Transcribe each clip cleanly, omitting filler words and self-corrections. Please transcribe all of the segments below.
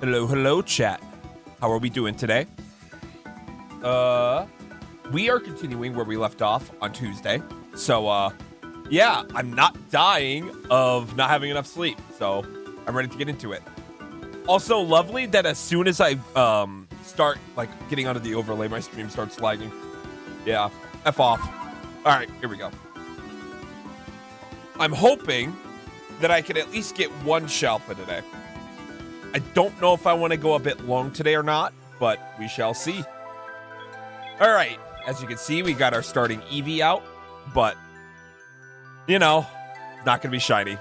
Hello, hello, chat. How are we doing today? We are continuing where we left off on Tuesday. So, yeah, I'm not dying of not having enough sleep. So, I'm ready to get into it. Also, lovely that as soon as I start like getting onto the overlay, my stream starts lagging. Yeah, F off. All right, here we go. I'm hoping that I can at least get one S.H.A.L.P.H.A today. I don't know if I want to go a bit long today or not, but we shall see. All right, as you can see, we got our starting Eevee out, but you know, not gonna be shiny.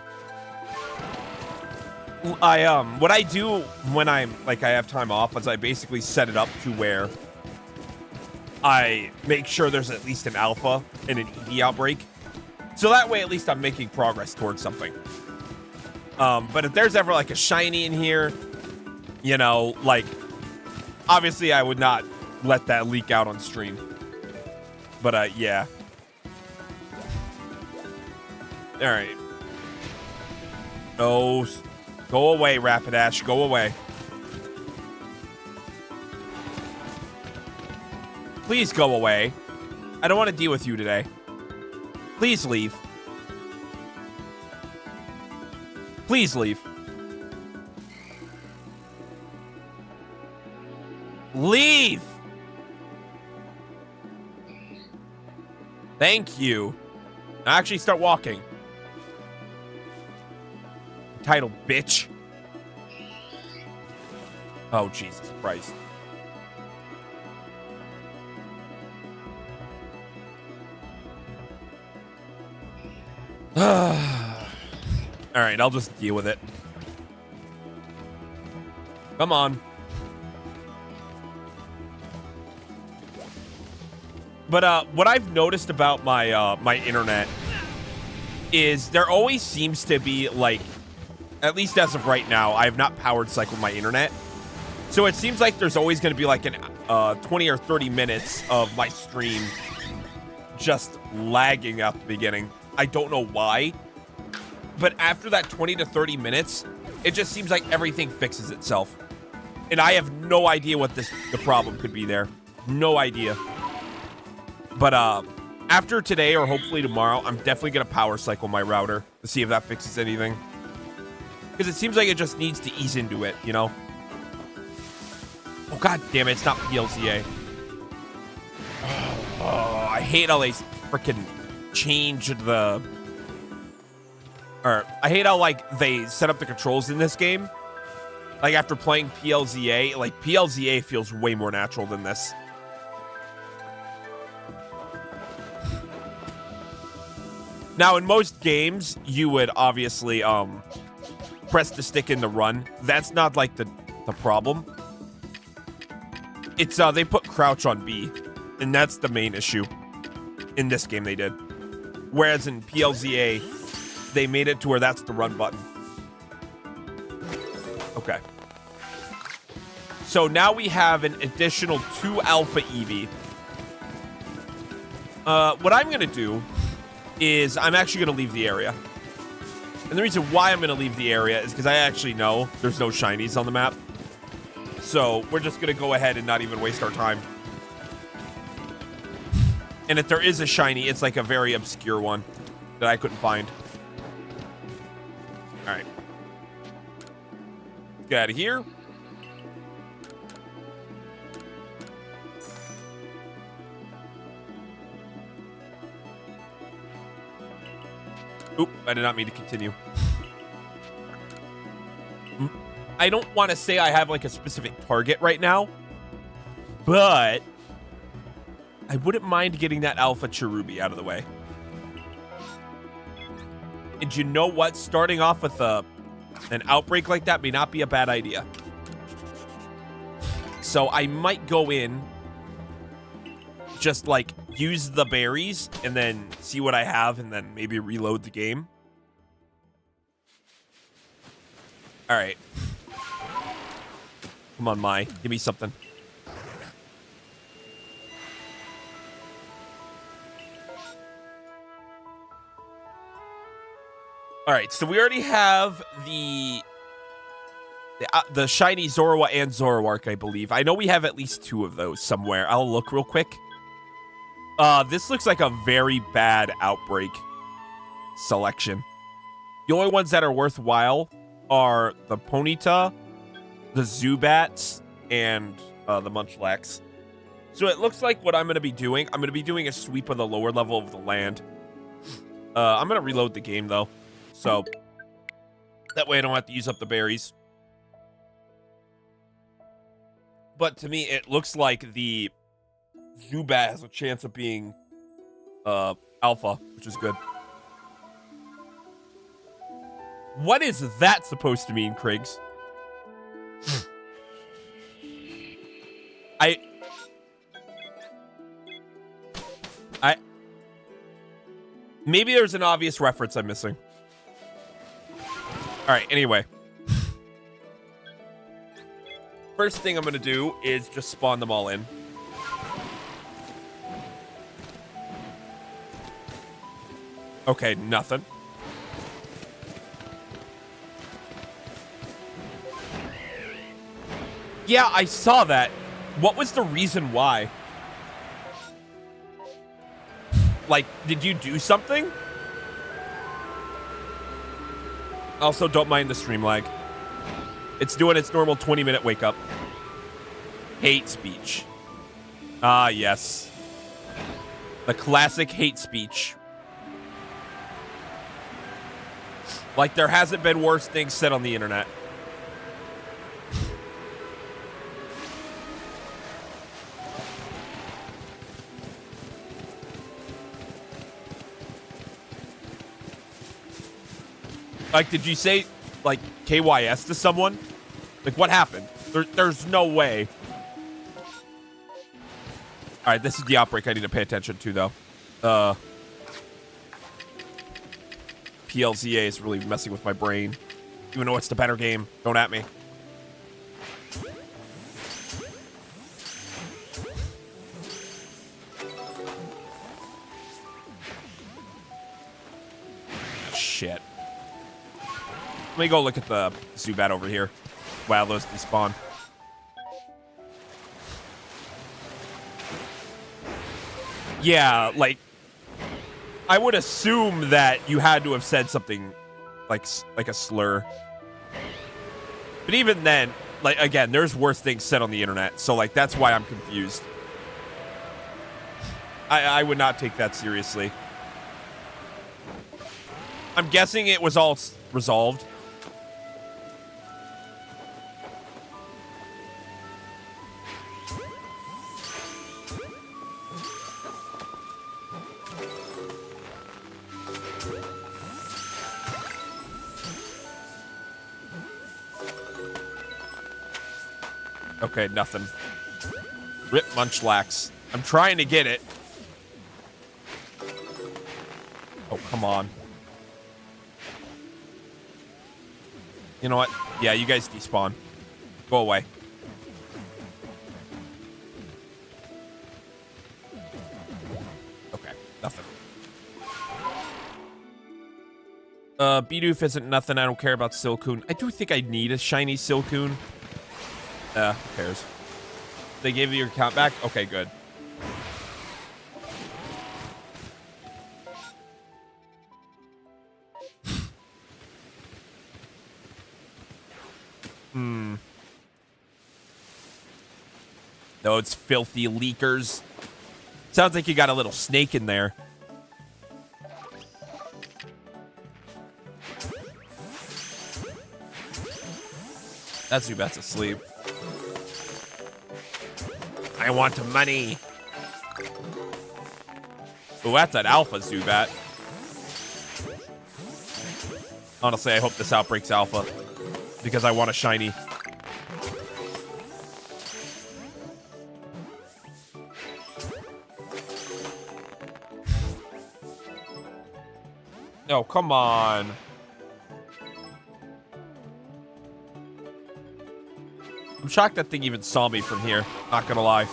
What I do when I have time off is I basically set it up to where I make sure there's at least an alpha and an Eevee outbreak. So that way, at least I'm making progress towards something. But if there's ever like a shiny in here, you know, like, obviously I would not let that leak out on stream. But, yeah. All right. No, go away, Rapidash, go away. Please go away. I don't want to deal with you today. Please leave. Please leave. Leave! Thank you. Now actually start walking. Entitled bitch. Oh, Jesus Christ. Alright, I'll just deal with it. Come on. But what I've noticed about my my internet is there always seems to be, like, at least as of right now, I have not powered cycled my internet. So it seems like there's always going to be like an 20 or 30 minutes of my stream just lagging at the beginning. I don't know why. But after that 20 to 30 minutes, it just seems like everything fixes itself. And I have no idea what the problem could be there. No idea. But after today or hopefully tomorrow, I'm definitely going to power cycle my router to see if that fixes anything. Because it seems like it just needs to ease into it, you know? Oh, god damn it, it's not P.L.Z.A. Oh, I hate how they freaking change the... Or, I hate how, like, they set up the controls in this game. Like, after playing P.L.Z.A., like, P.L.Z.A. feels way more natural than this. Now, in most games, you would obviously, press the stick in the run. That's not, like, the problem. It's, they put crouch on B, and that's the main issue. In this game, they did. Whereas in P.L.Z.A., they made it to where that's the run button. Okay. So now we have an additional 2 Alpha Eevee. What I'm going to do is I'm actually going to leave the area. And the reason why I'm going to leave the area is because I actually know there's no shinies on the map. So we're just going to go ahead and not even waste our time. And if there is a shiny, it's like a very obscure one that I couldn't find. All right. Let's get out of here. Oop, I did not mean to continue. I don't want to say I have like a specific target right now, but I wouldn't mind getting that Alpha Cherubi out of the way. And you know what? Starting off with an outbreak like that may not be a bad idea. So I might go in, just like use the berries and then see what I have and then maybe reload the game. All right. Come on, Mai. Give me something. All right, so we already have the The shiny Zorua and Zoroark, I believe. I know we have at least 2 of those somewhere. I'll look real quick. This looks like a very bad outbreak selection. The only ones that are worthwhile are the Ponyta, the Zubats, and the Munchlax. So it looks like what I'm going to be doing, I'm going to be doing a sweep of the lower level of the land. I'm going to reload the game, though. So that way I don't have to use up the berries. But to me, it looks like the Zubat has a chance of being alpha, which is good. What is that supposed to mean, Kriggs? I maybe there's an obvious reference I'm missing. All right, anyway. First thing I'm going to do is just spawn them all in. Okay, nothing. Yeah, I saw that. What was the reason why? Like, did you do something? Also, don't mind the stream lag. It's doing its normal 20-minute wake up. Hate speech. Ah, yes. The classic hate speech. Like, there hasn't been worse things said on the internet. Like, did you say, like, KYS to someone? Like, what happened? There's no way. All right, this is the outbreak I need to pay attention to, though. PLZA is really messing with my brain. Even though it's the better game. Don't at me. Shit. Let me go look at the Zubat over here. Wow, those despawn. Yeah, like, I would assume that you had to have said something like a slur. But even then, like, again, there's worse things said on the internet. So, like, that's why I'm confused. I would not take that seriously. I'm guessing it was all resolved. Okay, nothing. Rip Munchlax. I'm trying to get it. Oh, come on. You know what? Yeah, you guys despawn. Go away. Okay, nothing. Bidoof isn't nothing. I don't care about Silcoon. I do think I need a shiny Silcoon. Who cares? They gave you your account back? Okay, good. Those filthy leakers. Sounds like you got a little snake in there. That Zubat's asleep. I want money. Oh, that's an alpha Zubat. Honestly, I hope this outbreak's alpha. Because I want a shiny. No, come on. I'm shocked that thing even saw me from here. Not gonna lie.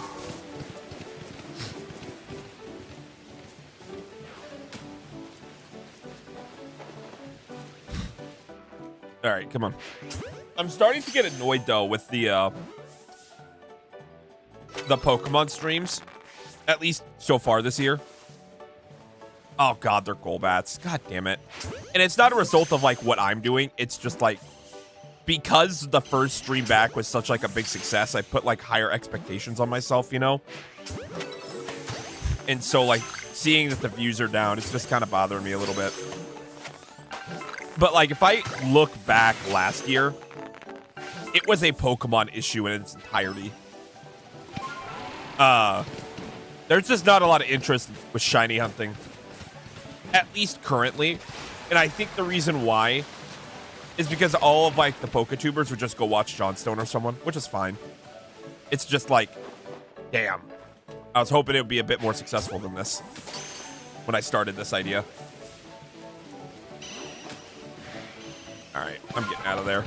All right, come on. I'm starting to get annoyed though with the Pokemon streams, at least so far this year. Oh god, they're Golbats. God damn it. And it's not a result of like what I'm doing. It's just like because the first stream back was such like a big success, I put like higher expectations on myself, you know? And so like seeing that the views are down, it's just kind of bothering me a little bit. But like if I look back last year, it was a Pokemon issue in its entirety. There's just not a lot of interest with shiny hunting, at least currently. And I think the reason why is because all of like the Poketubers would just go watch Johnstone or someone, which is fine. It's just like, damn. I was hoping it would be a bit more successful than this when I started this idea. All right, I'm getting out of there.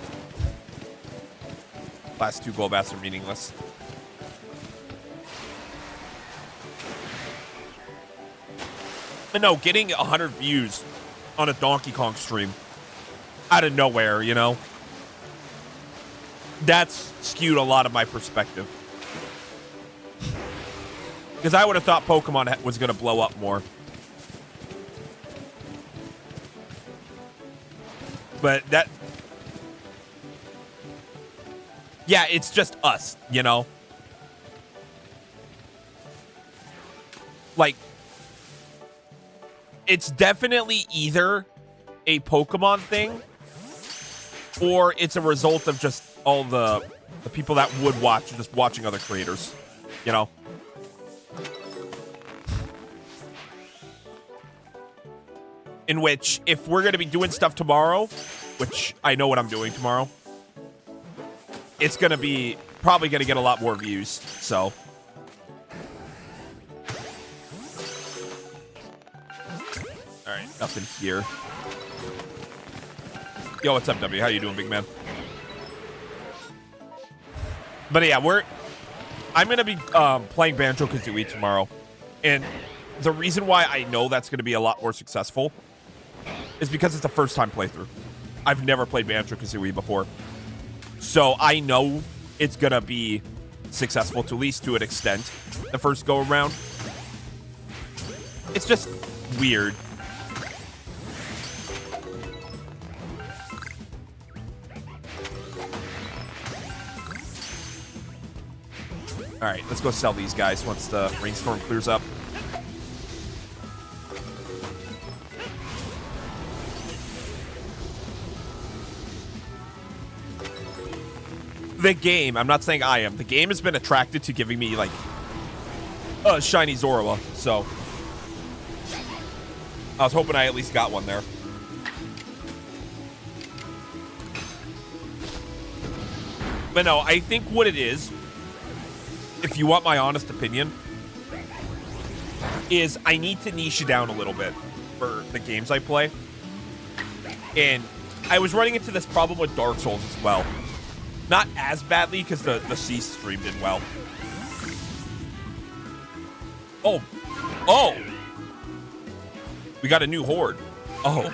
Last two Golbats are meaningless. But no, getting 100 views on a Donkey Kong stream out of nowhere, you know? That's skewed a lot of my perspective. Because I would have thought Pokemon was going to blow up more. But that... Yeah, it's just us, you know? Like, it's definitely either a Pokemon thing or it's a result of just all the people that would watch just watching other creators, you know? In which, if we're going to be doing stuff tomorrow, which I know what I'm doing tomorrow, it's going to be probably going to get a lot more views, so. All right, nothing here. Yo, what's up, W? How you doing, big man? But yeah, I'm going to be playing Banjo-Kazooie tomorrow. And the reason why I know that's going to be a lot more successful is because it's a first-time playthrough. I've never played Banjo-Kazooie before. So I know it's going to be successful, to at least to an extent, the first go-around. It's just weird. All right, let's go sell these guys once the rainstorm clears up. The game, I'm not saying I am, the game has been attracted to giving me, like, a shiny Zorua, so I was hoping I at least got one there. But no, I think what it is, if you want my honest opinion, is I need to niche it down a little bit for the games I play. And I was running into this problem with Dark Souls as well. Not as badly, because the Cease stream did well. Oh. Oh! We got a new horde. Oh.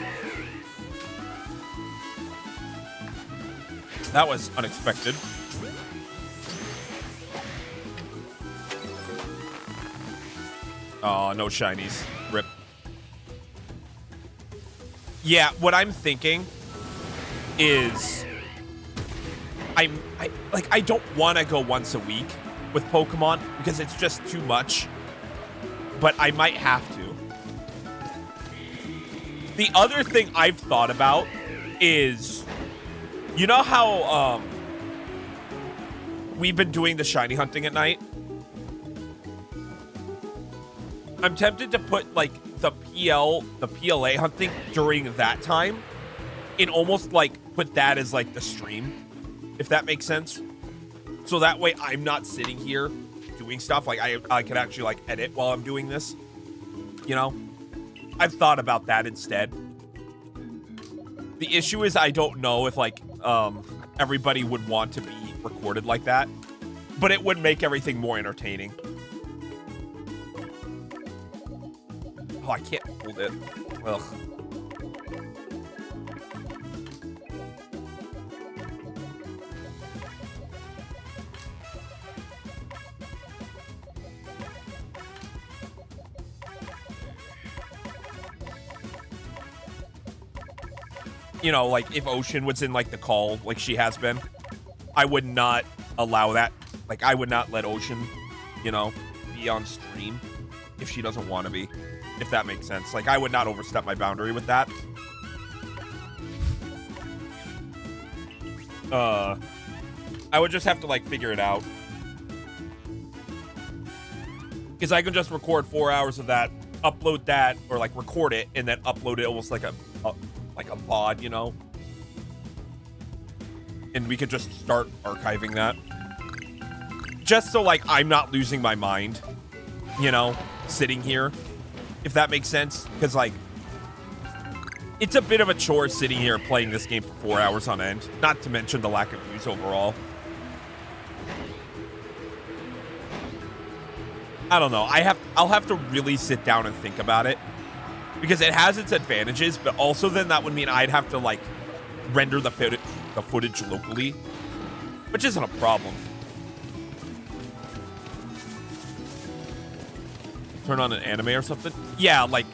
That was unexpected. Oh, no shinies. Rip. Yeah, what I'm thinking is I don't want to go once a week with Pokemon because it's just too much. But I might have to. The other thing I've thought about is, you know how we've been doing the shiny hunting at night? I'm tempted to put like the PLA hunting during that time and almost like put that as like the stream, if that makes sense. So that way I'm not sitting here doing stuff. Like I can actually like edit while I'm doing this, you know? I've thought about that instead. The issue is I don't know if like everybody would want to be recorded like that, but it would make everything more entertaining. Oh, I can't hold it. Ugh. you know, like if Ocean was in like the call, like she has been, I would not allow that. Like I would not let Ocean, you know, be on stream if she doesn't want to be, if that makes sense. Like I would not overstep my boundary with that. I would just have to like figure it out. Because I can just record 4 hours of that, upload that, or like record it and then upload it almost like a VOD, you know? And we could just start archiving that. Just so like I'm not losing my mind, you know, sitting here, if that makes sense. Because like, it's a bit of a chore sitting here playing this game for 4 hours on end. Not to mention the lack of views overall. I don't know. I'll have to really sit down and think about it. Because it has its advantages, but also then that would mean I'd have to like render the footage locally, which isn't a problem. Turn on an anime or something? Yeah, like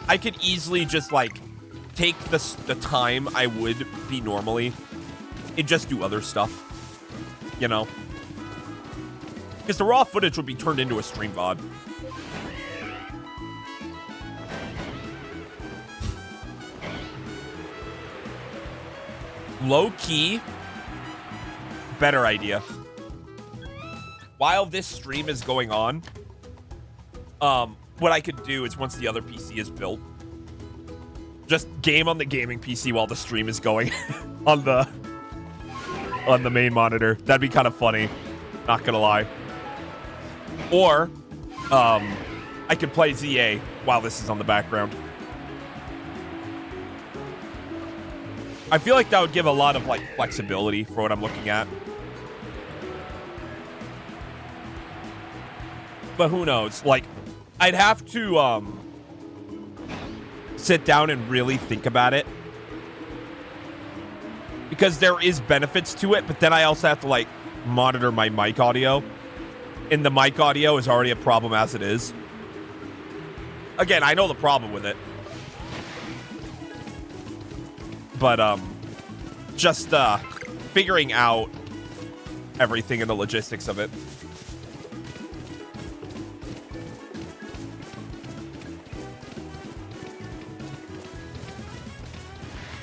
I could easily just like take the time I would be normally and just do other stuff, you know? Because the raw footage would be turned into a stream VOD. Low key, better idea. While this stream is going on, what I could do is once the other PC is built, just game on the gaming PC while the stream is going on the main monitor. That'd be kind of funny, not gonna lie. Or I could play ZA while this is on the background. I feel like that would give a lot of like flexibility for what I'm looking at. But who knows? Like, I'd have to sit down and really think about it. Because there is benefits to it, but then I also have to like monitor my mic audio. And the mic audio is already a problem as it is. Again, I know the problem with it. But just figuring out everything and the logistics of it.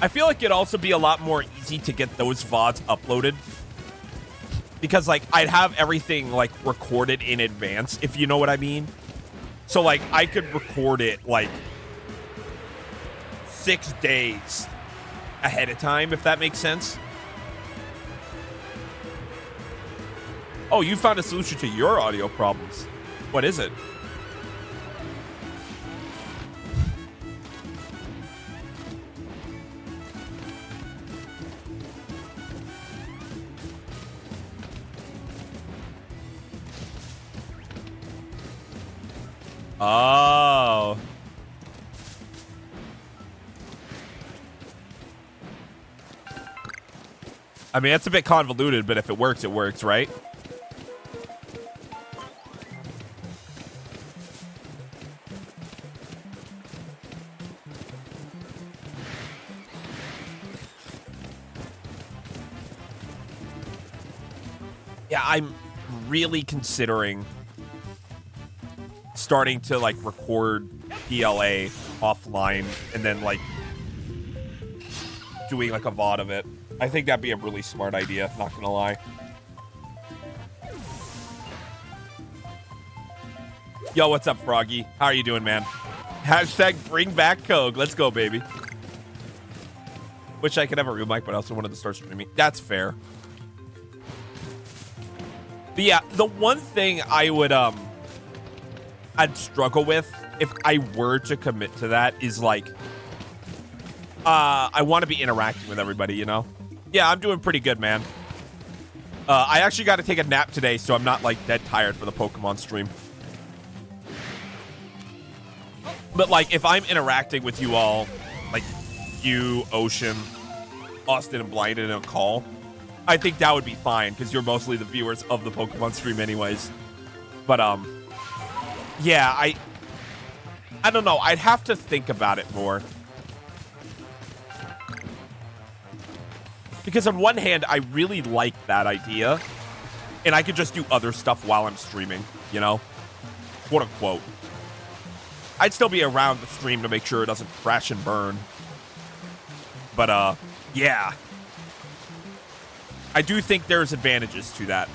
I feel like it'd also be a lot more easy to get those VODs uploaded. Because, like, I'd have everything, like, recorded in advance, if you know what I mean. So, like, I could record it, like, 6 days ahead of time, if that makes sense. Oh, you found a solution to your audio problems. What is it? Oh. I mean, it's a bit convoluted, but if it works, right? Yeah, I'm really considering starting to like record PLA offline and then like doing like a VOD of it. I think that'd be a really smart idea, not gonna lie. Yo, what's up, Froggy? How are you doing, man? Hashtag bring back Coke. Let's go, baby. Wish I could have a real mic, but I also wanted to start streaming. That's fair. But yeah, the one thing I would I'd struggle with if I were to commit to that is like I want to be interacting with everybody, you know? Yeah, I'm doing pretty good, man. I actually got to take a nap today, so I'm not like dead tired for the Pokemon stream. But like if I'm interacting with you all, like you, Ocean, Austin, and Blinded in a call, I think that would be fine because you're mostly the viewers of the Pokemon stream anyways. But yeah, I don't know. I'd have to think about it more. Because on one hand, I really like that idea, and I could just do other stuff while I'm streaming, you know? Quote unquote. I'd still be around the stream to make sure it doesn't crash and burn. But, yeah. I do think there's advantages to that.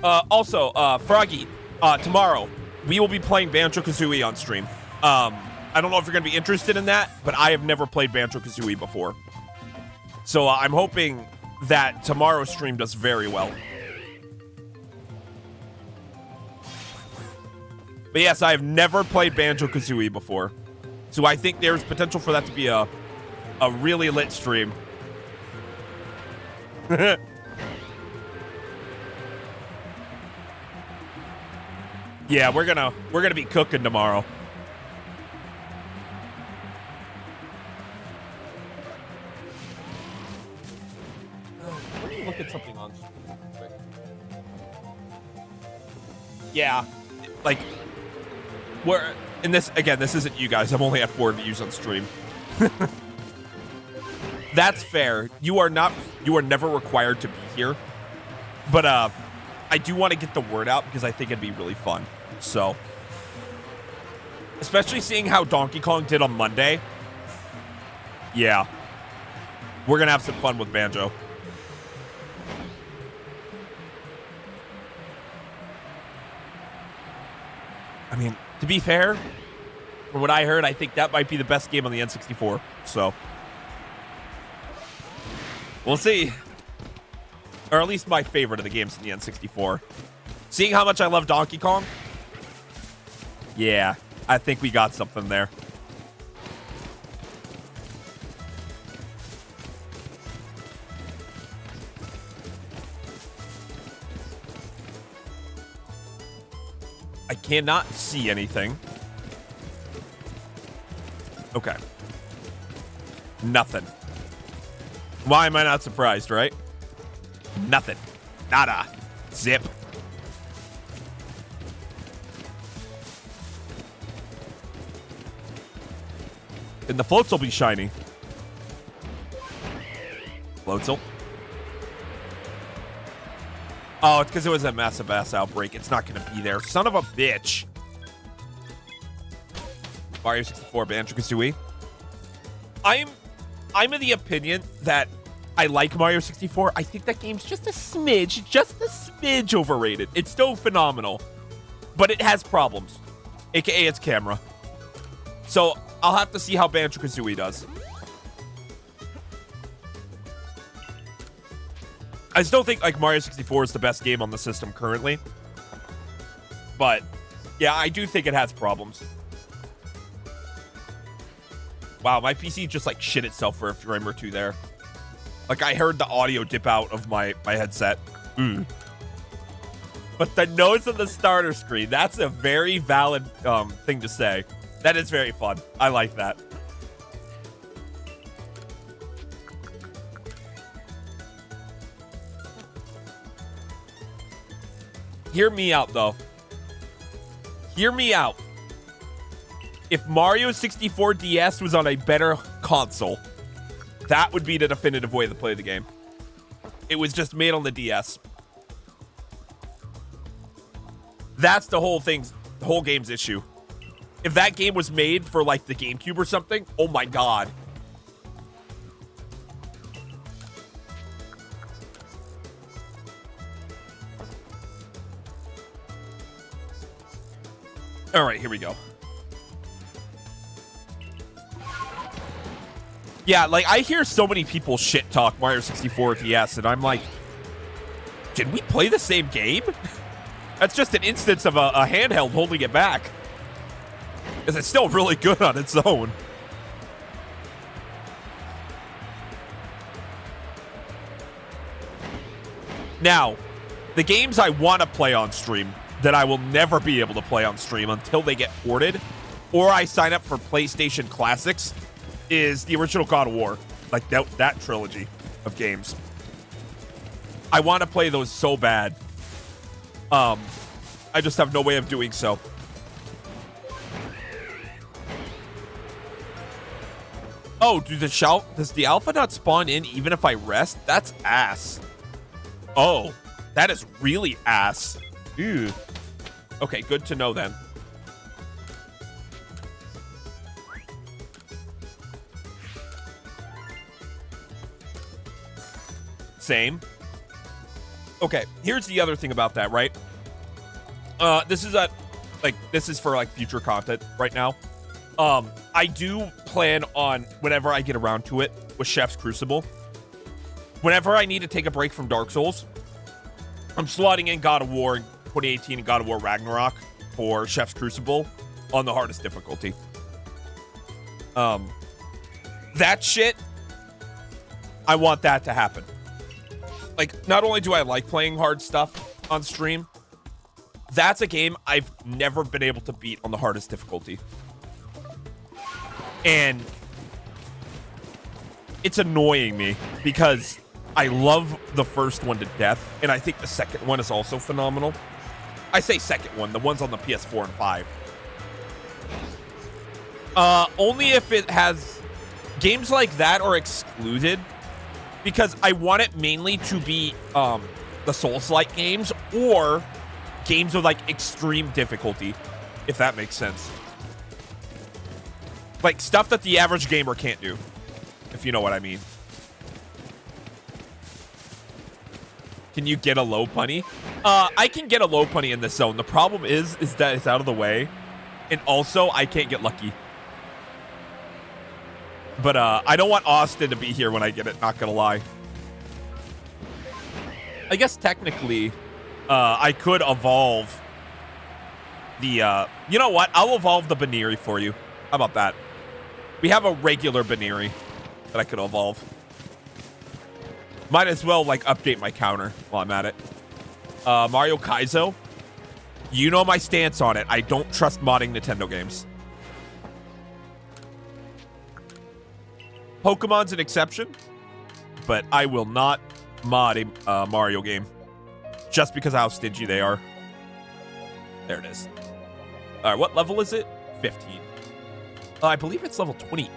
Also, Froggy, tomorrow, we will be playing Banjo-Kazooie on stream. I don't know if you're going to be interested in that, but I have never played Banjo-Kazooie before. So I'm hoping that tomorrow's stream does very well. But yes, I have never played Banjo-Kazooie before. So I think there's potential for that to be a really lit stream. Yeah, we're gonna be cooking tomorrow. Let me look at something on stream real quick. Yeah, like we're in this again. This isn't you guys. I'm only at 4 views on stream. That's fair. You are never required to be here, but I do want to get the word out because I think it'd be really fun. So, especially seeing how Donkey Kong did on Monday. Yeah. We're going to have some fun with Banjo. I mean, to be fair, from what I heard, I think that might be the best game on the N64. So, we'll see. Or at least my favorite of the games in the N64. Seeing how much I love Donkey Kong, yeah, I think we got something there. I cannot see anything. Okay. Nothing. Why am I not surprised, right? Nothing. Nada. Zip. And the floats will be shiny. Floatsel. Oh, it's because it was a massive ass outbreak. It's not going to be there. Son of a bitch. Mario 64, Banjo-Kazooie. I'm of the opinion that I like Mario 64. I think that game's just a smidge overrated. It's still phenomenal, but it has problems, aka its camera. So I'll have to see how Banjo-Kazooie does. I still think like Mario 64 is the best game on the system currently, but yeah, I do think it has problems. Wow, my PC just like shit itself for a frame or two there. Like I heard the audio dip out of my headset. But the notes on the starter screen, that's a very valid thing to say. That is very fun. I like that. Hear me out, though. Hear me out. If Mario 64 DS was on a better console, that would be the definitive way to play the game. It was just made on the DS. That's the whole game's issue. If that game was made for like the GameCube or something, oh my god. All right, here we go. Yeah, like I hear so many people shit talk Mario 64 DS, and I'm like, did we play the same game? That's just an instance of a handheld holding it back. Because it's still really good on its own. Now, the games I want to play on stream that I will never be able to play on stream until they get ported, or I sign up for PlayStation Classics, is the original God of War. Like that trilogy of games. I want to play those so bad. I just have no way of doing so. Oh, does the alpha not spawn in even if I rest? That's ass. Oh, that is really ass. Ew. Okay, good to know then. Same. Okay, here's the other thing about that, right? This is for like future content right now. I do plan on, whenever I get around to it with Chef's Crucible, whenever I need to take a break from Dark Souls, I'm slotting in God of War 2018 and God of War Ragnarok for Chef's Crucible on the hardest difficulty. That shit, I want that to happen. Like, not only do I like playing hard stuff on stream, that's a game I've never been able to beat on the hardest difficulty. And it's annoying me because I love the first one to death, and I think the second one is also phenomenal. I say second one, the ones on the PS4 and 5. Only if it has games like that are excluded, because I want it mainly to be the Souls-like games or games with like extreme difficulty, if that makes sense. Like stuff that the average gamer can't do, if you know what I mean. Can you get a low punny? I can get a low punny in this zone. The problem is that it's out of the way, and also I can't get lucky. But I don't want Austin to be here when I get it, not gonna lie. I guess technically, I could evolve the, you know what? I'll evolve the Baniri for you. How about that? We have a regular Baniri that I could evolve. Might as well, like, update my counter while I'm at it. Mario Kaizo. You know my stance on it. I don't trust modding Nintendo games. Pokemon's an exception, but I will not mod a Mario game just because of how stingy they are. There it is. All right, what level is it? 15. I believe it's level 28.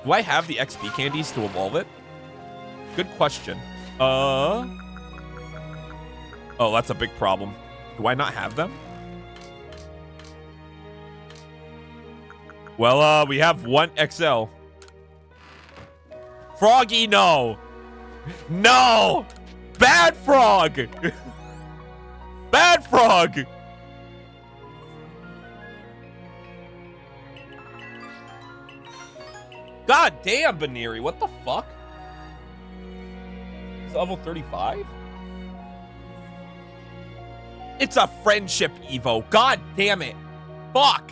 Do I have the XP candies to evolve it? Good question. Oh, that's a big problem. Do I not have them? Well, we have one XL. Froggy, no. No! Bad frog! Bad frog! God damn, Baniri, what the fuck? It's level 35? It's a friendship Evo. God damn it. Fuck.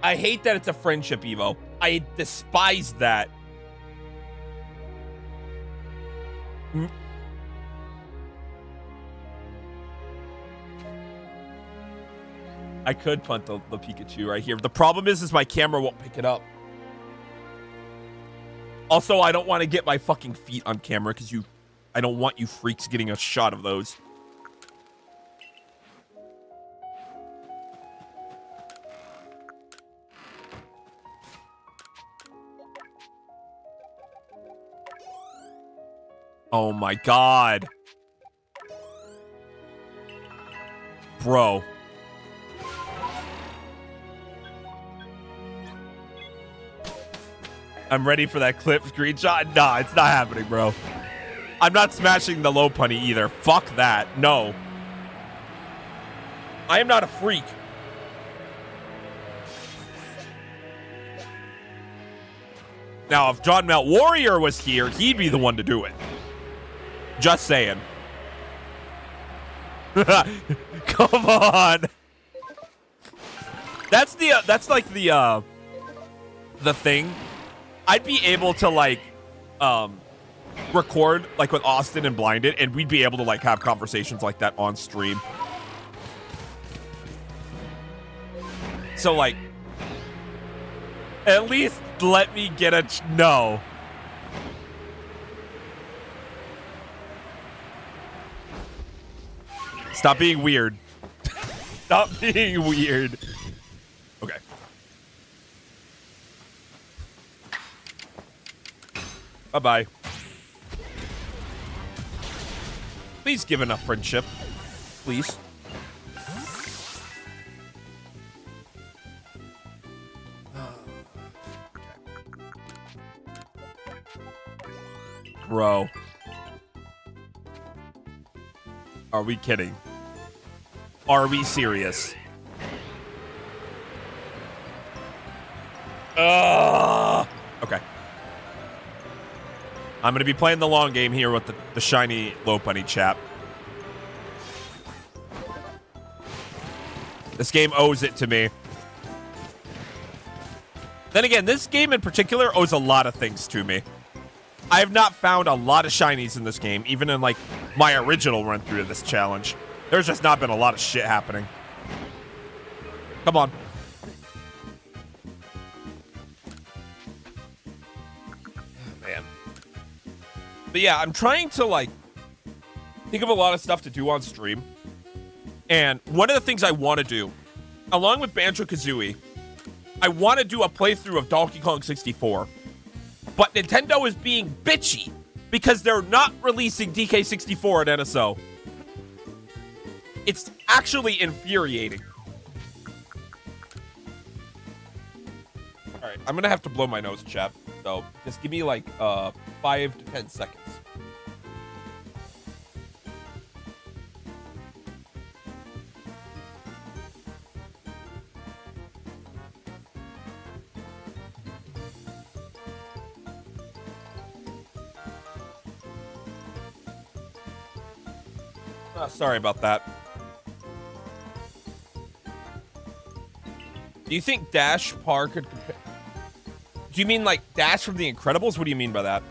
I hate that it's a friendship Evo. I despise that. I could punt the Pikachu right here. The problem is my camera won't pick it up. Also, I don't want to get my fucking feet on camera because I don't want you freaks getting a shot of those. Oh my god. Bro. I'm ready for that clip screenshot. Nah, it's not happening, bro. I'm not smashing the low punny either. Fuck that. No. I am not a freak. Now, if John Melt Warrior was here, he'd be the one to do it. Just saying. Come on. That's like the thing. I'd be able to like record like with Austin and Blinded, and we'd be able to like have conversations like that on stream. So like at least let me get a no. Stop being weird. Stop being weird. Okay. Bye-bye. Please give enough friendship. Please. Bro. Are we kidding? Are we serious? Okay. I'm going to be playing the long game here with the shiny Lopunny chap. This game owes it to me. Then again, this game in particular owes a lot of things to me. I have not found a lot of shinies in this game, even in, like, my original run-through of this challenge. There's just not been a lot of shit happening. Come on. Man. But yeah, I'm trying to, like, think of a lot of stuff to do on stream. And one of the things I want to do, along with Banjo-Kazooie, I want to do a playthrough of Donkey Kong 64. But Nintendo is being bitchy because they're not releasing DK64 at NSO. It's actually infuriating. All right, I'm going to have to blow my nose, chap. So just give me like 5 to 10 seconds. Sorry about that. Do you think S.H.A.L.P.H.A could compare? Do you mean like Dash from The Incredibles? What do you mean by that?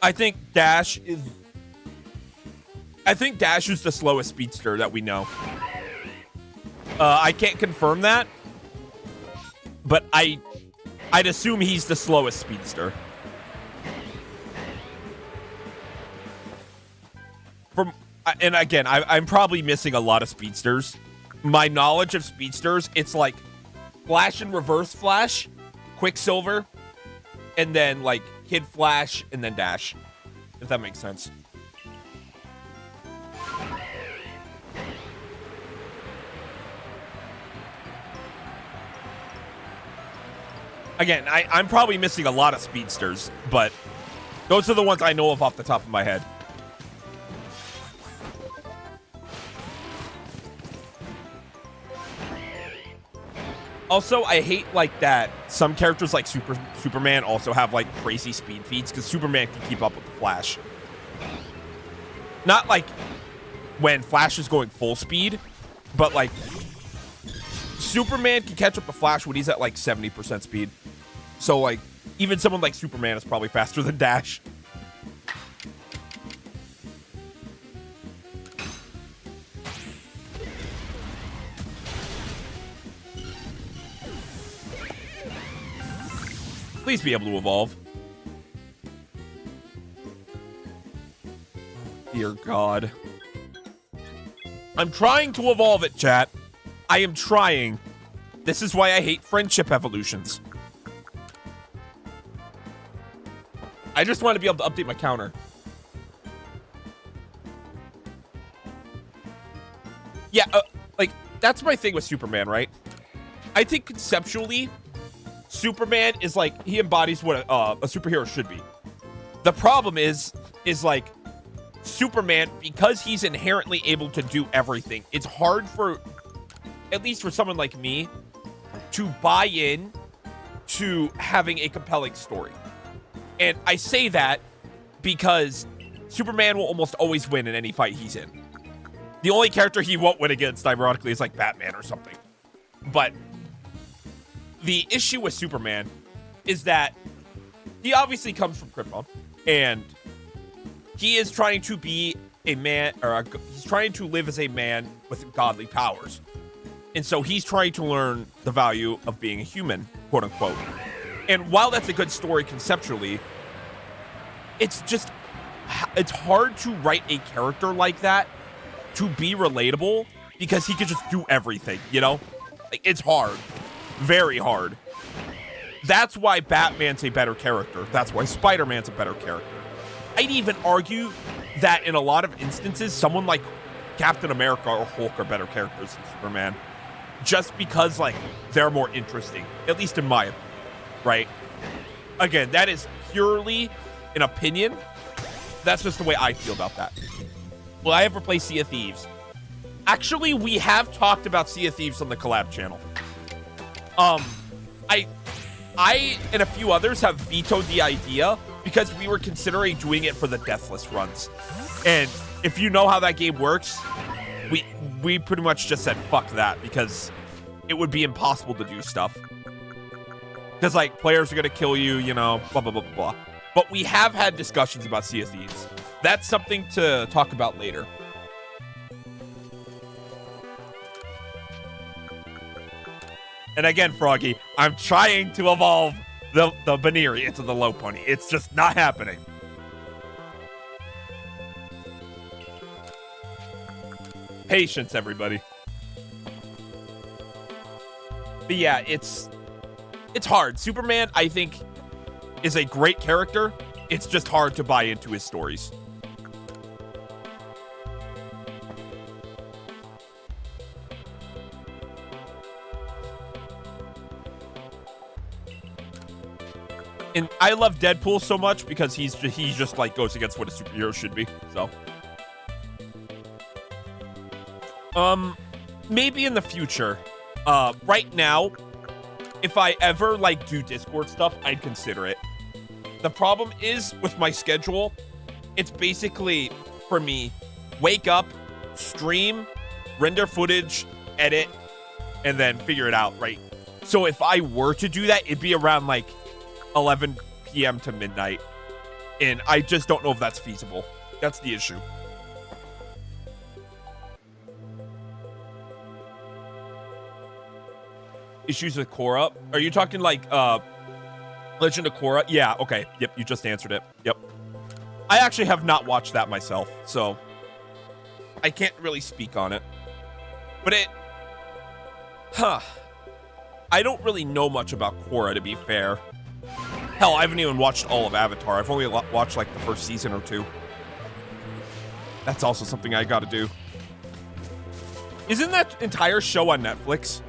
I think Dash is the slowest speedster that we know. I can't confirm that, but I'd assume he's the slowest speedster. And again, I'm probably missing a lot of speedsters. My knowledge of speedsters, it's like Flash and Reverse Flash, Quicksilver, and then like Kid Flash, and then Dash, if that makes sense. Again, I'm probably missing a lot of speedsters, but those are the ones I know of off the top of my head. Also, I hate like that some characters like Superman also have like crazy speed feats because Superman can keep up with the Flash. Not like when Flash is going full speed, but like Superman can catch up to Flash when he's at like 70% speed. So like even someone like Superman is probably faster than Dash. Please be able to evolve. Dear God. I'm trying to evolve it, chat. I am trying. This is why I hate friendship evolutions. I just want to be able to update my counter. Yeah, like, that's my thing with Superman, right? I think conceptually, Superman is like, he embodies what a superhero should be. The problem is like, Superman, because he's inherently able to do everything, it's hard for, at least for someone like me, to buy in to having a compelling story. And I say that because Superman will almost always win in any fight he's in. The only character he won't win against, ironically, is like Batman or something. But the issue with Superman is that he obviously comes from Krypton, and he is trying to be a man, or he's trying to live as a man with godly powers. And so he's trying to learn the value of being a human, quote unquote. And while that's a good story conceptually, it's hard to write a character like that to be relatable because he could just do everything, you know? Like, it's hard. Very hard. That's why Batman's a better character. That's why Spider-Man's a better character. I'd even argue that in a lot of instances, someone like Captain America or Hulk are better characters than Superman. Just because, like, they're more interesting. At least in my opinion, right? Again, that is purely an opinion. That's just the way I feel about that. Will I ever play Sea of Thieves? Actually, we have talked about Sea of Thieves on the Collab channel. I and a few others have vetoed the idea because we were considering doing it for the Deathless runs. And if you know how that game works, we pretty much just said fuck that because it would be impossible to do stuff. Because, like, players are going to kill you, you know, blah, blah, blah, blah, blah. But we have had discussions about Sea of Thieves. That's something to talk about later. And again, Froggy, I'm trying to evolve the Baneri into the low pony. It's just not happening. Patience, everybody. But yeah, it's hard. Superman, I think, is a great character. It's just hard to buy into his stories. And I love Deadpool so much because he just like goes against what a superhero should be. So, maybe in the future. Right now, if I ever like do Discord stuff, I'd consider it. The problem is with my schedule, it's basically for me, wake up, stream, render footage, edit, and then figure it out, right? So if I were to do that, it'd be around like 11 p.m. to midnight. And I just don't know if that's feasible. That's the issue. Issues with Korra? Are you talking like Legend of Korra? Yeah, okay. Yep, you just answered it. Yep. I actually have not watched that myself, so I can't really speak on it. But I don't really know much about Korra, to be fair. Hell, I haven't even watched all of Avatar. I've only watched like the first season or two. That's also something I gotta do. Isn't that entire show on Netflix?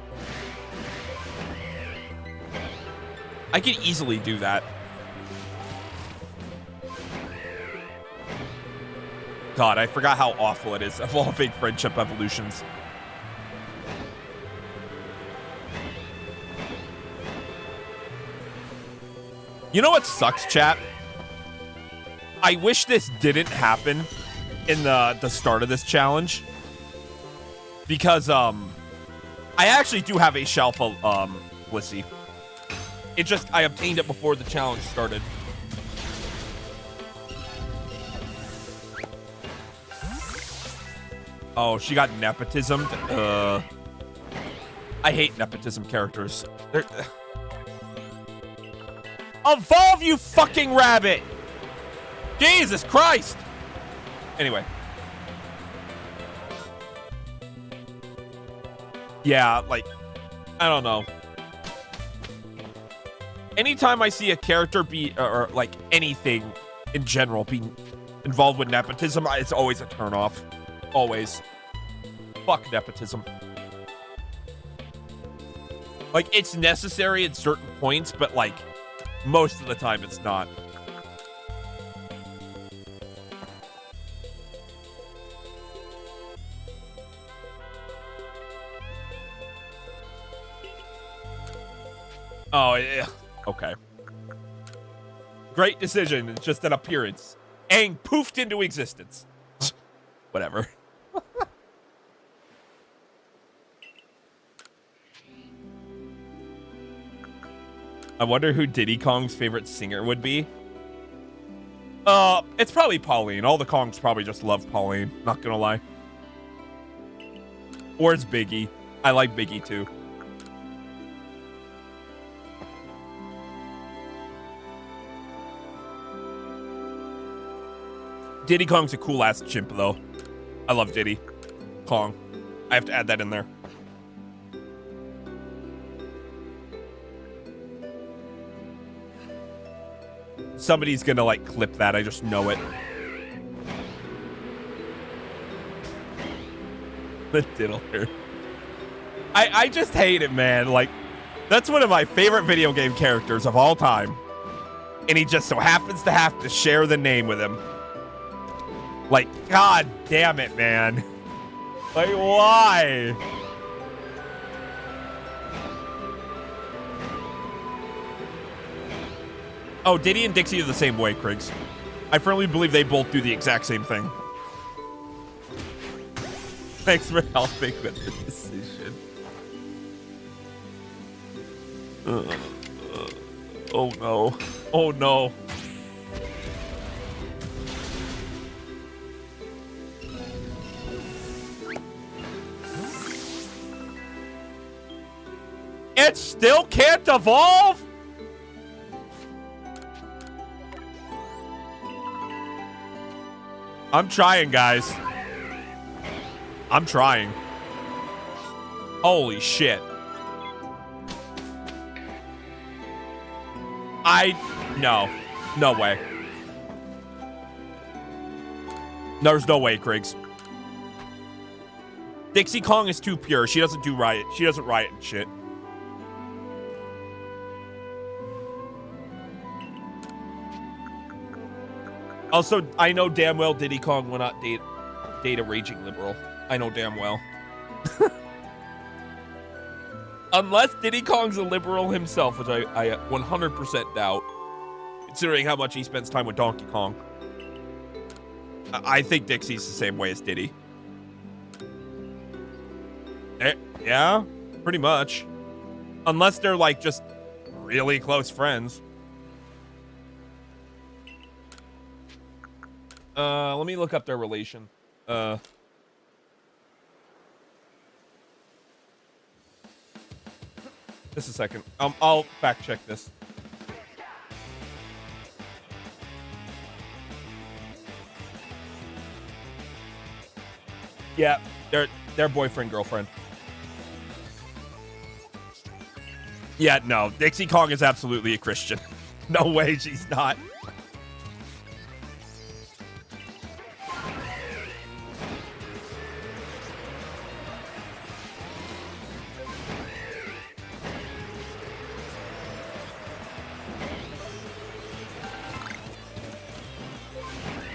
I could easily do that. God, I forgot how awful it is evolving friendship evolutions. You know what sucks, chat? I wish this didn't happen in the start of this challenge. Because, I actually do have a S.H.A.L.P.H.A, It just, I obtained it before the challenge started. Oh, she got nepotism. I hate nepotism characters. Evolve, you fucking rabbit! Jesus Christ! Anyway. Yeah, like, I don't know. Anytime I see a character be, or like anything in general being involved with nepotism, it's always a turnoff. Always. Fuck nepotism. Like, it's necessary at certain points, but like, most of the time it's not. Oh, yeah. Okay. Great decision. It's just an appearance. Aang poofed into existence. Whatever. I wonder who Diddy Kong's favorite singer would be. It's probably Pauline. All the Kongs probably just love Pauline. Not gonna lie. Or it's Biggie. I like Biggie too. Diddy Kong's a cool ass chimp though. I love Diddy Kong. I have to add that in there. Somebody's gonna like clip that. I just know it. The diddler. I just hate it, man. Like, that's one of my favorite video game characters of all time. And he just so happens to have to share the name with him. Like, god damn it, man. Like, why? Oh, Diddy and Dixie are the same way, Kriggs. I firmly believe they both do the exact same thing. Thanks for helping with the decision. Oh no. Oh no. It still can't evolve? I'm trying, guys. I'm trying. Holy shit. No. No way. There's no way, Kriggs. Dixie Kong is too pure. She doesn't do riot. She doesn't riot and shit. Also, I know damn well Diddy Kong will not date a raging liberal. I know damn well. Unless Diddy Kong's a liberal himself, which I 100% doubt, considering how much he spends time with Donkey Kong. I think Dixie's the same way as Diddy. Yeah, pretty much. Unless they're like just really close friends. Let me look up their relation. Just a second. I'll fact check this. Yeah, they're boyfriend girlfriend. Yeah, no, Dixie Kong is absolutely a Christian. No way, she's not.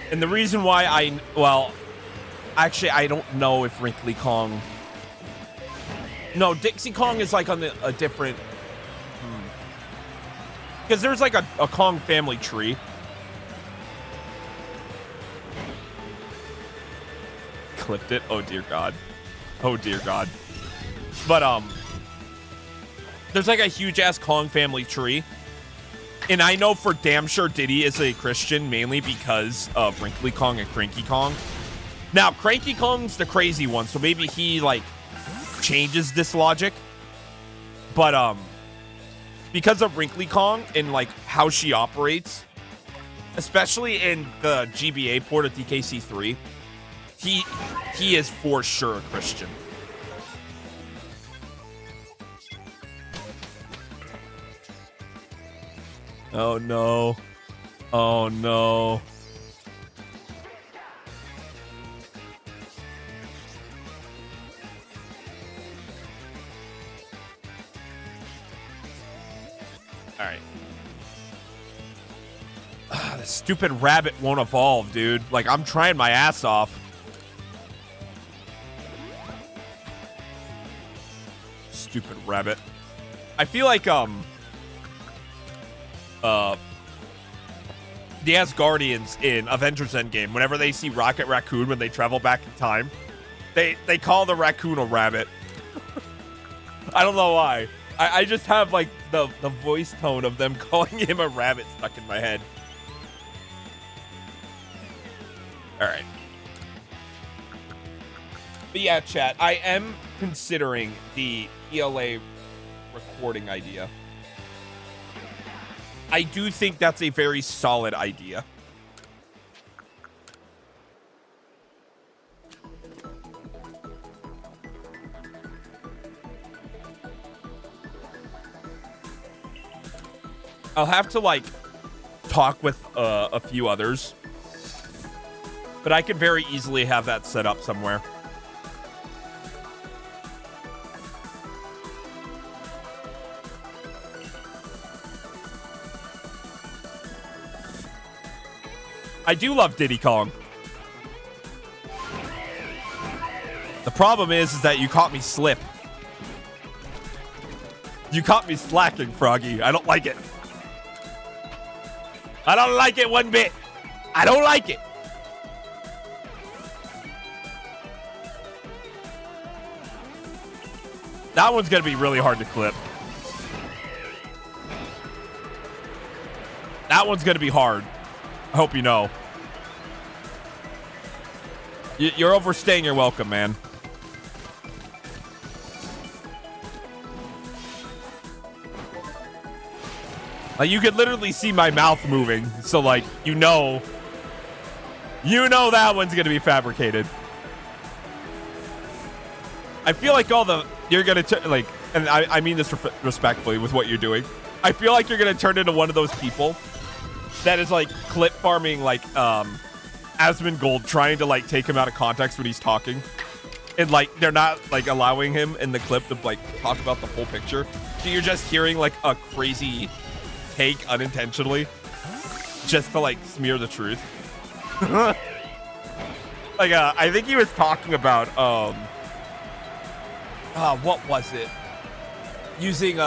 And the reason why well, actually, I don't know if Wrinkly Kong. No, Dixie Kong is like on a different. Because there's like a Kong family tree. Clipped it. Oh dear God. Oh dear God. But there's like a huge ass Kong family tree. And I know for damn sure Diddy is a Christian mainly because of Wrinkly Kong and Cranky Kong. Now, Cranky Kong's the crazy one, so maybe he, like, changes this logic. But, because of Wrinkly Kong and, like, how she operates, especially in the GBA port of DKC3, he is for sure a Christian. Oh no. Oh no. Alright. This stupid rabbit won't evolve, dude. Like, I'm trying my ass off. Stupid rabbit. I feel like, the Asgardians in Avengers Endgame, whenever they see Rocket Raccoon when they travel back in time, they call the raccoon a rabbit. I don't know why. I just have like the voice tone of them calling him a rabbit stuck in my head. All right. But yeah, chat, I am considering the PLA recording idea. I do think that's a very solid idea. I'll have to, like, talk with a few others. But I could very easily have that set up somewhere. I do love Diddy Kong. The problem is that you caught me slip. You caught me slacking, Froggy. I don't like it. I don't like it one bit. I don't like it. That one's going to be really hard to clip. That one's going to be hard. I hope you know. You're overstaying your welcome, man. Like, you could literally see my mouth moving. So, like, you know that one's going to be fabricated. I feel like you're going to, like, and I mean this respectfully with what you're doing. I feel like you're going to turn into one of those people that is, like, clip farming, like, Asmongold, trying to, like, take him out of context when he's talking. And, like, they're not, like, allowing him in the clip to, like, talk about the full picture. So you're just hearing, like, a crazy take unintentionally just to, like, smear the truth. Like, I think he was talking about, what was it? Using,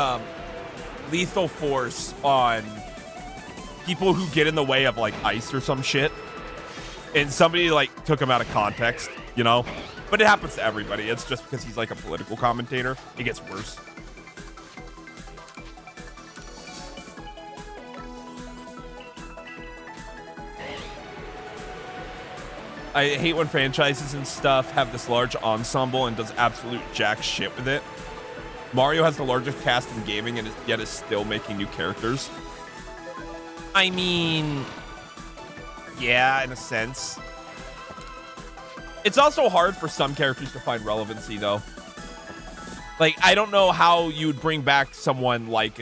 lethal force on people who get in the way of, like, ice or some shit. And somebody, like, took him out of context, you know? But it happens to everybody. It's just because he's, like, a political commentator. It gets worse. I hate when franchises and stuff have this large ensemble and does absolute jack shit with it. Mario has the largest cast in gaming and yet is still making new characters. I mean, yeah, in a sense. It's also hard for some characters to find relevancy, though. Like, I don't know how you would bring back someone like,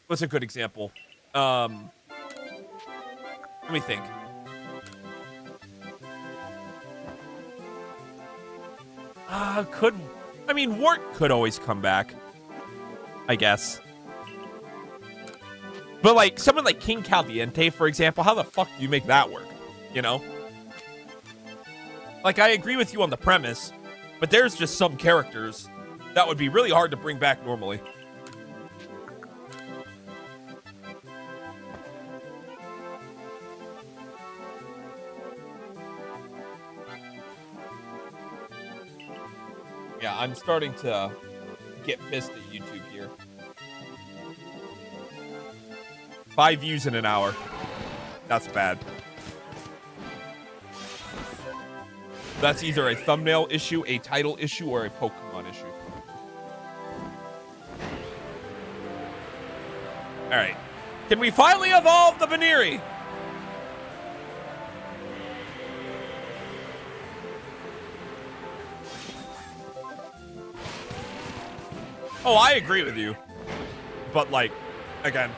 what's a good example? Let me think. I mean, Wart could always come back, I guess. But, like, someone like King Caliente, for example, how the fuck do you make that work? You know? Like, I agree with you on the premise, but there's just some characters that would be really hard to bring back normally. Yeah, I'm starting to get pissed at YouTube here. 5 views in an hour. That's bad. That's either a thumbnail issue, a title issue, or a Pokemon issue. All right. Can we finally evolve the Veneri? Oh, I agree with you. But, like, again.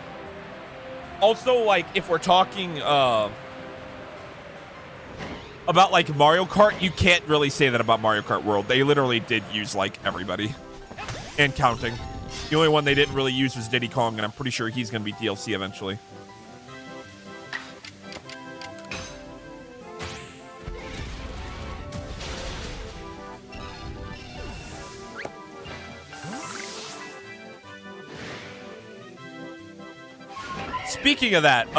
Also, like, if we're talking about, like, Mario Kart, you can't really say that about Mario Kart World. They literally did use, like, everybody. And counting. The only one they didn't really use was Diddy Kong, and I'm pretty sure he's going to be DLC eventually. Speaking of that,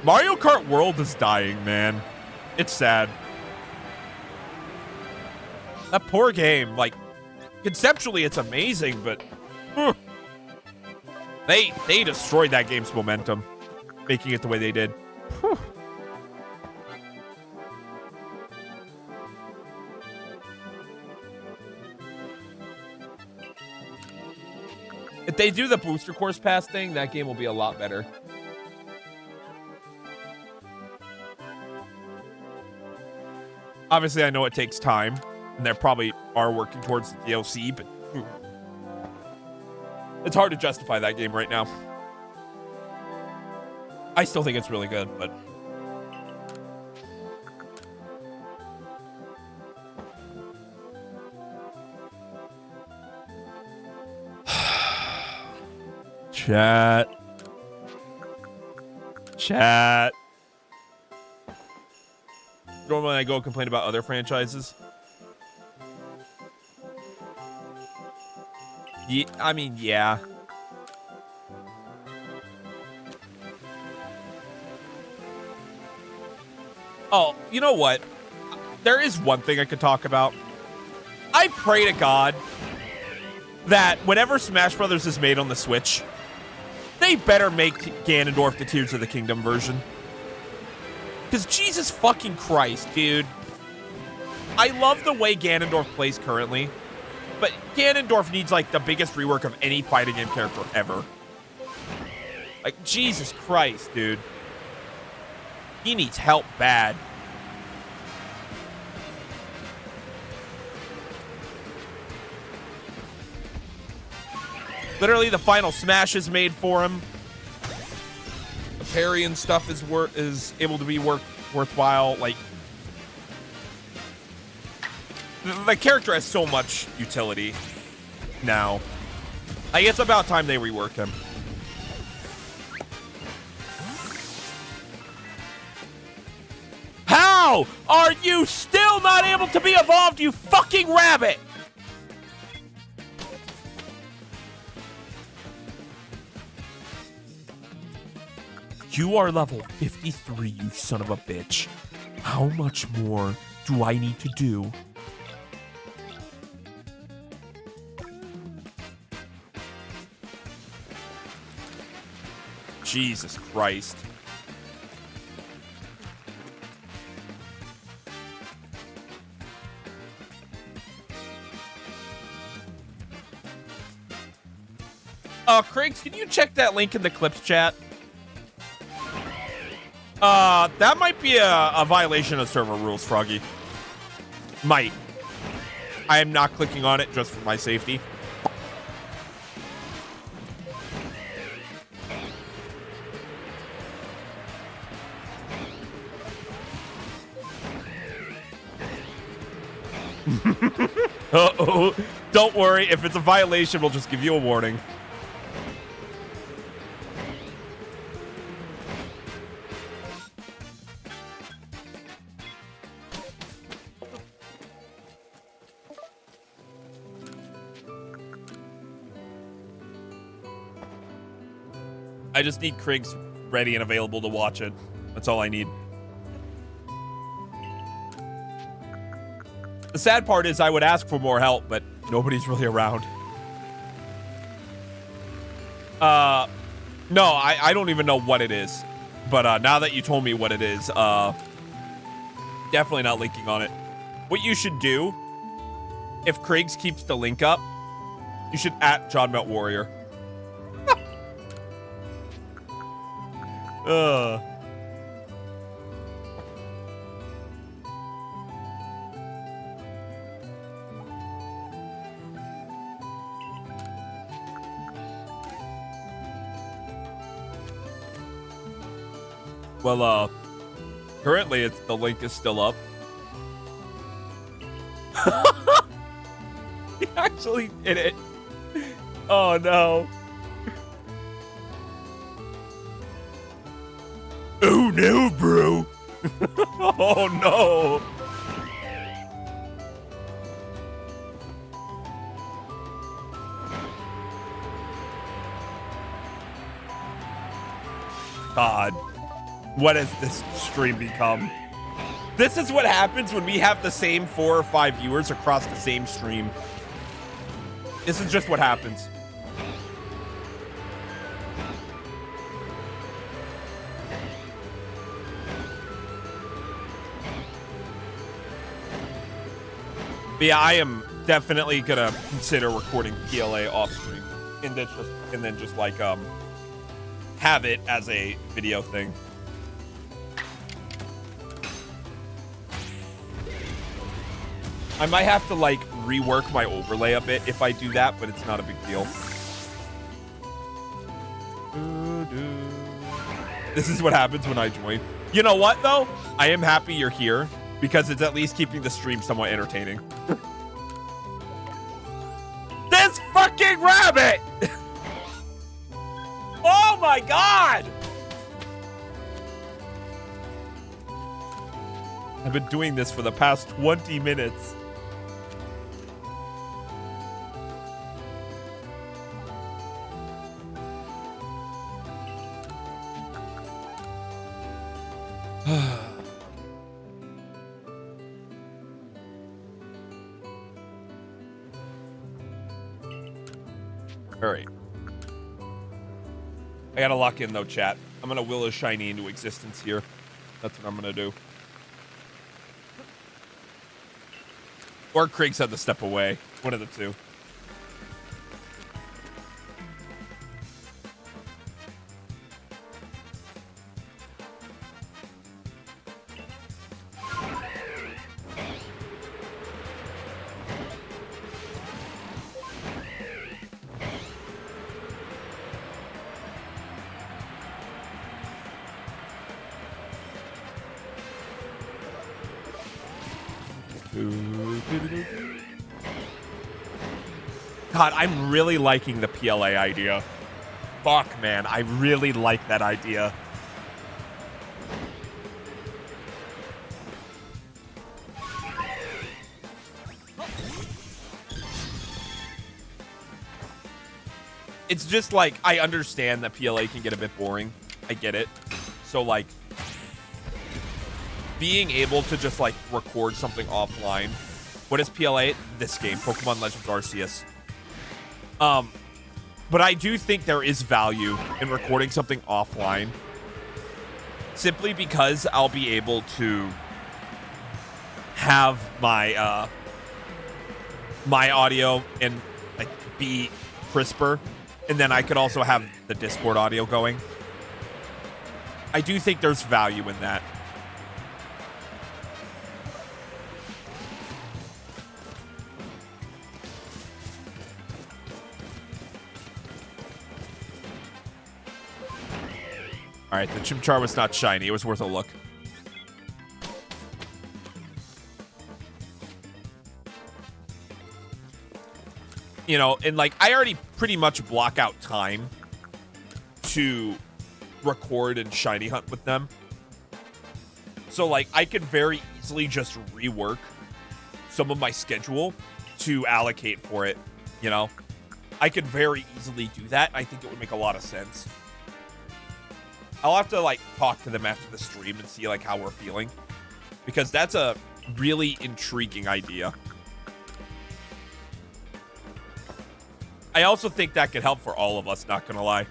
Mario Kart World is dying, man. It's sad. That poor game, like, conceptually it's amazing, but they destroyed that game's momentum, making it the way they did. they do the booster course pass thing, that game will be a lot better. Obviously, I know it takes time, and they probably are working towards the DLC, but it's hard to justify that game right now. I still think it's really good, but... Chat. Normally I go complain about other franchises. Yeah, I mean, yeah. Oh, you know what? There is one thing I could talk about. I pray to God that whenever Smash Brothers is made on the Switch, they better make Ganondorf the Tears of the Kingdom version. Because Jesus fucking Christ, dude. I love the way Ganondorf plays currently, but Ganondorf needs, like, the biggest rework of any fighting game character ever. Like, Jesus Christ, dude. He needs help bad. Literally, the final smash is made for him. The parry and stuff is able to be worthwhile. Like, the character has so much utility now. Like, it's about time they rework him. How are you still not able to be evolved, you fucking rabbit? You are level 53, you son of a bitch. How much more do I need to do? Jesus Christ. Craigs, can you check that link in the clips chat? That might be a violation of server rules, Froggy. Might. I am not clicking on it just for my safety. Uh-oh. Don't worry. If it's a violation, we'll just give you a warning. I just need Kriggs ready and available to watch it. That's all I need. The sad part is I would ask for more help, but nobody's really around. No, I don't even know what it is. But now that you told me what it is, definitely not linking on it. What you should do, if Kriggs keeps the link up, you should @JohnMeltWarrior. Well, currently the link is still up. He actually did it. Oh no. Oh no, bro. Oh no. God. What has this stream become? This is what happens when we have the same 4 or 5 viewers across the same stream. This is just what happens. But yeah, I am definitely gonna consider recording PLA off stream. and then just like have it as a video thing. I might have to like rework my overlay a bit if I do that, but it's not a big deal. This is what happens when I join. You know what though? I am happy you're here because it's at least keeping the stream somewhat entertaining. This fucking rabbit! Oh my god! I've been doing this for the past 20 minutes. All right. I gotta lock in though, chat. I'm gonna will a shiny into existence here. That's what I'm gonna do. Or Craig's had to step away. One of the two. God, I'm really liking the PLA idea. Fuck, man. I really like that idea. It's just like, I understand that PLA can get a bit boring. I get it. So, like, being able to just, like, record something offline. What is PLA? This game, Pokemon Legends Arceus. But I do think there is value in recording something offline. Simply because I'll be able to have my, my audio and, like, be crisper. And then I could also have the Discord audio going. I do think there's value in that. All right, the Chimchar was not shiny. It was worth a look. You know, and like, I already pretty much block out time to record and shiny hunt with them. So, like, I could very easily just rework some of my schedule to allocate for it, you know? I could very easily do that. I think it would make a lot of sense. I'll have to, like, talk to them after the stream and see, like, how we're feeling. Because that's a really intriguing idea. I also think that could help for all of us, not gonna lie.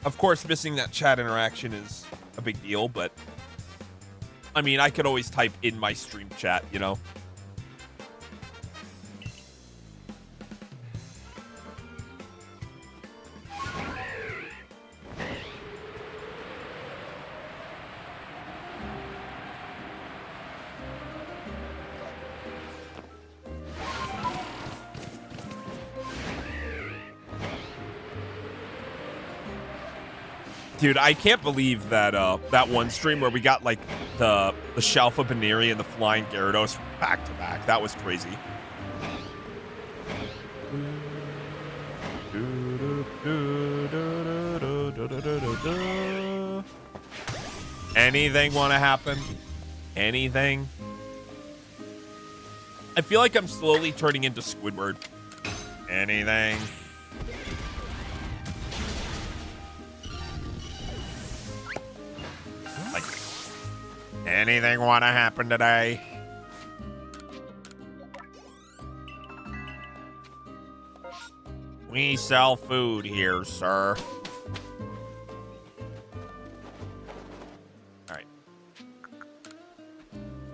Of course, missing that chat interaction is a big deal, but... I mean, I could always type in my stream chat, you know? Dude, I can't believe that that one stream where we got like the S.H.A.L.P.H.A and the Flying Gyarados back to back. That was crazy. Anything want to happen? Anything? I feel like I'm slowly turning into Squidward. Anything? Like, anything want to happen today? We sell food here, sir. All right.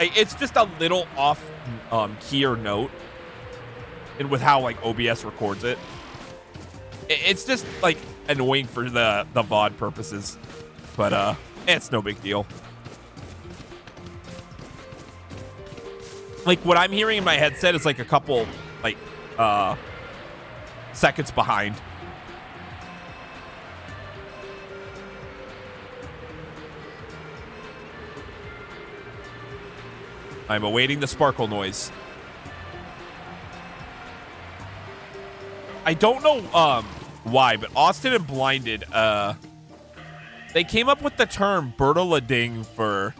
It's just a little off key or note, and with how like OBS records it, it's just like annoying for the VOD purposes. But it's no big deal. Like what I'm hearing in my headset is like a couple like seconds behind. I'm awaiting the sparkle noise. I don't know why, but Austin and Blinded, they came up with the term Bertoloding for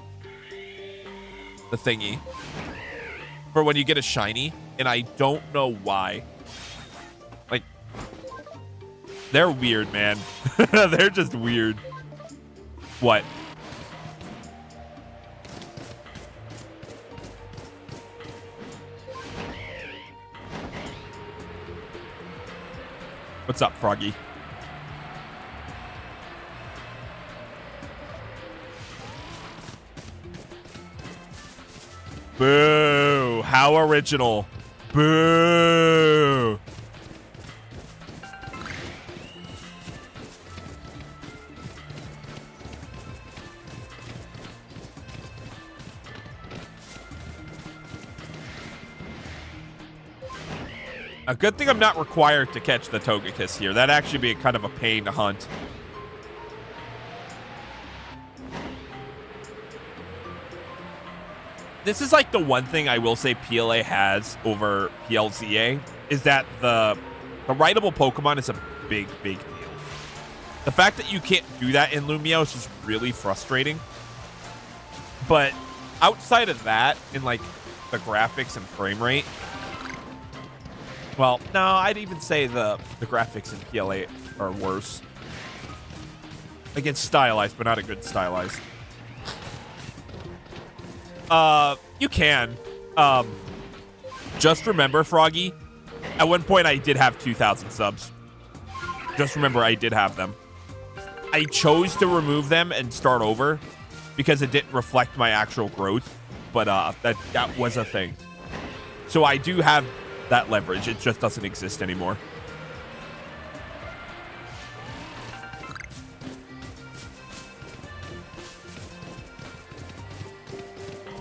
the thingy. For when you get a shiny, and I don't know why. Like, they're weird, man. They're just weird. What? What's up, Froggy? Boo! How original. Boo! A good thing I'm not required to catch the Togekiss here. That'd actually be kind of a pain to hunt. This is like the one thing I will say PLA has over PLZA is that the writable Pokemon is a big, big deal. The fact that you can't do that in Lumio is just really frustrating. But outside of that, in like the graphics and frame rate, well, no, I'd even say the graphics in PLA are worse. Like it's stylized, but not a good stylized. You can. Just remember, Froggy, at one point I did have 2,000 subs. Just remember I did have them. I chose to remove them and start over because it didn't reflect my actual growth, but that was a thing. So I do have that leverage. It just doesn't exist anymore.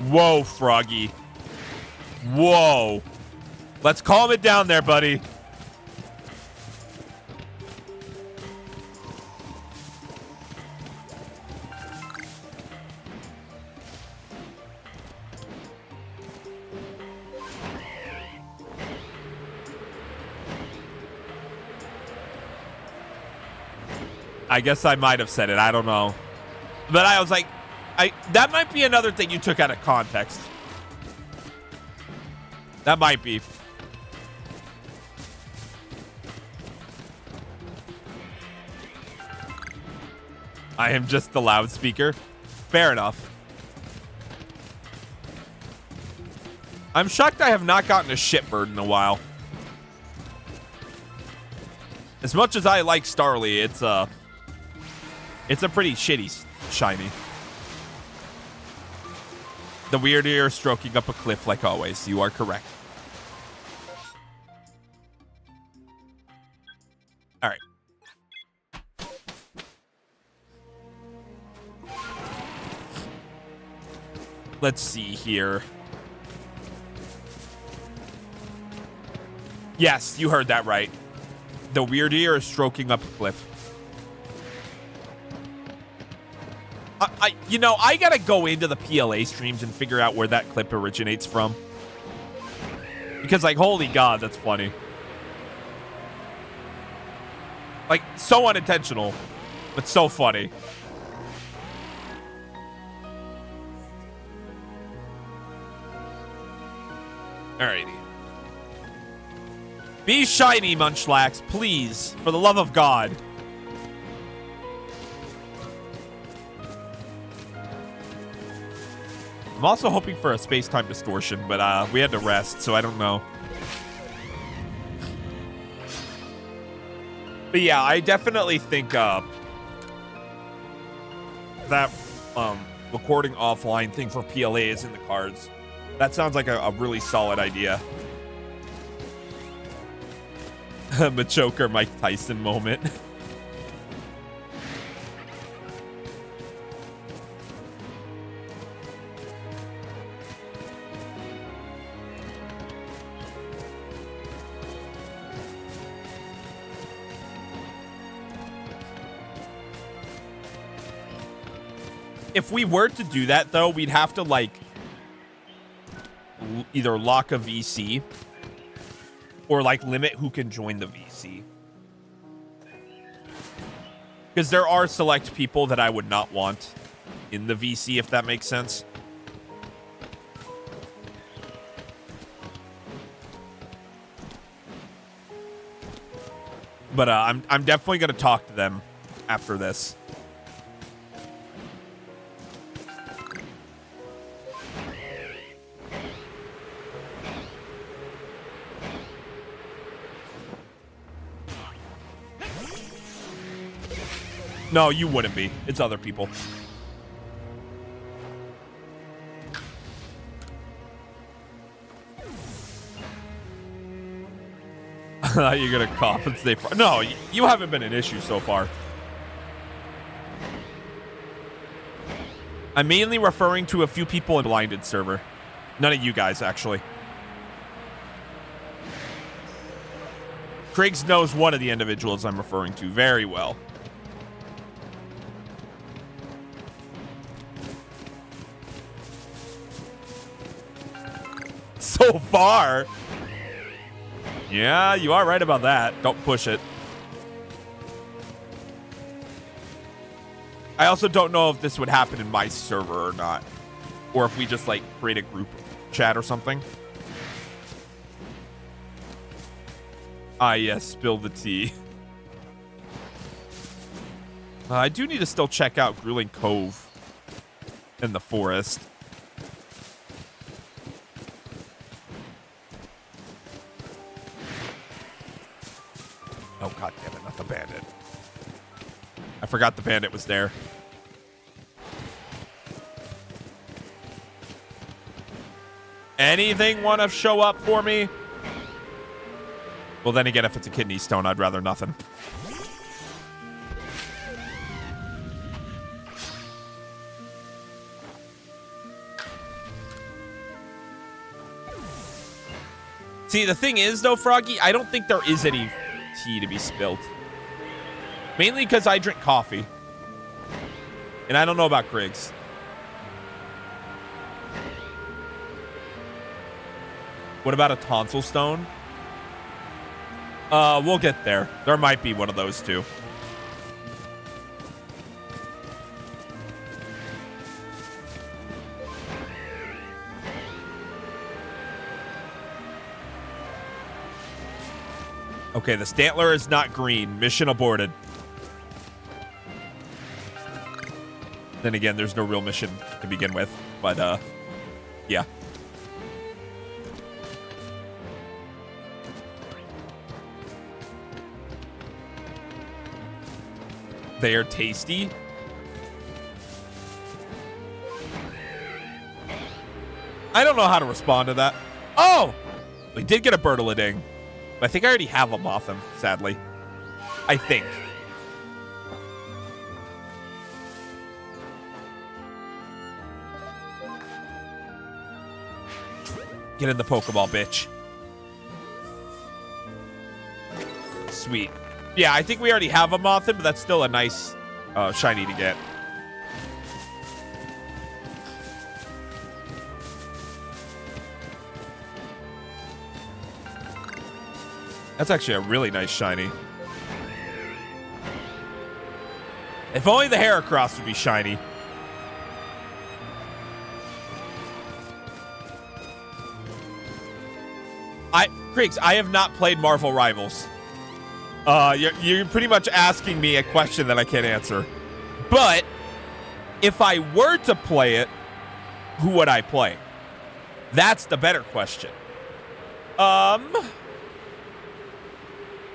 Whoa, Froggy. Whoa. Let's calm it down there, buddy. I guess I might have said it. I don't know. But I was like, that might be another thing you took out of context. That might be. I am just the loudspeaker. Fair enough. I'm shocked I have not gotten a shitbird in a while. As much as I like Starly, it's a pretty shitty shiny. The weird ear stroking up a cliff like always. You are correct. All right. Let's see here. Yes, you heard that right. The weird ear is stroking up a cliff. You know, I gotta go into the PLA streams and figure out where that clip originates from. Because, like, holy God, that's funny. Like, so unintentional, but so funny. Alrighty. Be shiny, Munchlax, please. For the love of God. I'm also hoping for a space-time distortion, but we had to rest, so I don't know. But yeah, I definitely think that recording offline thing for PLA is in the cards. That sounds like a really solid idea. Machoker Mike Tyson moment. If we were to do that, though, we'd have to, like, either lock a VC or, like, limit who can join the VC. Because there are select people that I would not want in the VC, if that makes sense. But I'm definitely going to talk to them after this. No, you wouldn't be. It's other people. You're gonna cough and stay. No, you haven't been an issue so far. I'm mainly referring to a few people in Blinded server. None of you guys, actually. Kriggs knows one of the individuals I'm referring to very well. So far. Yeah, you are right about that. Don't push it. I also don't know if this would happen in my server or not. Or if we just, like, create a group chat or something. Ah, yes, spill the tea. I do need to still check out Grueling Cove in the forest. Oh, god damn it, not the bandit. I forgot the bandit was there. Anything want to show up for me? Well, then again, if it's a kidney stone, I'd rather nothing. See, the thing is, though, Froggy, I don't think there is any tea to be spilled. Mainly because I drink coffee. And I don't know about Griggs. What about a tonsil stone? We'll get there. There might be one of those two. Okay, the Stantler is not green. Mission aborted. Then again, there's no real mission to begin with. But, yeah. They are tasty. I don't know how to respond to that. Oh! We did get a Bird-a-Ding. I think I already have a Mothim, sadly. I think. Get in the Pokeball, bitch. Sweet. Yeah, I think we already have a Mothim, but that's still a nice shiny to get. That's actually a really nice shiny. If only the Heracross would be shiny. Kriegs, I have not played Marvel Rivals. You're pretty much asking me a question that I can't answer. But if I were to play it, who would I play? That's the better question.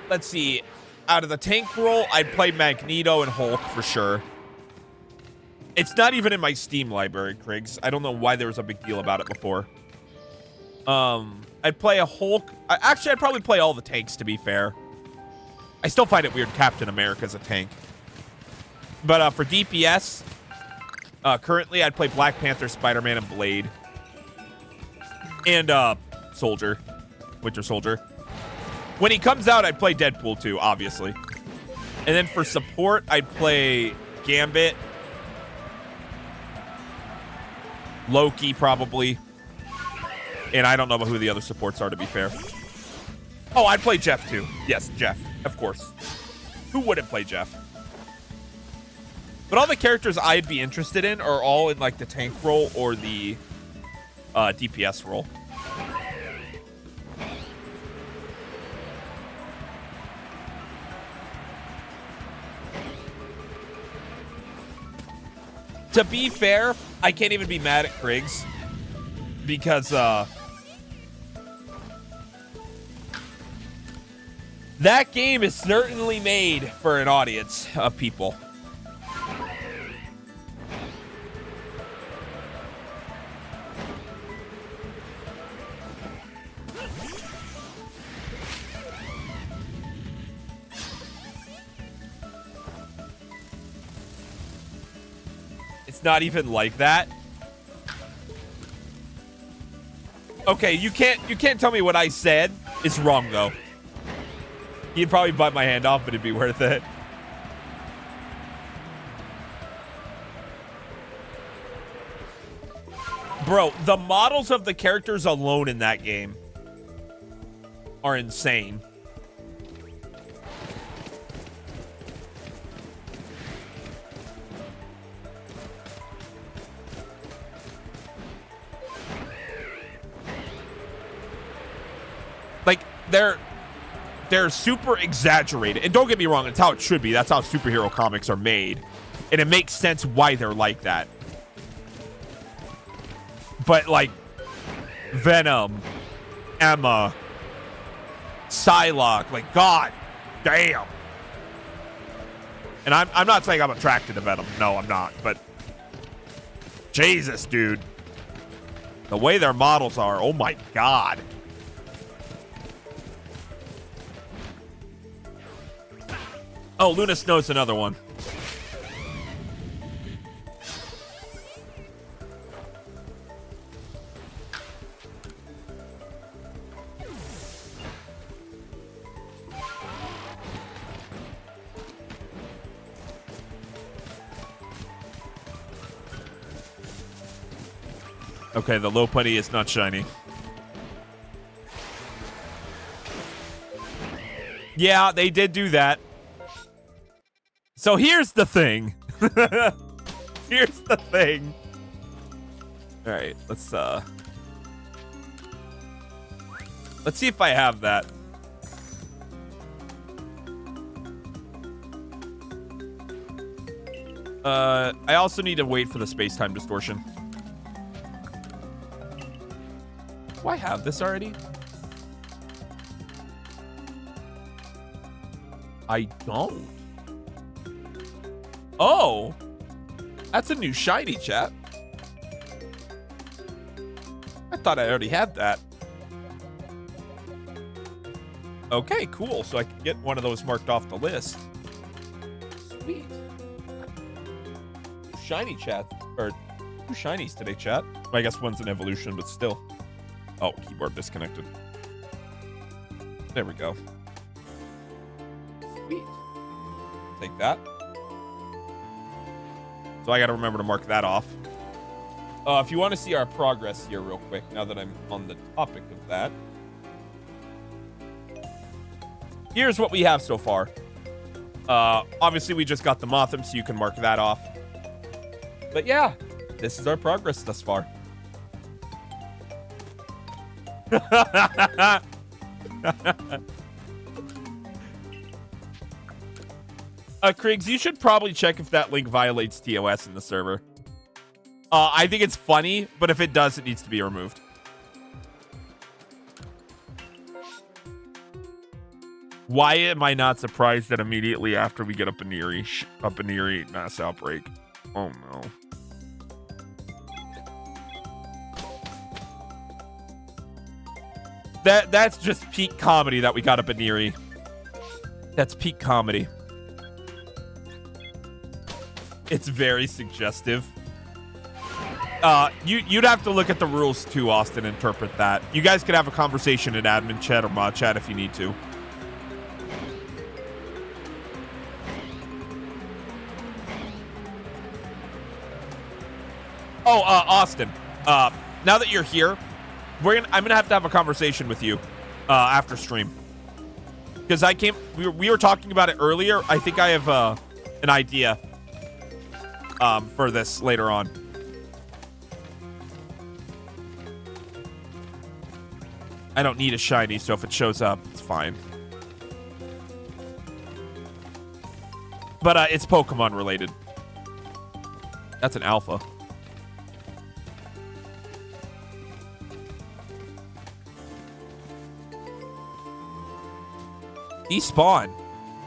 Let's see. Out of the tank role, I'd play Magneto and Hulk for sure. It's not even in my Steam library, Kriggs. I don't know why there was a big deal about it before. I'd play a Hulk. Actually, I'd probably play all the tanks, to be fair. I still find it weird Captain America's a tank. But for DPS, currently I'd play Black Panther, Spider-Man, and Blade. And Soldier. Winter Soldier. When he comes out, I'd play Deadpool too, obviously. And then for support, I'd play Gambit. Loki, probably. And I don't know who the other supports are, to be fair. Oh, I'd play Jeff too. Yes, Jeff, of course. Who wouldn't play Jeff? But all the characters I'd be interested in are all in like the tank role or the DPS role. To be fair, I can't even be mad at Kriggs because that game is certainly made for an audience of people. It's not even like that. Okay, you can't tell me what I said is wrong though. He'd probably bite my hand off, but it'd be worth it. Bro, the models of the characters alone in that game are insane. Like, they're super exaggerated. And don't get me wrong, it's how it should be. That's how superhero comics are made. And it makes sense why they're like that. But, like, Venom, Emma, Psylocke, like, god damn. And I'm not saying I'm attracted to Venom. No, I'm not. But, Jesus, dude. The way their models are, oh my god. Oh, Luna Snow's another one. Okay, the low putty is not shiny. Yeah, they did do that. So here's the thing. Here's the thing. All right, let's see if I have that. I also need to wait for the space-time distortion. Do I have this already? I don't. Oh, that's a new shiny, chat. I thought I already had that. Okay, cool. So I can get one of those marked off the list. Sweet. Shiny, chat. Or two shinies today, chat. I guess one's an evolution, but still. Oh, keyboard disconnected. There we go. Sweet. Take that. So I got to remember to mark that off. If you want to see our progress here real quick, now that I'm on the topic of that. Here's what we have so far. Obviously, we just got the Motham, so you can mark that off. But yeah, this is our progress thus far. Kriggs, you should probably check if that link violates TOS in the server. I think it's funny, but if it does, it needs to be removed. Why am I not surprised that immediately after we get up a Neri mass outbreak? Oh, no. That's just peak comedy that we got a Baniri. That's peak comedy. It's very suggestive. You'd have to look at the rules too, Austin, and interpret that. You guys could have a conversation in admin chat or mod chat if you need to. Oh, Austin. Now that you're here, I'm gonna have to have a conversation with you after stream, because we were talking about it earlier. I think I have an idea for this later on. I don't need a shiny, so if it shows up, it's fine. But it's Pokemon related. That's an alpha. Despawn.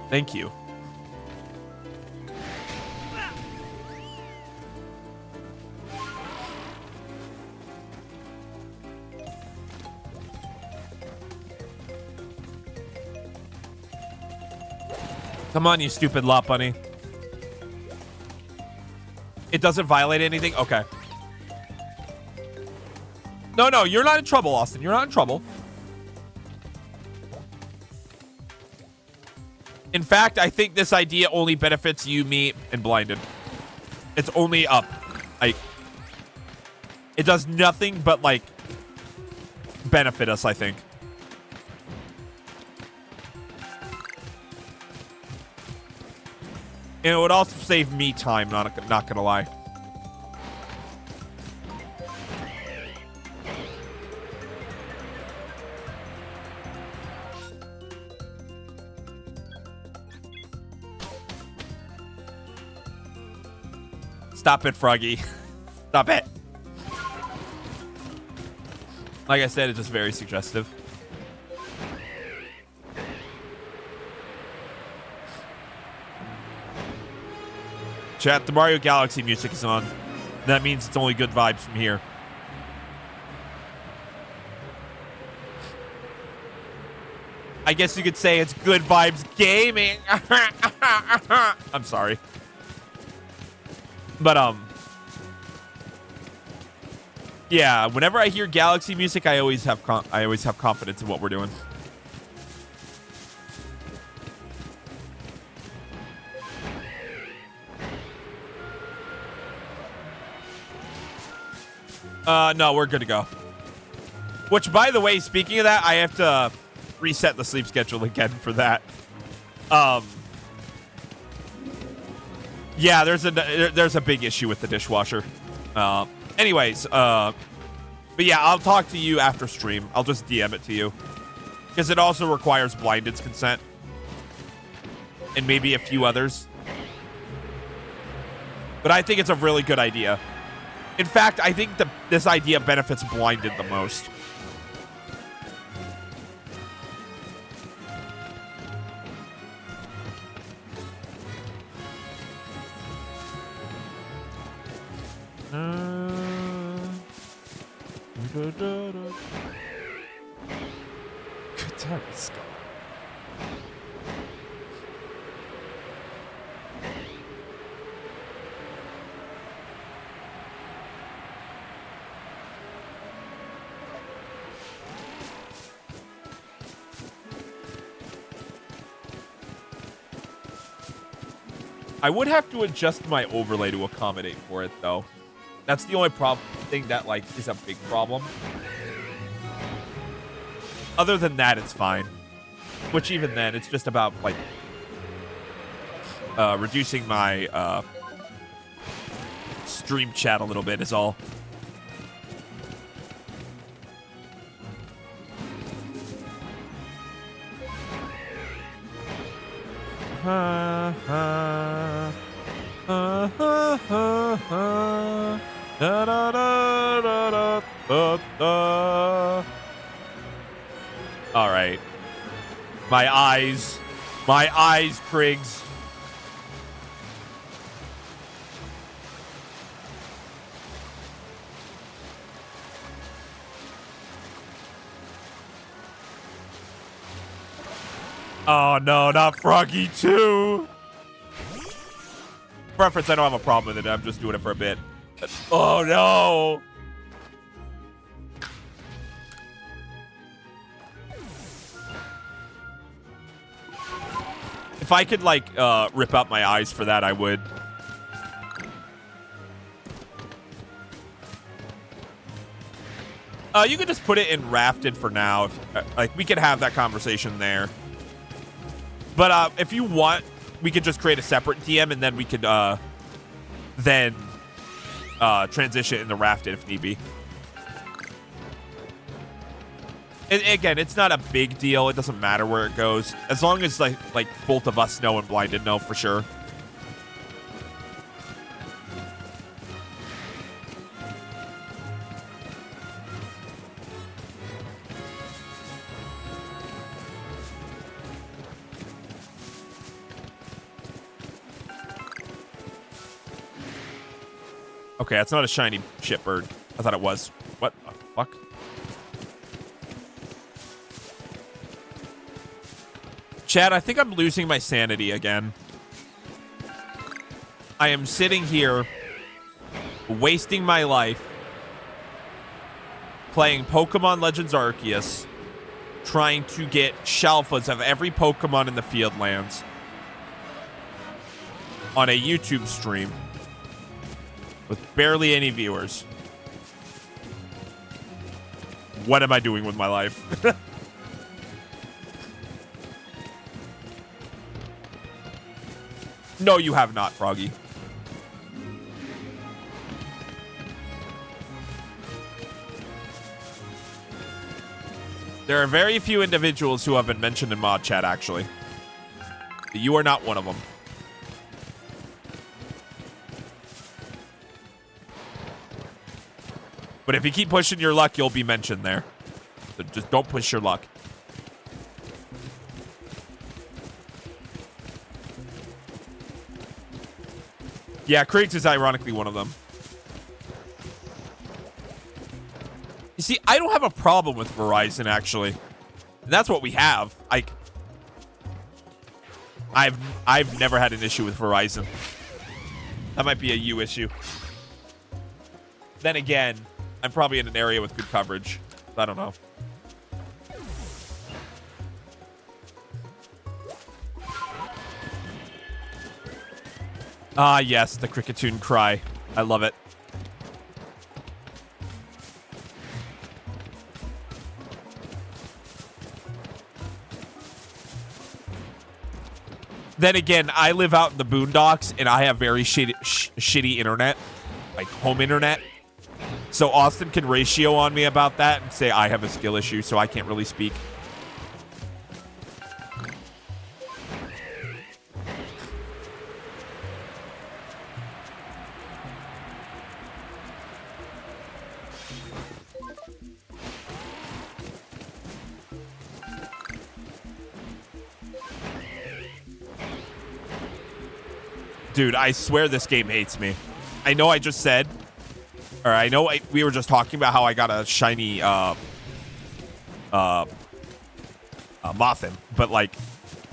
Thank you. Come on, you stupid lot bunny. It doesn't violate anything? Okay. No, you're not in trouble, Austin. You're not in trouble. In fact, I think this idea only benefits you, me, and Blinded. It's only up. It does nothing but, like, benefit us, I think. And it would also save me time, not gonna lie. Stop it, Froggy. Stop it. Like I said, it's just very suggestive. Chat, the Mario Galaxy music is on. That means it's only good vibes from here. I guess you could say it's good vibes gaming. I'm sorry. But, yeah, whenever I hear Galaxy music, I always have confidence in what we're doing. No, we're good to go. Which, by the way, speaking of that, I have to reset the sleep schedule again for that. Yeah, there's a big issue with the dishwasher. Anyways, but yeah, I'll talk to you after stream. I'll just DM it to you, because it also requires Blinded's consent and maybe a few others. But I think it's a really good idea. In fact, I think this idea benefits Blinded the most. Good time, Scott. I would have to adjust my overlay to accommodate for it, though. That's the only thing that, like, is a big problem. Other than that, it's fine. Which, even then, it's just about, like, reducing my stream chat a little bit is all. All right. My eyes, Kriggs. Oh, no, not Froggy 2. Preference, I don't have a problem with it. I'm just doing it for a bit. Oh, no. If I could, like, rip out my eyes for that, I would. You could just put it in Rafted for now. If, like, we could have that conversation there. But if you want, we could just create a separate DM, and then we could then transition into Rafted if need be. And again, it's not a big deal. It doesn't matter where it goes, as long as like both of us know and Blinded know for sure. Okay, that's not a shiny shitbird. I thought it was. What the fuck? Chad, I think I'm losing my sanity again. I am sitting here wasting my life playing Pokemon Legends Arceus, trying to get Shalfas of every Pokemon in the Fieldlands on a YouTube stream with barely any viewers. What am I doing with my life? No, you have not, Froggy. There are very few individuals who have been mentioned in mod chat, actually. You are not one of them. But if you keep pushing your luck, you'll be mentioned there. So just don't push your luck. Yeah, Kriegs is ironically one of them. You see, I don't have a problem with Verizon, actually. And that's what we have. I've never had an issue with Verizon. That might be a you issue. Then again, I'm probably in an area with good coverage. I don't know. Ah, yes, the Cricketune cry. I love it. Then again, I live out in the boondocks, and I have very shitty internet, like home internet. So Austin can ratio on me about that and say I have a skill issue, so I can't really speak. Dude, I swear this game hates me. I know I just said, or I know we were just talking about how I got a shiny Mothin, but like,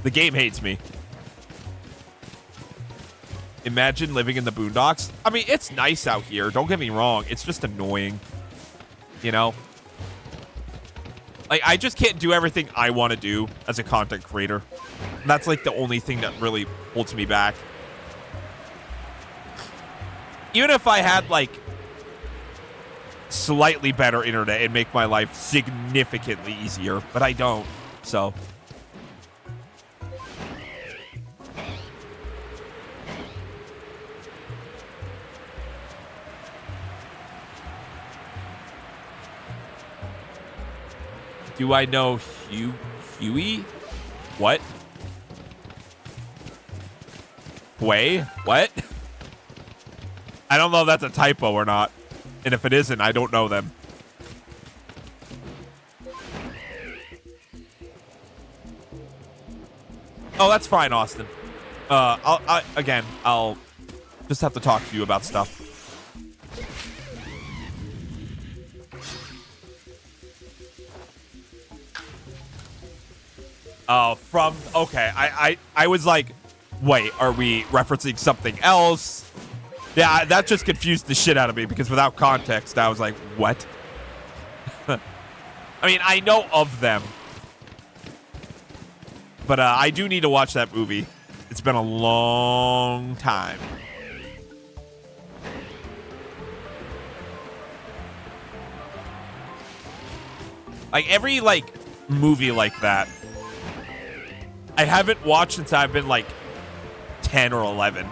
the game hates me. Imagine living in the boondocks. I mean, it's nice out here. Don't get me wrong. It's just annoying, you know? Like, I just can't do everything I want to do as a content creator. And that's like the only thing that really holds me back. Even if I had, like, slightly better internet, it'd make my life significantly easier. But I don't, so. Do I know Huey? What? Way? What? I don't know if that's a typo or not. And if it isn't, I don't know them. Oh, that's fine, Austin. I'll just have to talk to you about stuff. From okay, I was like, wait, are we referencing something else? Yeah, that just confused the shit out of me because without context, I was like, what? I mean, I know of them, but I do need to watch that movie. It's been a long time. Like every like movie like that, I haven't watched since I've been like 10 or 11.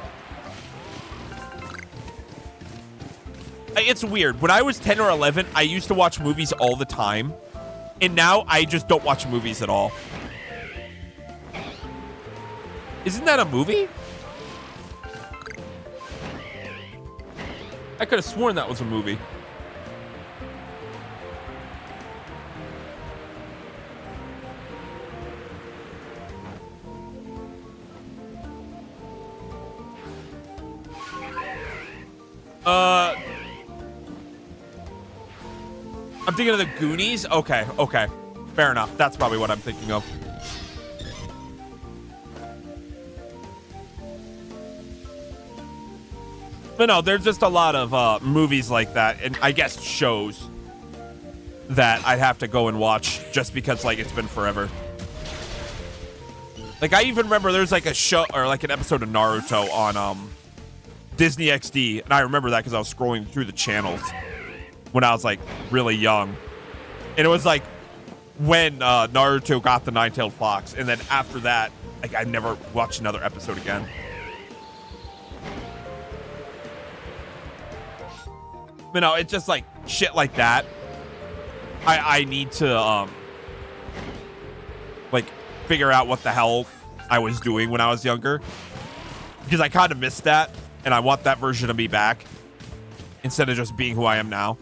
It's weird. When I was 10 or 11, I used to watch movies all the time. And now I just don't watch movies at all. Isn't that a movie? I could have sworn that was a movie. I'm thinking of the Goonies. Okay, okay. Fair enough. That's probably what I'm thinking of. But no, there's just a lot of movies like that, and I guess shows that I'd have to go and watch just because, like, it's been forever. Like, I even remember there's, like, a show, or, like, an episode of Naruto on, Disney XD, and I remember that because I was scrolling through the channels when I was, like, really young. And it was, like, when Naruto got the nine-tailed fox, and then after that, like, I never watched another episode again. But no, it's just, like, shit like that. I need to, like, figure out what the hell I was doing when I was younger. Because I kind of missed that, and I want that version of me back instead of just being who I am now.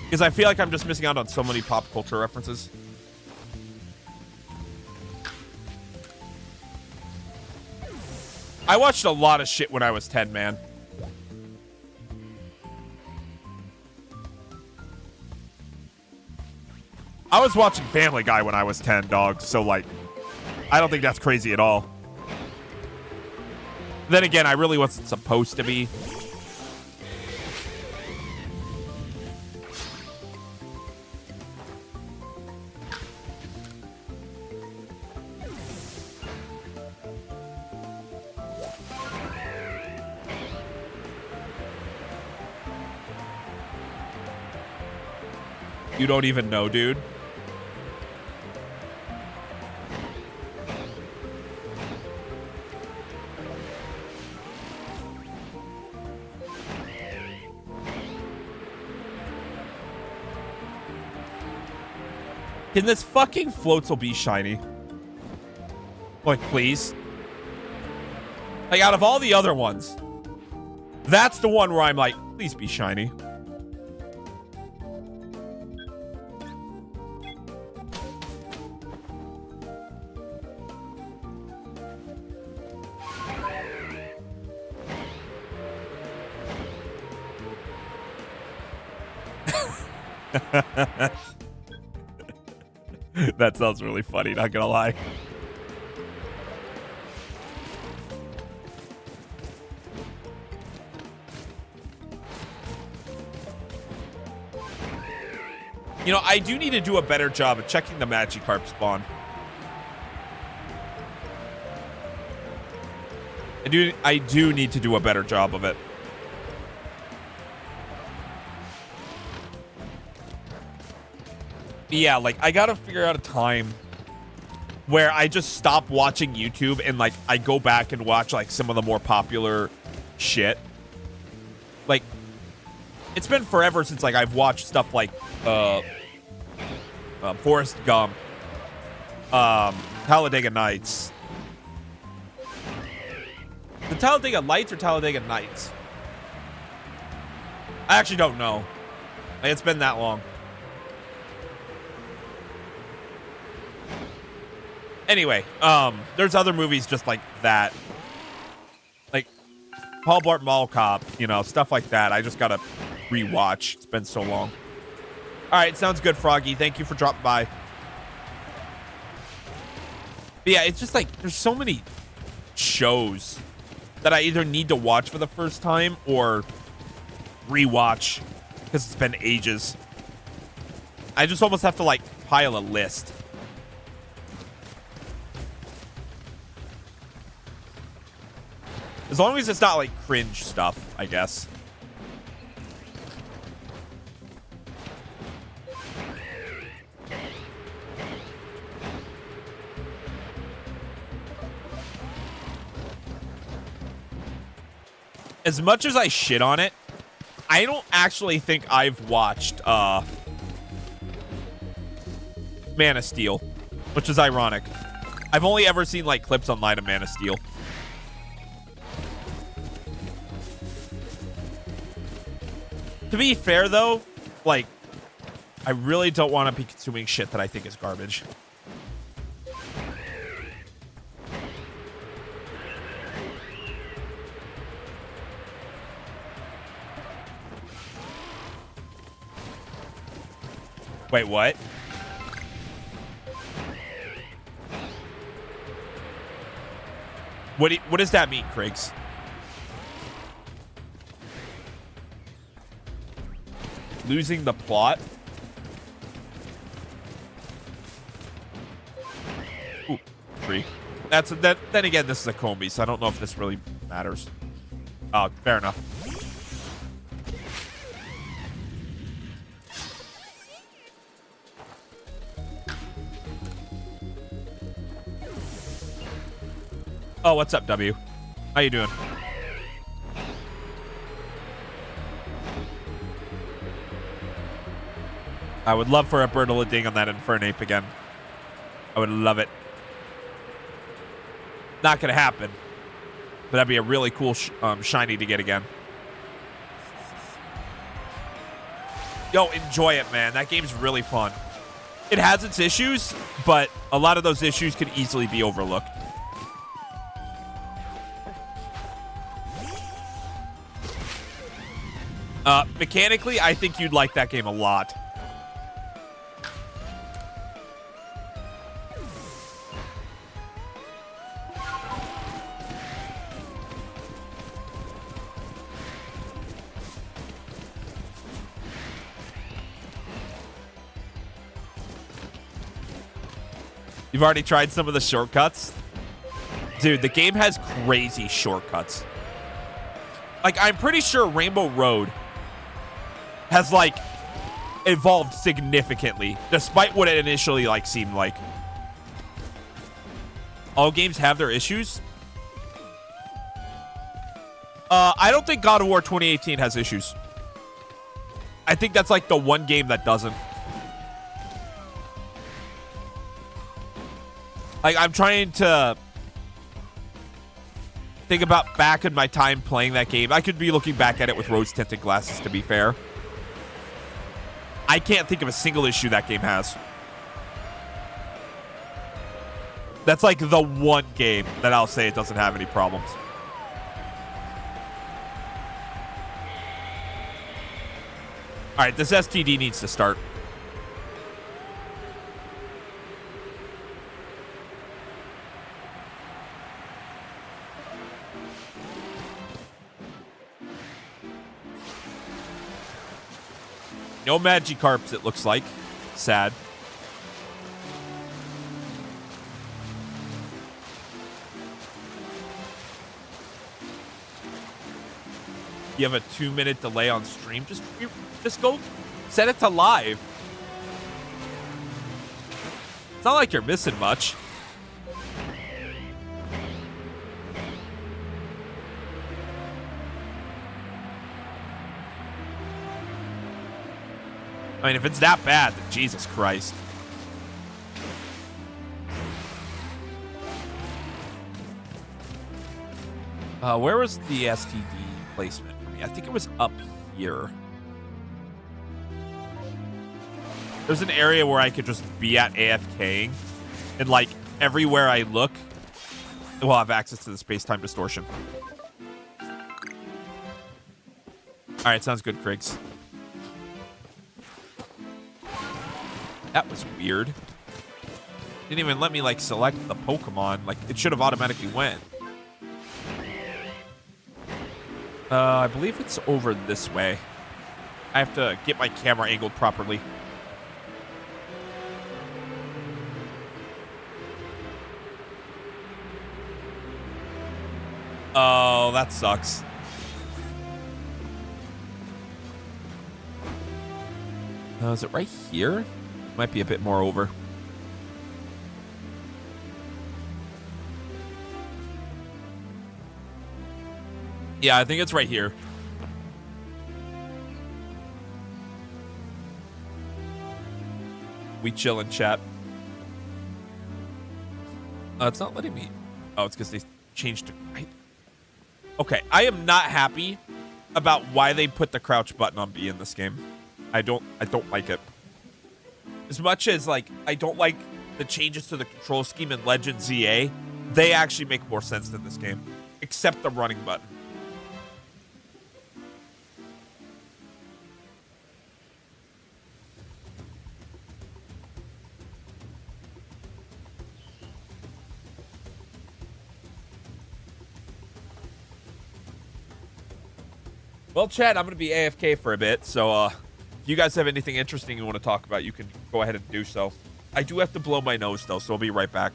Because I feel like I'm just missing out on so many pop culture references. I watched a lot of shit when I was 10, man. I was watching Family Guy when I was 10, dog. So, like, I don't think that's crazy at all. Then again, I really wasn't supposed to be. You don't even know, dude. Can this fucking floats will be shiny? Like, please. Like, out of all the other ones, that's the one where I'm like, please be shiny. That sounds really funny, not gonna lie. You know, I do need to do a better job of checking the Magikarp spawn. I do need to do a better job of it. Yeah, like, I gotta figure out a time where I just stop watching YouTube and, like, I go back and watch, like, some of the more popular shit. Like, it's been forever since, like, I've watched stuff like, Forrest Gump, Talladega Nights. The Talladega Lights or Talladega Nights? I actually don't know. Like, it's been that long. Anyway, there's other movies just like that. Like Paul Blart Mall Cop, you know, stuff like that. I just gotta rewatch. It's been so long. All right, sounds good, Froggy. Thank you for dropping by. But yeah, it's just like there's so many shows that I either need to watch for the first time or rewatch because it's been ages. I just almost have to like pile a list. As long as it's not like cringe stuff, I guess. As much as I shit on it, I don't actually think I've watched Man of Steel, which is ironic. I've only ever seen like clips online of Man of Steel. To be fair though, like I really don't want to be consuming shit that I think is garbage. Wait, what? What does that mean, Kriggs? Losing the plot? Ooh, tree. Then again, this is a Combi, so I don't know if this really matters. Oh, fair enough. Oh, what's up, W? How you doing? I would love for a Bertle ding on that Infernape again. I would love it. Not gonna happen, but that'd be a really cool shiny to get again. Yo, enjoy it, man. That game's really fun. It has its issues, but a lot of those issues could easily be overlooked. Mechanically, I think you'd like that game a lot. You've already tried some of the shortcuts? Dude, the game has crazy shortcuts. Like, I'm pretty sure Rainbow Road has, like, evolved significantly, despite what it initially, like, seemed like. All games have their issues. I don't think God of War 2018 has issues. I think that's, like, the one game that doesn't. Like, I'm trying to think about back in my time playing that game. I could be looking back at it with rose-tinted glasses, to be fair. I can't think of a single issue that game has. That's like the one game that I'll say it doesn't have any problems. All right, this STD needs to start. No Magikarps, it looks like. Sad. You have a 2-minute delay on stream. Just go set it to live. It's not like you're missing much. I mean, if it's that bad, then Jesus Christ. Where was the STD placement for me? I think it was up here. There's an area where I could just be at AFKing, and like everywhere I look, it will have access to the space-time distortion. All right, sounds good, Kriggs. That was weird. Didn't even let me, like, select the Pokemon. Like, it should have automatically went. I believe it's over this way. I have to get my camera angled properly. Oh, that sucks. Is it right here? Might be a bit more over. Yeah, I think it's right here. We chill in chat. It's not letting me. Oh, it's because they changed to. Okay, I am not happy about why they put the crouch button on B in this game. I don't like it. As much as, like, I don't like the changes to the control scheme in Legend ZA, they actually make more sense than this game, except the running button. Well, Chad, I'm going to be AFK for a bit, so if you guys have anything interesting you want to talk about, you can go ahead and do so. I do have to blow my nose, though, so I'll be right back.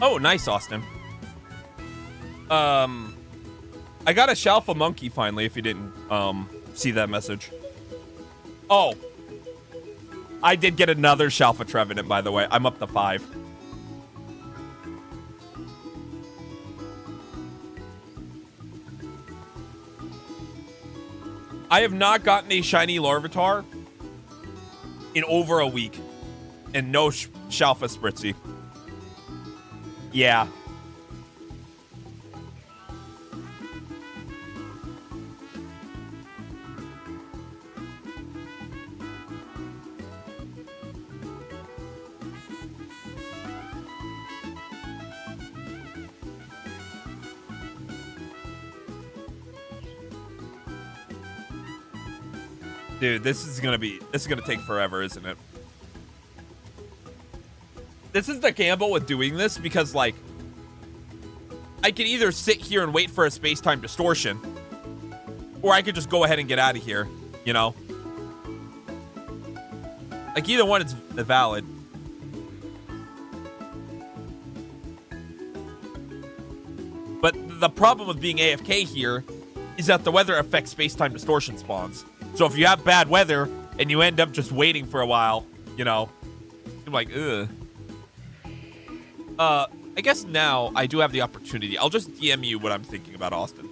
Oh, nice, Austin. I got a S.H.A.L.P.H.A monkey finally, if you didn't see that message. Oh. I did get another S.H.A.L.P.H.A Trevenant, by the way. I'm up to 5. I have not gotten a shiny Larvitar in over a week. And no S.H.A.L.P.H.A Spritzy. Yeah. Dude, this is gonna take forever, isn't it? This is the gamble with doing this because, like, I can either sit here and wait for a space-time distortion, or I could just go ahead and get out of here, you know? Like, either one is valid. But the problem with being AFK here is that the weather affects space-time distortion spawns. So if you have bad weather and you end up just waiting for a while, you know, you're like, ugh. I guess now I do have the opportunity. I'll just DM you what I'm thinking about Austin.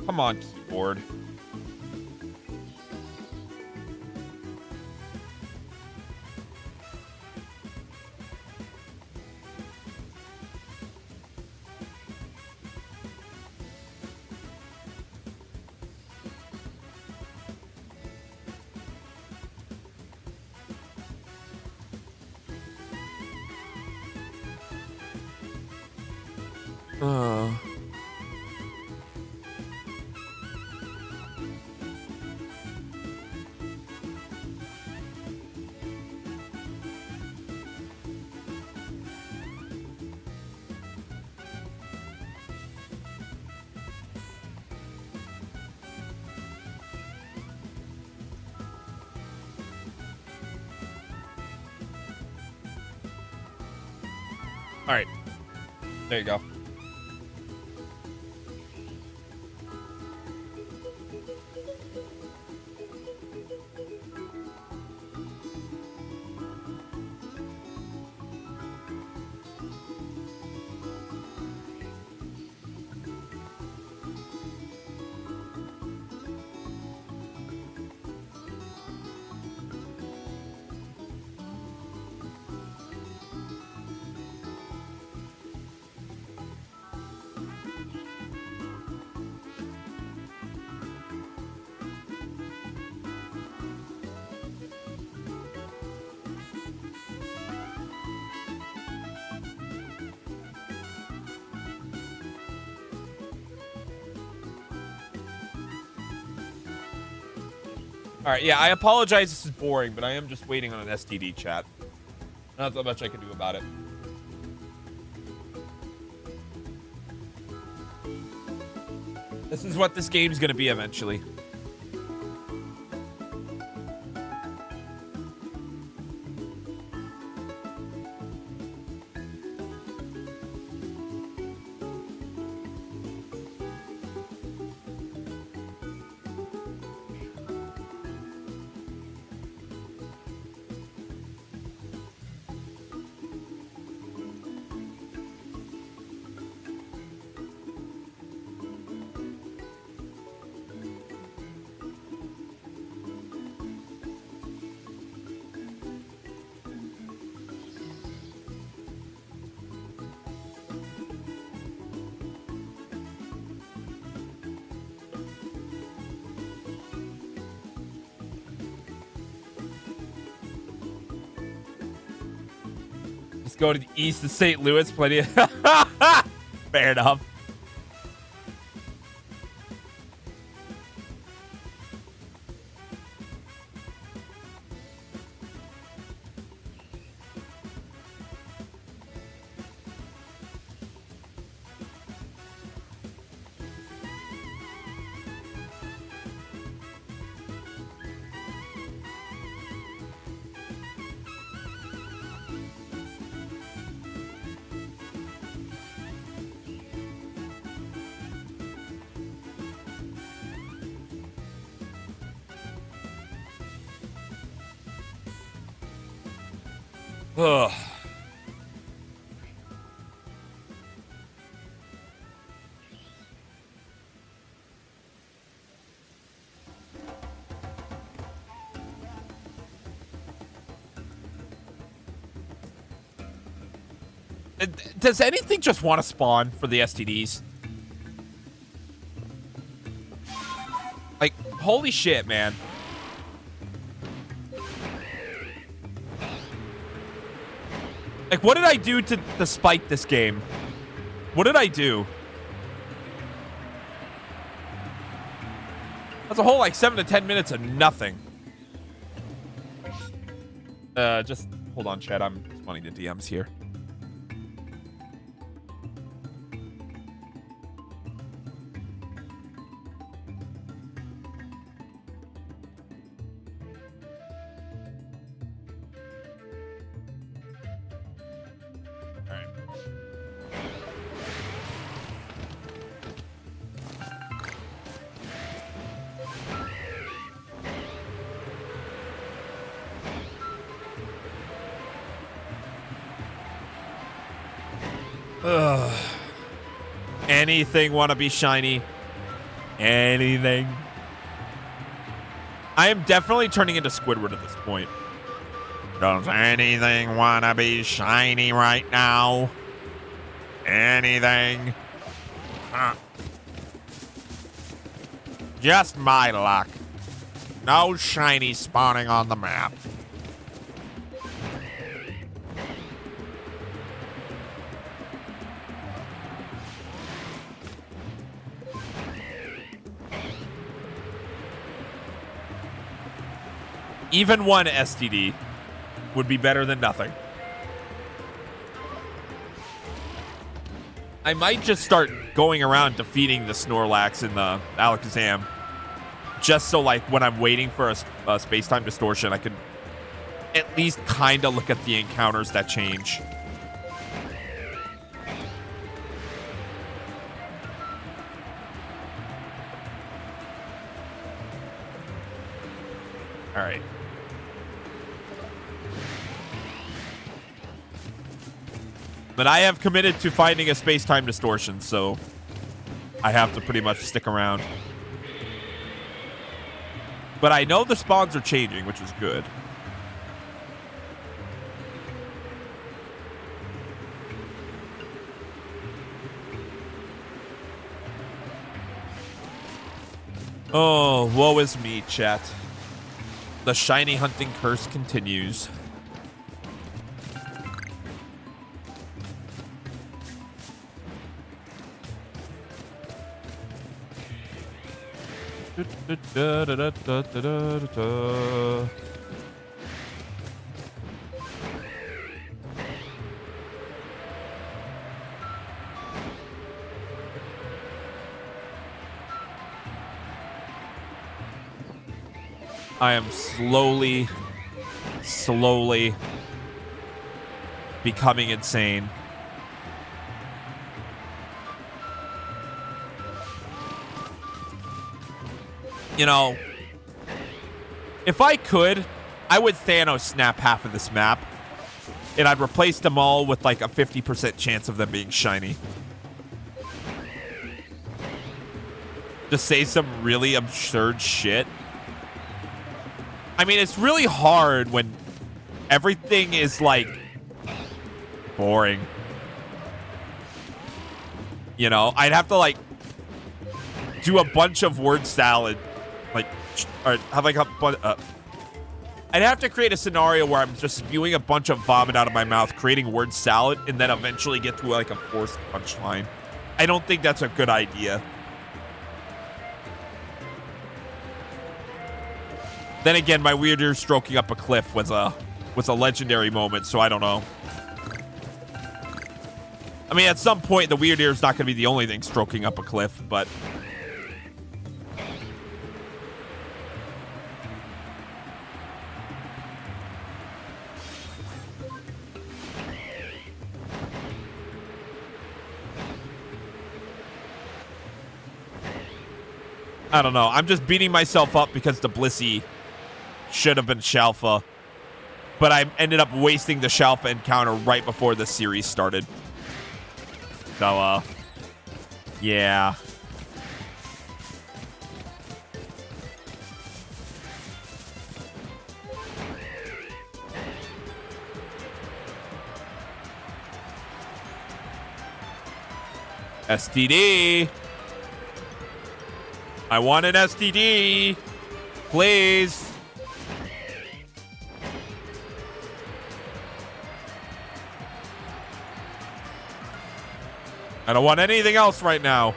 Come on, keyboard. All right. There you go. All right, yeah, I apologize. This is boring, but I am just waiting on an STD chat. Not that much I can do about it. This is what this game's gonna be eventually. Go to the east of St. Louis. Plenty of fair enough. Ugh. Does anything just want to spawn for the STDs? Like, holy shit, man. Like, what did I do to spike this game? What did I do? That's a whole, like, 7 to 10 minutes of nothing. Just hold on, chat. I'm spawning the DMs here. Ugh. Anything want to be shiny? Anything? I am definitely turning into Squidward at this point. Does anything want to be shiny right now? Anything? Just my luck. No shiny spawning on the map. Even one STD would be better than nothing. I might just start going around defeating the Snorlax in the Alakazam. Just so, like, when I'm waiting for a space-time distortion, I can at least kind of look at the encounters that change. All right. But I have committed to finding a space-time distortion, so I have to pretty much stick around. But I know the spawns are changing, which is good. Oh, woe is me, chat. The shiny hunting curse continues. I am slowly becoming insane. You know, if I could, I would Thanos snap half of this map, and I'd replace them all with like a 50% chance of them being shiny. Just say some really absurd shit. I mean, it's really hard when everything is like boring. You know, I'd have to like do a bunch of word salad, like, or have like I'd have to create a scenario where I'm just spewing a bunch of vomit out of my mouth, creating word salad, and then eventually get to like a forced punchline. I don't think that's a good idea. Then again, my weird ear stroking up a cliff was a legendary moment, so I don't know. I mean, at some point, the weird ear is not going to be the only thing stroking up a cliff, but I don't know. I'm just beating myself up because the Blissey should have been S.H.A.L.P.H.A, but I ended up wasting the S.H.A.L.P.H.A encounter right before the series started. So, yeah. STD. I want an STD. Please. I don't want anything else right now.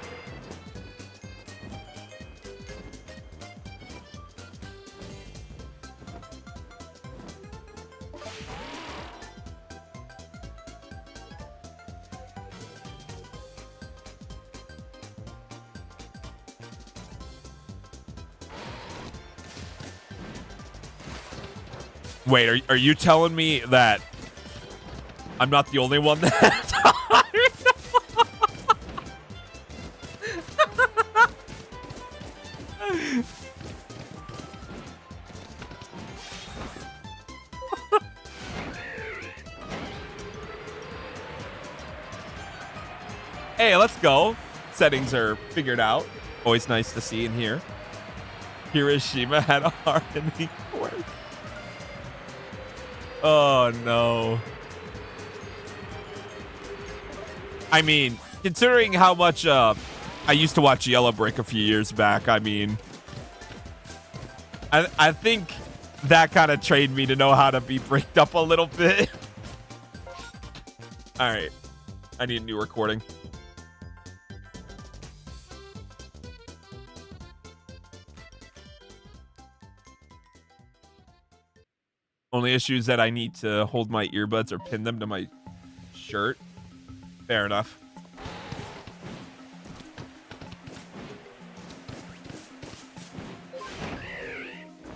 Wait, are you telling me that I'm not the only one that... Hey, let's go. Settings are figured out. Always nice to see and hear. Hiroshima had a heart in the work. Oh, no. I mean, considering how much I used to watch Yellow Brick a few years back, I mean, I think that kind of trained me to know how to be bricked up a little bit. All right. I need a new recording. Only issue is that I need to hold my earbuds or pin them to my shirt. Fair enough.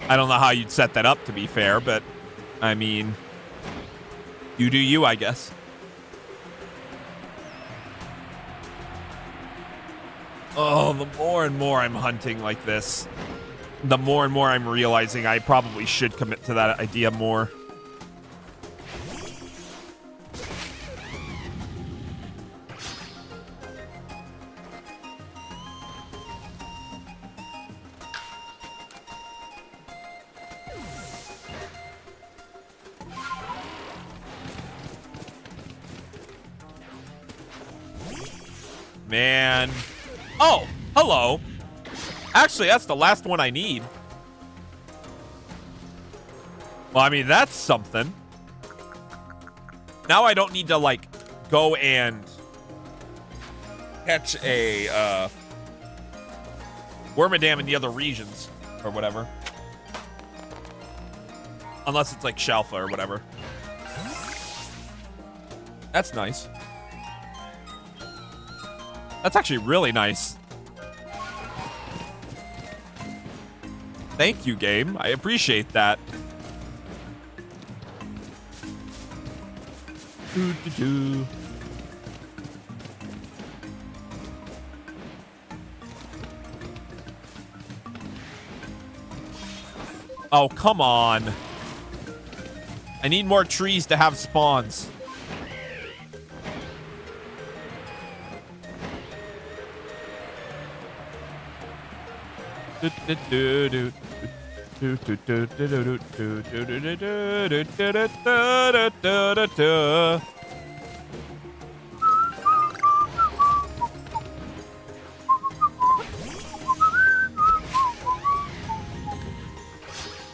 I don't know how you'd set that up, to be fair, but I mean, you do you, I guess. Oh, the more and more I'm hunting like this, the more and more I'm realizing I probably should commit to that idea more. Man. Oh, hello. Actually, that's the last one I need. Well, I mean, that's something. Now I don't need to, like, go and catch a, Wormadam in the other regions or whatever. Unless it's, like, S.H.A.L.P.H.A or whatever. That's nice. That's actually really nice. Thank you, game. I appreciate that. Doo-doo-doo. Oh, come on. I need more trees to have spawns.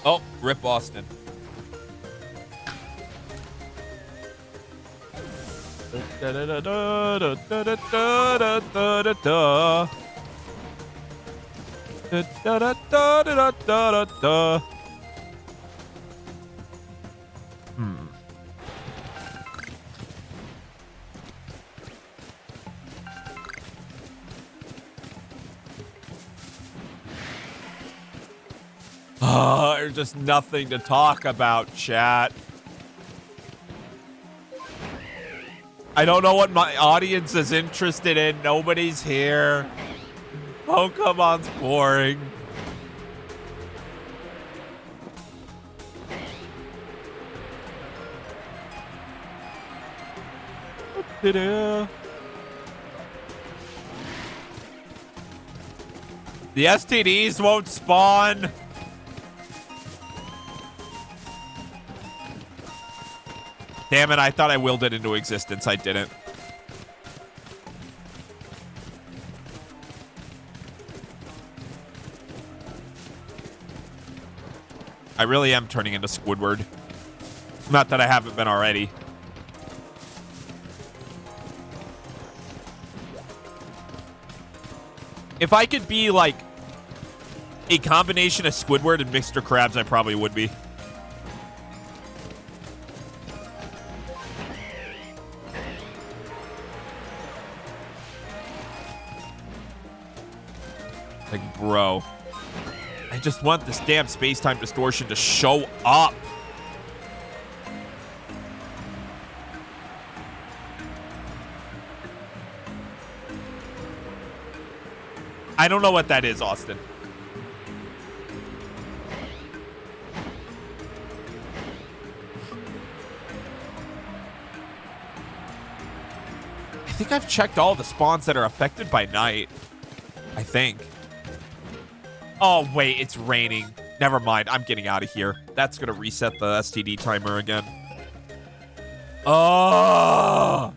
Oh, rip Austin. There's just nothing to talk about, chat. I don't know what my audience is interested in. Nobody's here. Pokemon's boring. The STDs won't spawn. Damn it, I thought I willed it into existence. I didn't. I really am turning into Squidward. Not that I haven't been already. If I could be like a combination of Squidward and Mr. Krabs, I probably would be. Like, bro. I just want this damn space-time distortion to show up. I don't know what that is, Austin. I think I've checked all the spawns that are affected by night. I think. Oh, wait, it's raining. Never mind. I'm getting out of here. That's going to reset the STD timer again. Oh!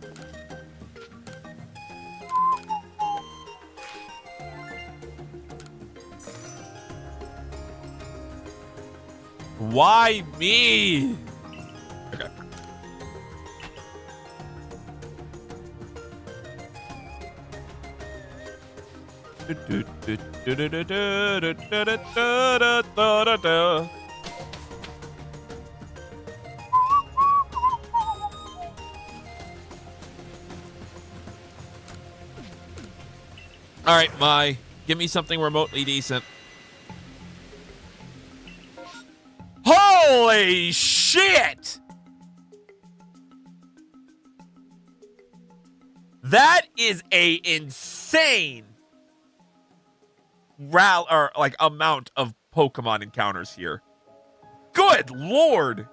Why me? Okay. All right, Mai, give me something remotely decent. Holy shit! That is a insane amount of Pokemon encounters here. Good Lord!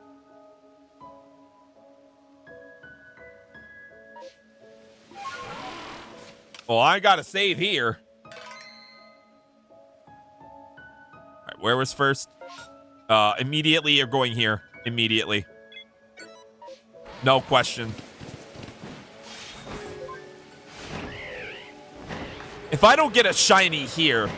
Well, I gotta save here. All right, where was first? Immediately you're going here. Immediately. No question. If I don't get a shiny here...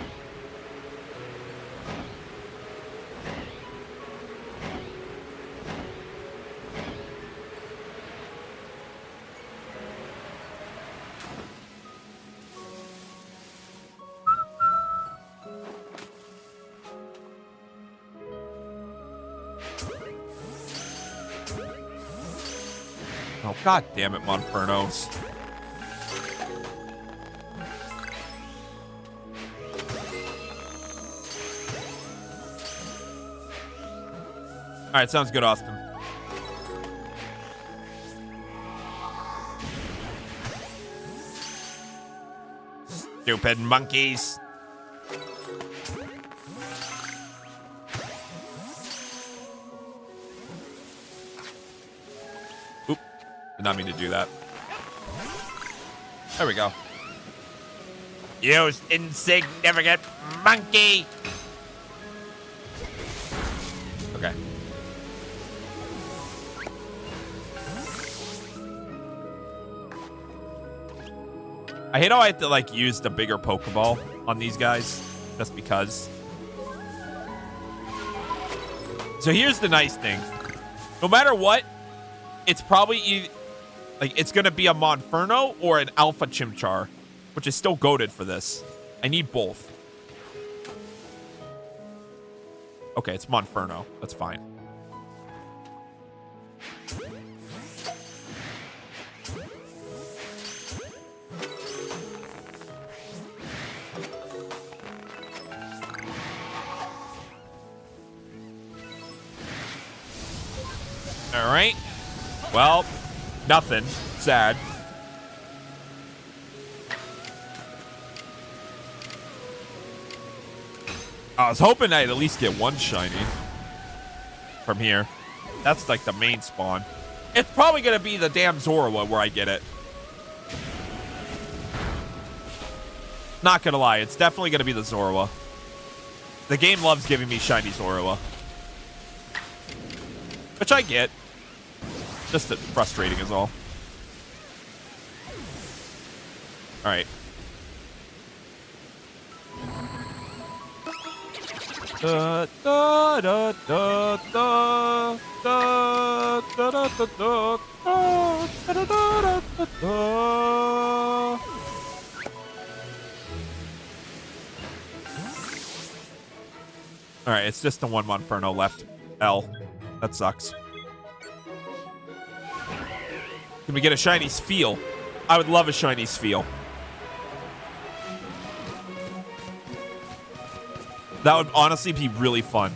Oh, god damn it, Monfernos. Alright, sounds good, Austin. Stupid monkeys. Oop. Did not mean to do that. There we go. You insignificant monkey! Okay. I hate how I have to, like, use the bigger Pokeball on these guys, just because. So here's the nice thing. No matter what, it's probably, like, it's going to be a Monferno or an Alpha Chimchar, which is still goated for this. I need both. Okay, it's Monferno. That's fine. All right. Well, nothing. Sad. I was hoping I'd at least get one shiny from here. That's like the main spawn. It's probably going to be the damn Zorua where I get it. Not going to lie. It's definitely going to be the Zorua. The game loves giving me shiny Zorua. Which I get. Just frustrating is all. Alright. Da, da, da, da, da, da, da, da, da, da, da, da, da, da. Alright, it's just the one Monferno left. L. That sucks. Can we get a shiny Spheal? I would love a shiny Spheal. That would honestly be really fun.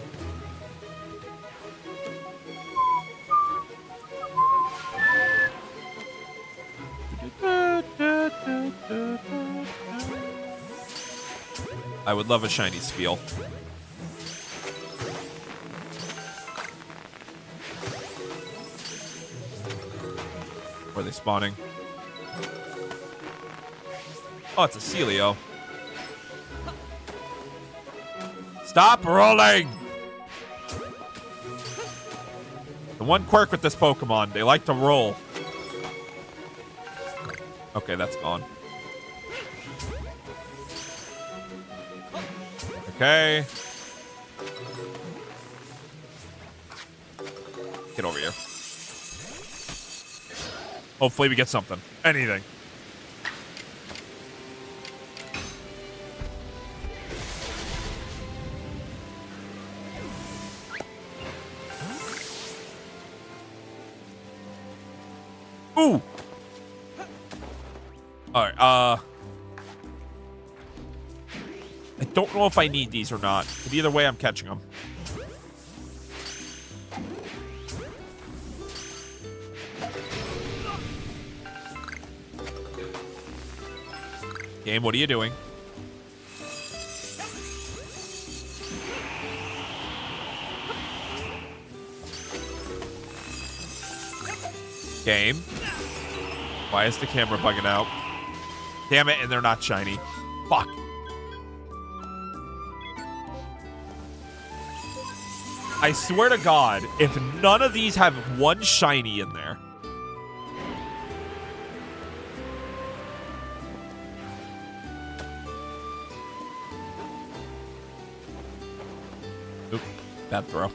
I would love a shiny Spheal. Where are they spawning? Oh, it's a Celio. Stop rolling! The one quirk with this Pokemon, they like to roll. Okay, that's gone. Okay. Get over here. Hopefully we get something. Anything. Ooh! Alright, I don't know if I need these or not, but either way, I'm catching them. Game, what are you doing? Game. Why is the camera bugging out? Damn it, and they're not shiny. Fuck. I swear to God, if none of these have one shiny in there. Oop, bad throw.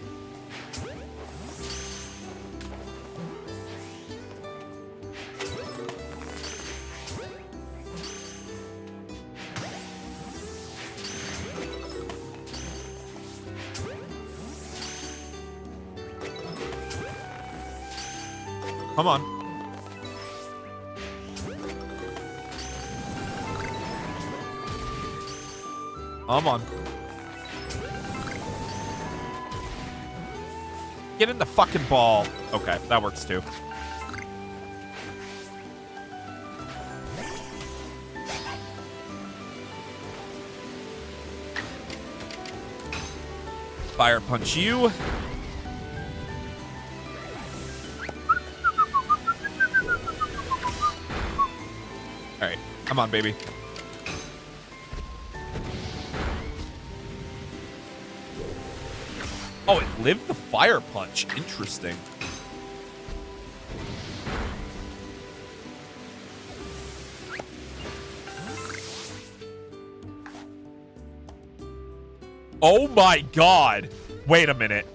Come on. Come on. Get in the fucking ball. Okay, that works too. Fire punch you. Alright, come on, baby. Oh, it lived the fire punch. Interesting. Oh my God. Wait a minute.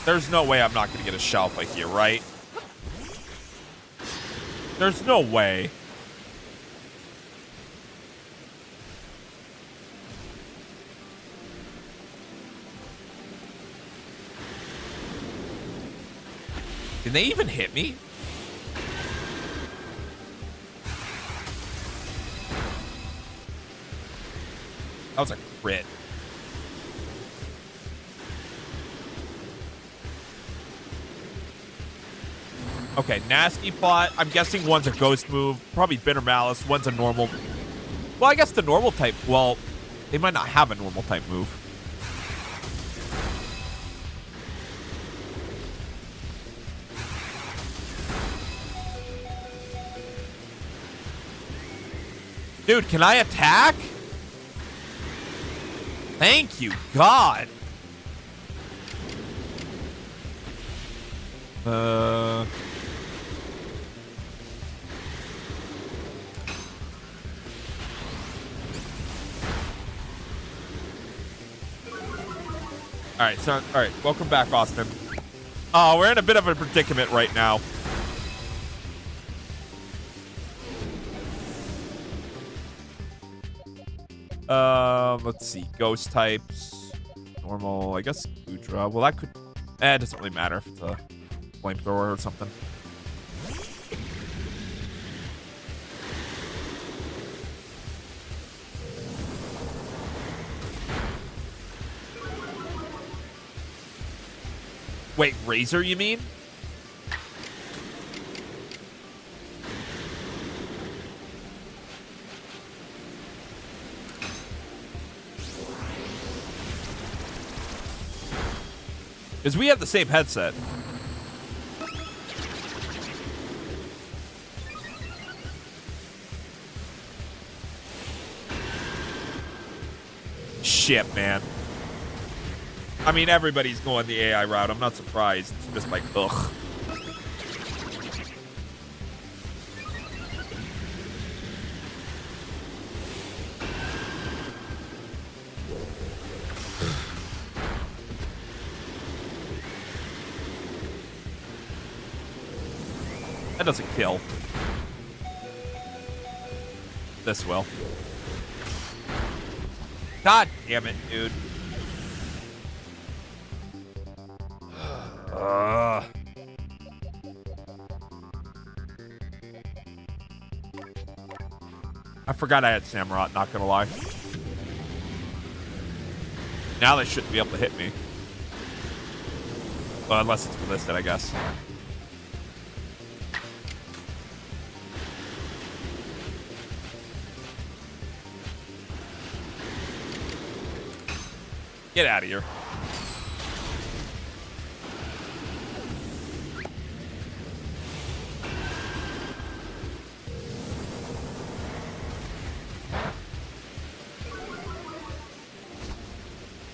There's no way I'm not going to get a S.H.A.L.P.H.A here, right? There's no way. Can they even hit me? That was a crit. Okay, nasty plot. I'm guessing one's a ghost move. Probably bitter malice. One's a normal. Well, I guess the normal type. Well, they might not have a normal type move. Dude, can I attack? Thank you, God. All right, welcome back, Austin. Oh, we're in a bit of a predicament right now. Let's see, ghost types, normal, I guess Udra. Well, that could, it doesn't really matter if it's a flamethrower or something. Wait, Razor, you mean? Because we have the same headset. Shit, man. I mean, everybody's going the AI route. I'm not surprised. It's just like, ugh. That doesn't kill. This will. God damn it, dude. I forgot I had Samurott, not gonna lie. Now they shouldn't be able to hit me. Well, unless it's ballistic, I guess. Get out of here.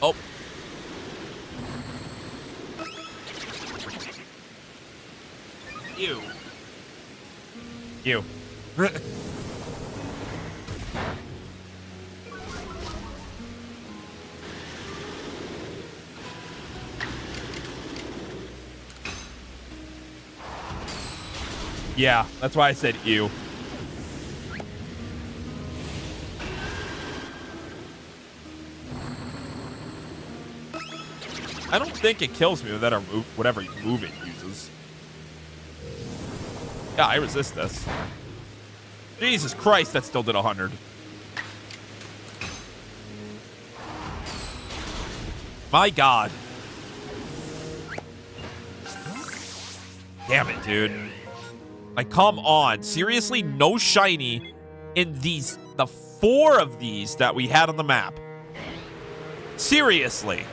Oh. You. Yeah, that's why I said ew. I don't think it kills me with that or whatever move it uses. Yeah, I resist this. Jesus Christ, that still did 100. My God. Damn it, dude. Like, come on. Seriously, no shiny in the 4 of these that we had on the map. Seriously.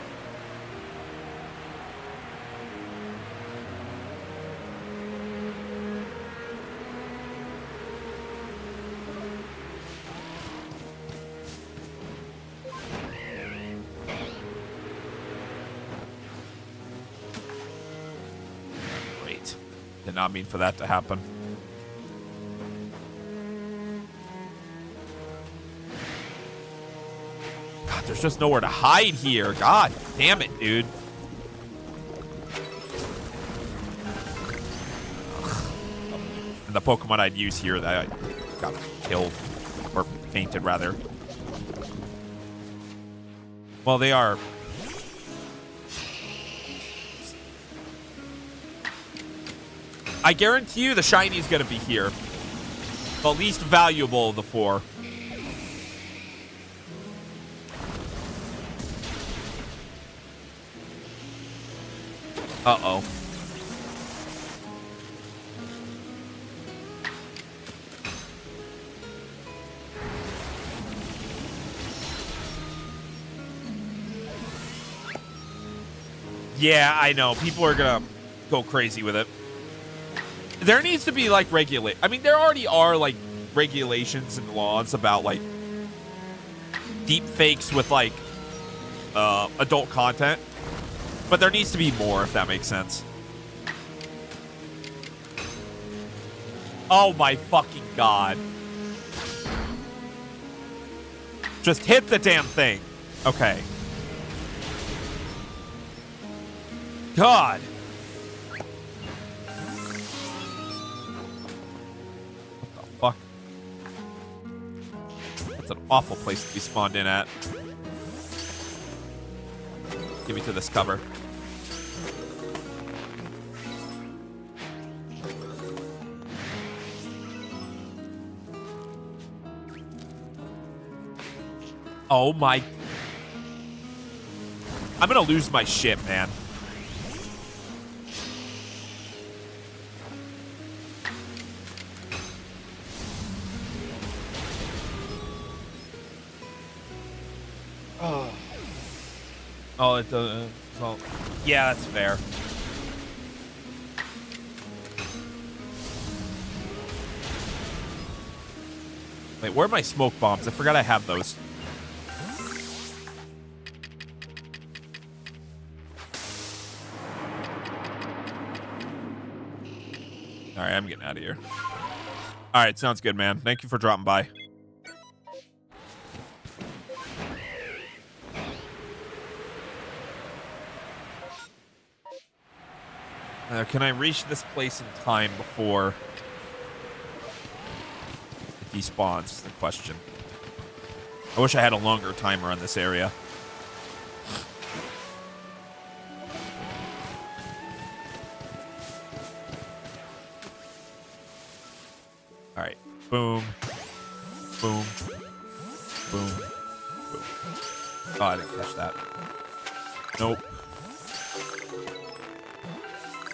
Great. Did not mean for that to happen. God, there's just nowhere to hide here. God damn it, dude. And the Pokemon I'd use here that I got killed, or fainted rather. Well, they are. I guarantee you the shiny is going to be here. The least valuable of the 4. Uh-oh. Yeah, I know. People are going to go crazy with it. There needs to be, like, I mean, there already are, like, regulations and laws about, like, deep fakes with, like, adult content. But there needs to be more, if that makes sense. Oh, my fucking God. Just hit the damn thing. Okay. God. What the fuck? That's an awful place to be spawned in at. Give me to this cover. Oh my. I'm gonna lose my shit, man. Oh, it doesn't. Well, yeah, that's fair. Wait, where are my smoke bombs? I forgot I have those. All right, I'm getting out of here. All right, sounds good, man. Thank you for dropping by. Can I reach this place in time before it despawns is the question. I wish I had a longer timer on this area. All right. Boom. Boom. Boom. Boom. Oh, I didn't catch that. Nope.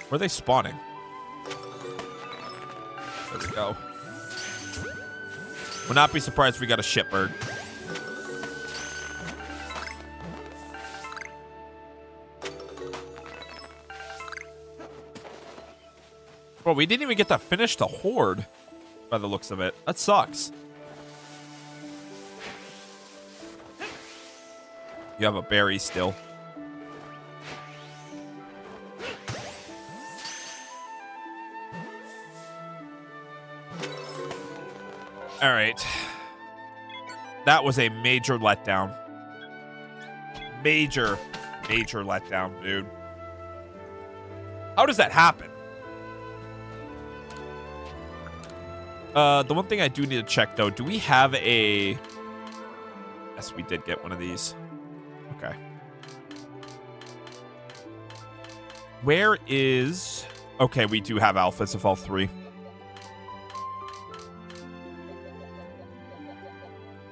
Where are they spawning? There we go. Would not be surprised if we got a shitbird. Well, we didn't even get to finish the horde by the looks of it. That sucks. You have a berry still. All right. That was a major letdown. Major letdown, dude. How does that happen? The one thing I do need to check, though, do we have a... Yes, we did get one of these. Okay. Where is... Okay, we do have alphas of all three.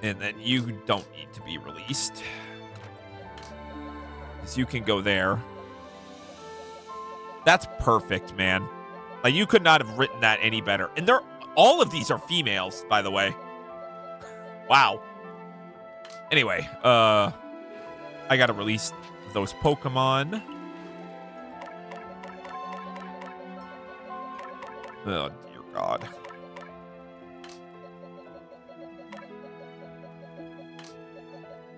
And then you don't need to be released. Because you can go there. That's perfect, man. Like, you could not have written that any better. And they're... All of these are females, by the way. Wow. Anyway, I gotta release those Pokemon. Oh, dear God.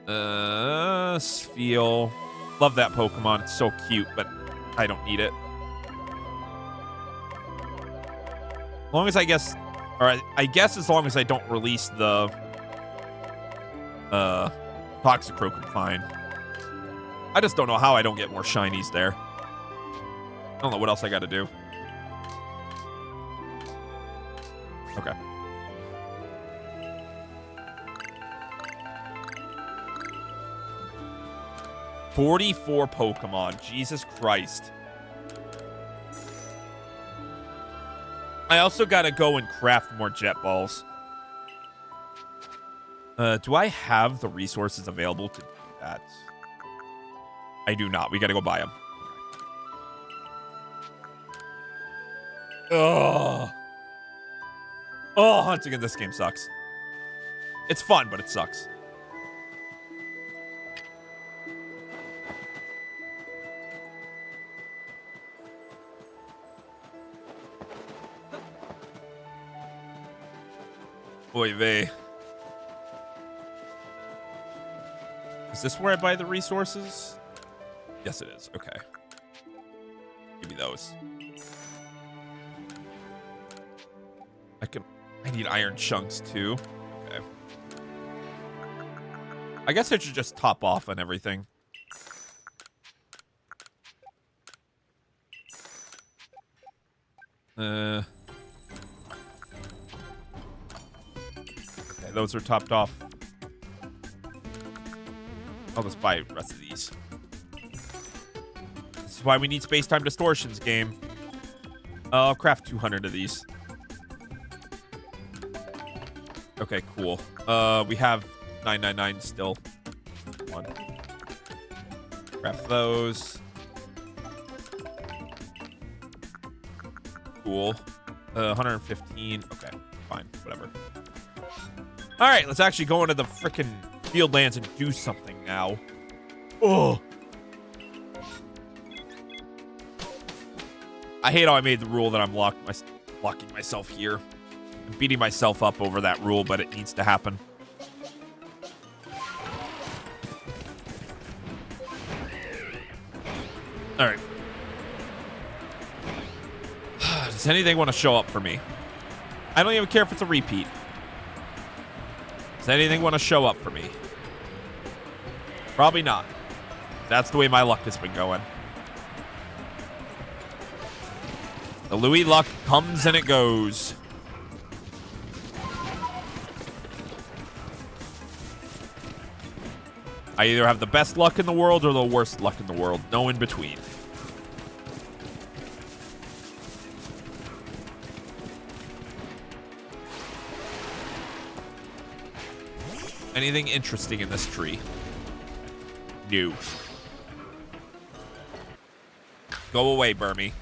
S.H.A.L.P.H.A. Love that Pokemon. It's so cute, but I don't need it. As long as I guess... Or I guess as long as I don't release the... Toxicroak, I'm fine. I just don't know how I don't get more shinies there. I don't know what else I gotta do. Okay. $44 Pokemon. Jesus Christ. I also gotta go and craft more jet balls. Do I have the resources available to do that? I do not. We gotta go buy them. Ugh. Oh, hunting in this game sucks. It's fun, but it sucks. Oy vey. Is this where I buy the resources? Yes, it is. Okay. Give me those. I need iron chunks too. Okay. I guess I should just top off on everything. Okay, those are topped off. I'll just buy the rest of these. This is why we need space-time distortions, game. I'll craft 200 of these. Okay, cool. We have 999 still. One. Craft those. Cool. 115. Okay, fine. Whatever. All right, let's actually go into the frickin' field lands and do something now. Oh. I hate how I made the rule that I'm locking myself here. I'm beating myself up over that rule, but it needs to happen. All right. Does anything want to show up for me? I don't even care if it's a repeat. Does anything want to show up for me? Probably not. That's the way my luck has been going. The Louis luck comes and it goes. I either have the best luck in the world or the worst luck in the world. No in between. Anything interesting in this tree? No. Go away, Burmy.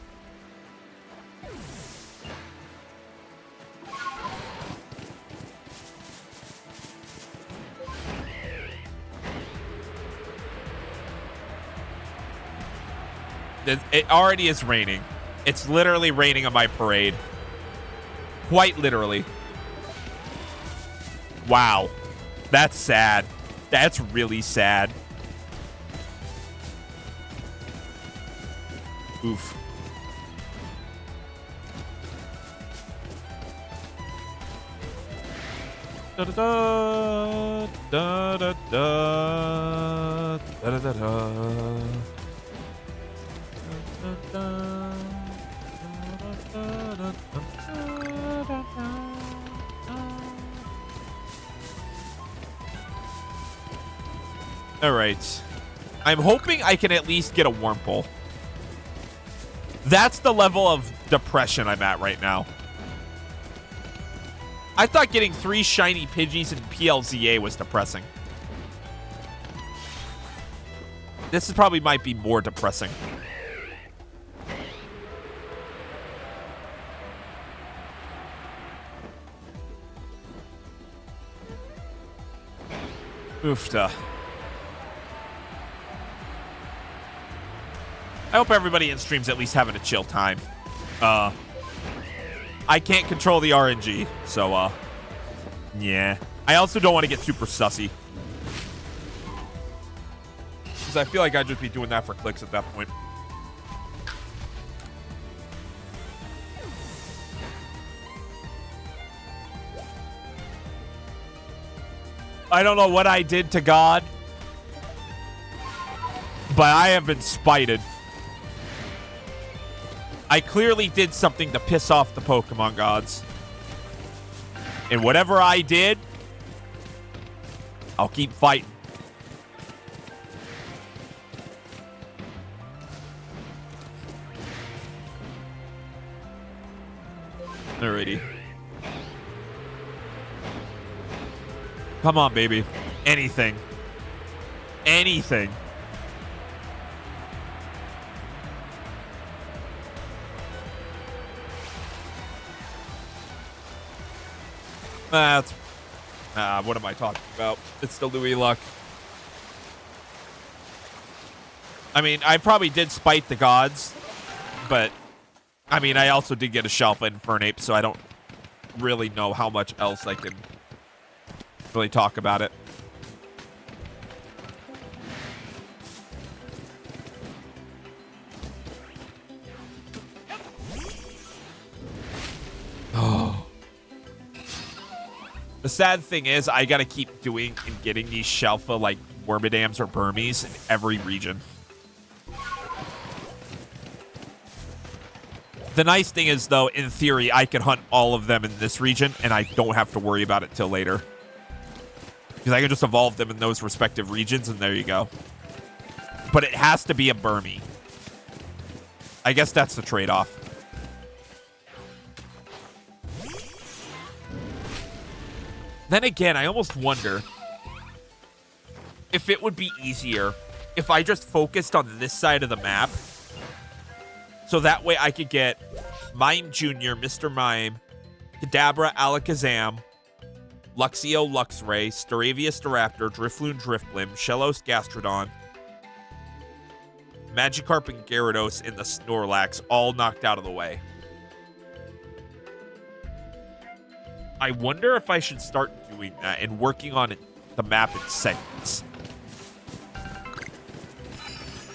It already is raining. It's literally raining on my parade. Quite literally. Wow. That's sad. That's really sad. Oof. Da da da da da da da da da. All right. I'm hoping I can at least get a Wurmple. That's the level of depression I'm at right now. I thought getting 3 shiny Pidgeys and PLZA was depressing. This is probably might be more depressing. Oofta. I hope everybody in stream's at least having a chill time. I can't control the RNG, so, yeah. I also don't want to get super sussy. Because I feel like I'd just be doing that for clicks at that point. I don't know what I did to God, but I have been spited. I clearly did something to piss off the Pokemon gods. And whatever I did, I'll keep fighting. Alrighty. Come on, baby. Anything. Anything. That's... what am I talking about? It's the Louis luck. I mean, I probably did spite the gods, but... I mean, I also did get a Shalfa Infernape, so I don't really know how much else I can really talk about it. Oh. The sad thing is, I gotta keep doing and getting these Shalfa, like, Wormadams or Burmies in every region. The nice thing is, though, in theory, I can hunt all of them in this region, and I don't have to worry about it till later. Because I can just evolve them in those respective regions, and there you go. But it has to be a Burmy. I guess that's the trade-off. Then again, I almost wonder if it would be easier if I just focused on this side of the map. So that way I could get Mime Jr., Mr. Mime, Kadabra, Alakazam, Luxio, Luxray, Staravia, Staraptor, Drifloon, Drifblim, Shellos, Gastrodon, Magikarp, and Gyarados in the Snorlax all knocked out of the way. I wonder if I should start doing that and working on it, the map in segments.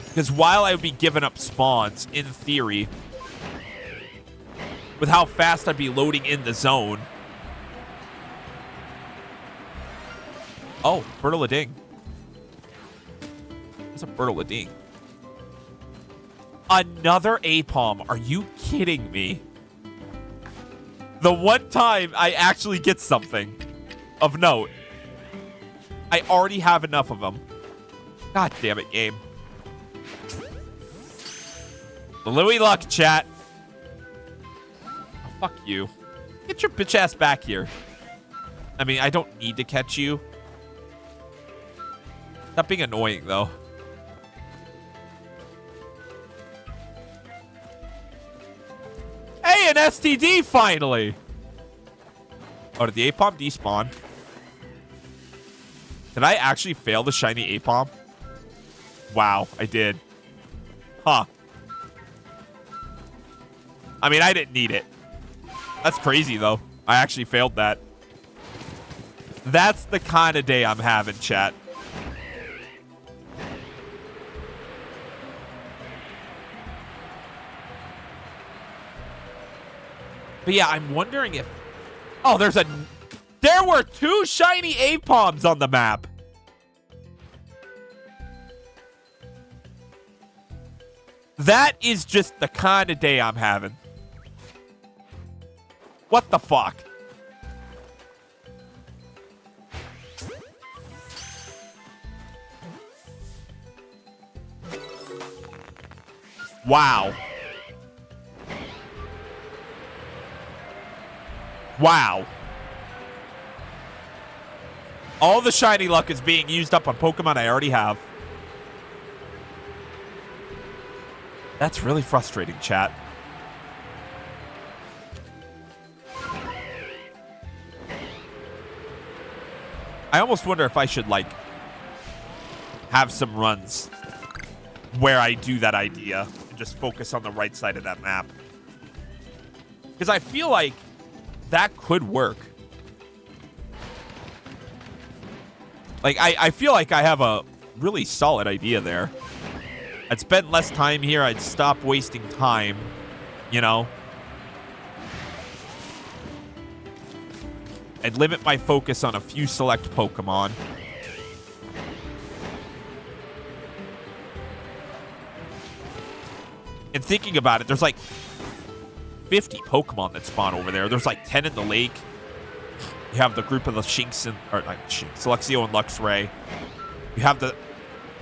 Because while I would be giving up spawns, in theory, with how fast I'd be loading in the zone. Oh, Birtle-a-Ding. There's a Birtle-a-Ding. Another Apom. Are you kidding me? The one time I actually get something of note. I already have enough of them. God damn it, game. Louis luck, chat. Oh, fuck you. Get your bitch ass back here. I mean, I don't need to catch you. Stop being annoying, though. Hey, an STD, finally! Oh, did the Apom despawn? Did I actually fail the shiny Apom? Wow, I did. Huh. I mean, I didn't need it. That's crazy, though. I actually failed that. That's the kind of day I'm having, chat. But yeah, I'm wondering if... Oh, there were 2 shiny A-Palms on the map. That is just the kind of day I'm having. What the fuck? Wow. Wow. All the shiny luck is being used up on Pokemon I already have. That's really frustrating, chat. I almost wonder if I should, like, have some runs where I do that idea and just focus on the right side of that map. Because I feel like that could work. Like, I feel like I have a really solid idea there. I'd spend less time here. I'd stop wasting time, you know? I'd limit my focus on a few select Pokemon. And thinking about it, there's like 50 Pokemon that spawn over there. There's like 10 in the lake. You have the group of the Shinx and, or like Shinx, Luxio and Luxray. You have the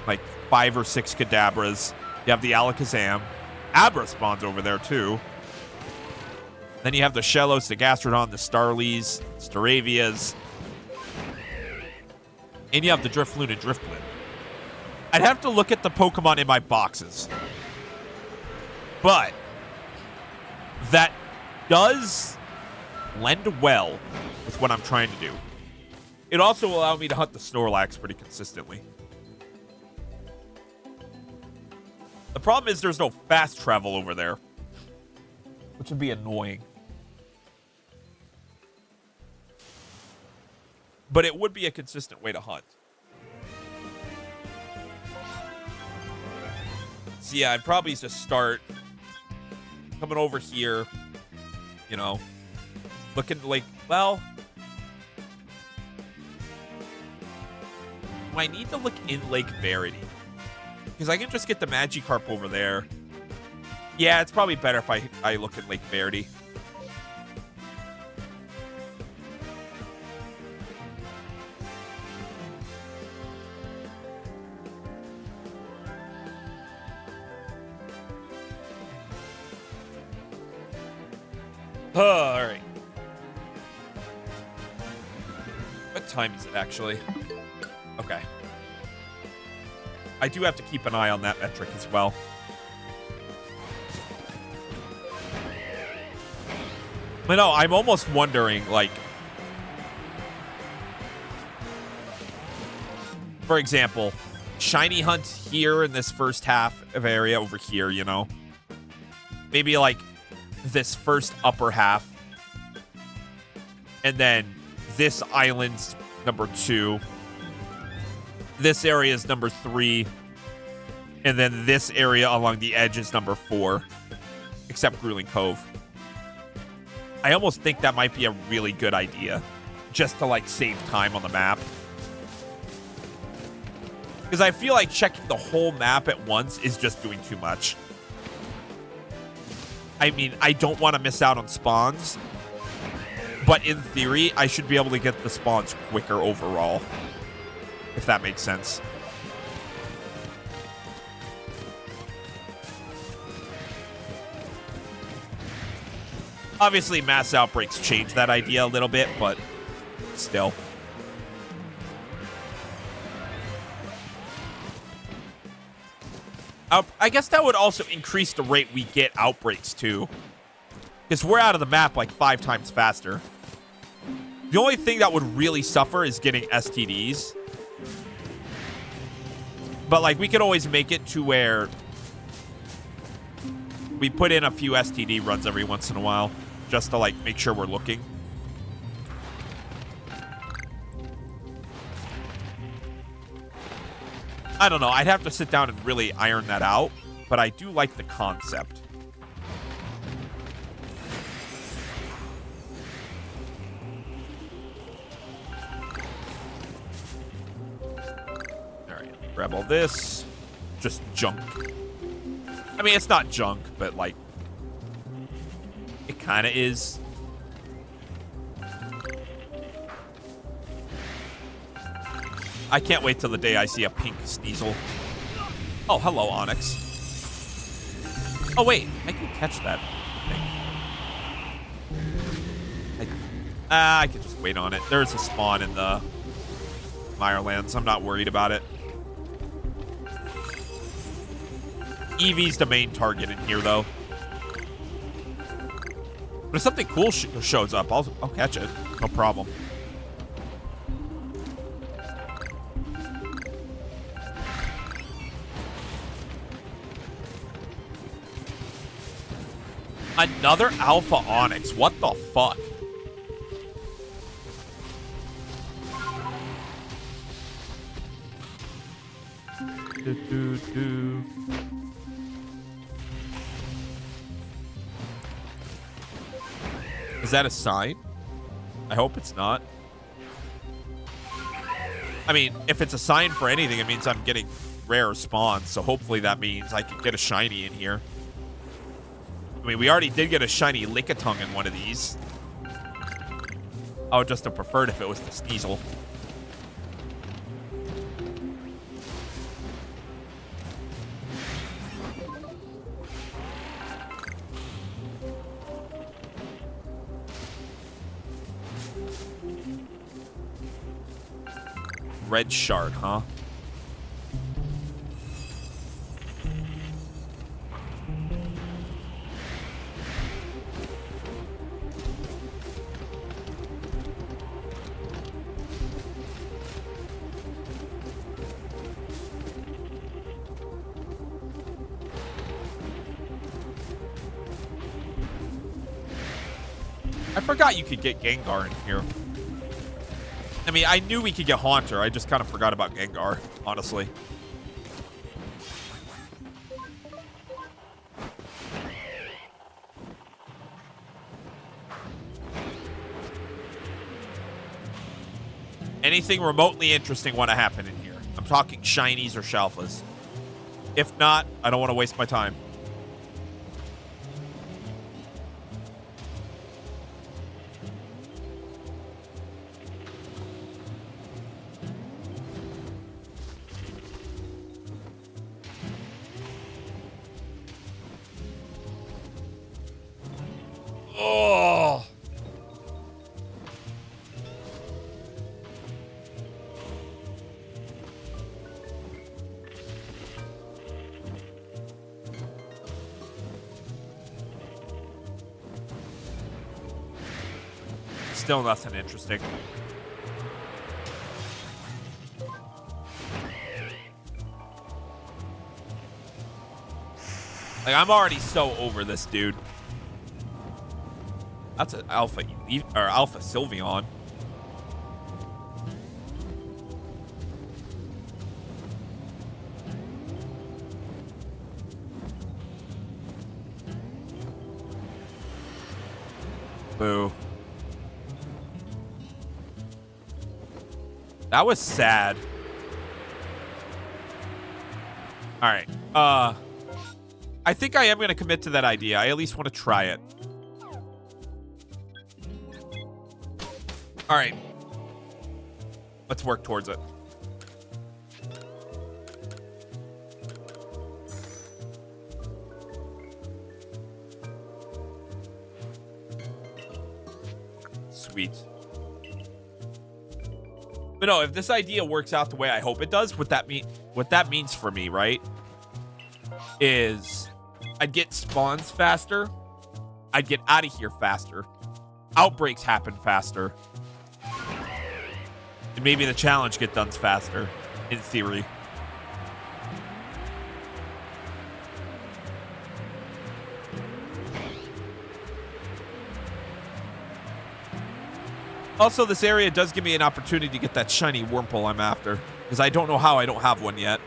like 5 or 6 Kadabras. You have the Alakazam. Abra spawns over there too. Then you have the Shellos, the Gastrodon, the Starlies, Staravias. And you have the Drifloon and Drifblim. I'd have to look at the Pokemon in my boxes. But that does lend well with what I'm trying to do. It also will allow me to hunt the Snorlax pretty consistently. The problem is there's no fast travel over there, which would be annoying. But it would be a consistent way to hunt. So yeah, I'd probably just start coming over here, you know, looking like, well, do I need to look in Lake Verity? Because I can just get the Magikarp over there. Yeah, it's probably better if I look at Lake Verity. All right. What time is it, actually? Okay. I do have to keep an eye on that metric as well. But no, I'm almost wondering, like, for example, shiny hunt here in this first half of area over here, you know? Maybe, like, this first upper half. And then this island's number 2. This area is number 3. And then this area along the edge is number 4. Except Grueling Cove. I almost think that might be a really good idea. Just to, like, save time on the map. Because I feel like checking the whole map at once is just doing too much. I mean, I don't want to miss out on spawns. But in theory, I should be able to get the spawns quicker overall. If that makes sense. Obviously, mass outbreaks change that idea a little bit, but still. I guess that would also increase the rate we get outbreaks, too. Because we're out of the map like 5 times faster. The only thing that would really suffer is getting STDs. But, like, we could always make it to where We put in a few STD runs every once in a while just to, like, make sure we're looking. I don't know. I'd have to sit down and really iron that out, but I do like the concept. All right, grab all this. Just junk. I mean, it's not junk, but, like, it kind of is. I can't wait till the day I see a pink Sneasel. Oh, hello, Onyx. Oh, wait. I can catch that thing. I can just wait on it. There's a spawn in the Mirelands. I'm not worried about it. Eevee's the main target in here, though. But if something cool shows up, I'll catch it. No problem. Another Alpha Onyx. What the fuck? Is that a sign? I hope it's not. I mean, if it's a sign for anything, it means I'm getting rare spawns. So hopefully that means I can get a shiny in here. I mean, we already did get a shiny Lickitung in one of these. I would just have preferred if it was the Sneasel. Red shard, huh? I forgot you could get Gengar in here. I mean, I knew we could get Haunter. I just kind of forgot about Gengar, honestly. Anything remotely interesting want to happen in here? I'm talking shinies or Shalfas. If not, I don't want to waste my time. Oh. Still nothing interesting. Like, I'm already so over this dude. That's an Alpha or Alpha Sylveon. Boo. That was sad. All right. I think I am going to commit to that idea. I at least want to try it. All right. Let's work towards it. Sweet. But no, if this idea works out the way I hope it does, what that means for me, right, is I'd get spawns faster. I'd get out of here faster. Outbreaks happen faster. And maybe the challenge get done faster, in theory. Also, this area does give me an opportunity to get that shiny Wurmple I'm after, because I don't know how I don't have one yet.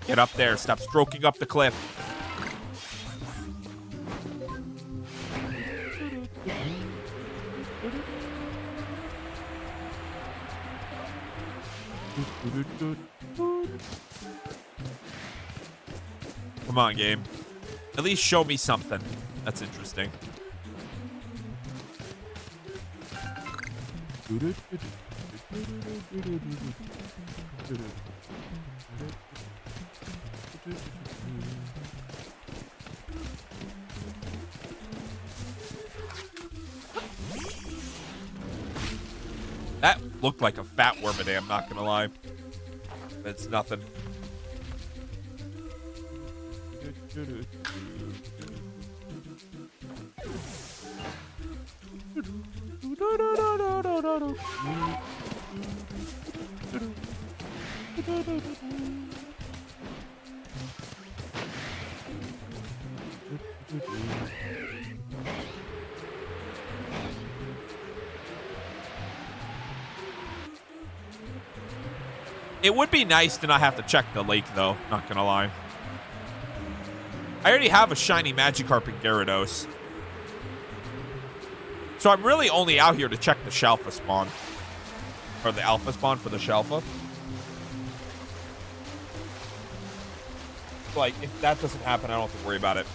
Get up there. Stop stroking up the cliff. Come on, game. At least show me something. That's interesting. That looked like a fat Wormaday, I'm not gonna lie. It's nothing. It would be nice to not have to check the lake, though. Not gonna lie. I already have a shiny Magikarp and Gyarados. So I'm really only out here to check the S.H.A.L.P.H.A spawn. Or the Alpha spawn for the S.H.A.L.P.H.A. Like, if that doesn't happen, I don't have to worry about it.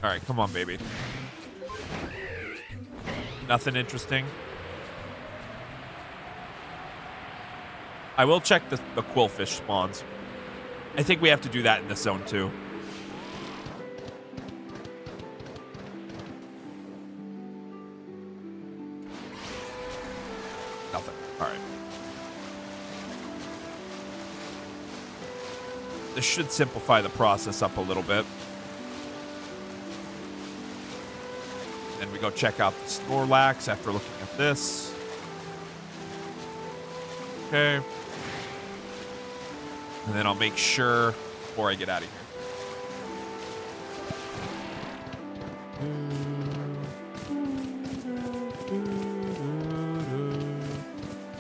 All right, come on, baby. Nothing interesting. I will check the Quillfish spawns. I think we have to do that in this zone, too. Nothing. All right. This should simplify the process up a little bit. Then we go check out the Snorlax after looking at this. Okay. And then I'll make sure before I get out of here.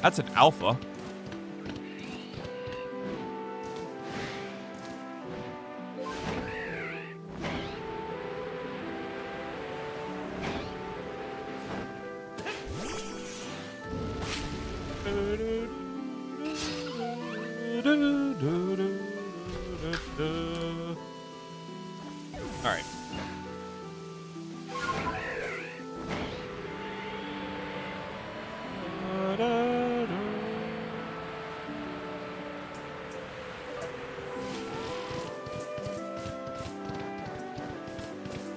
That's an alpha. All right.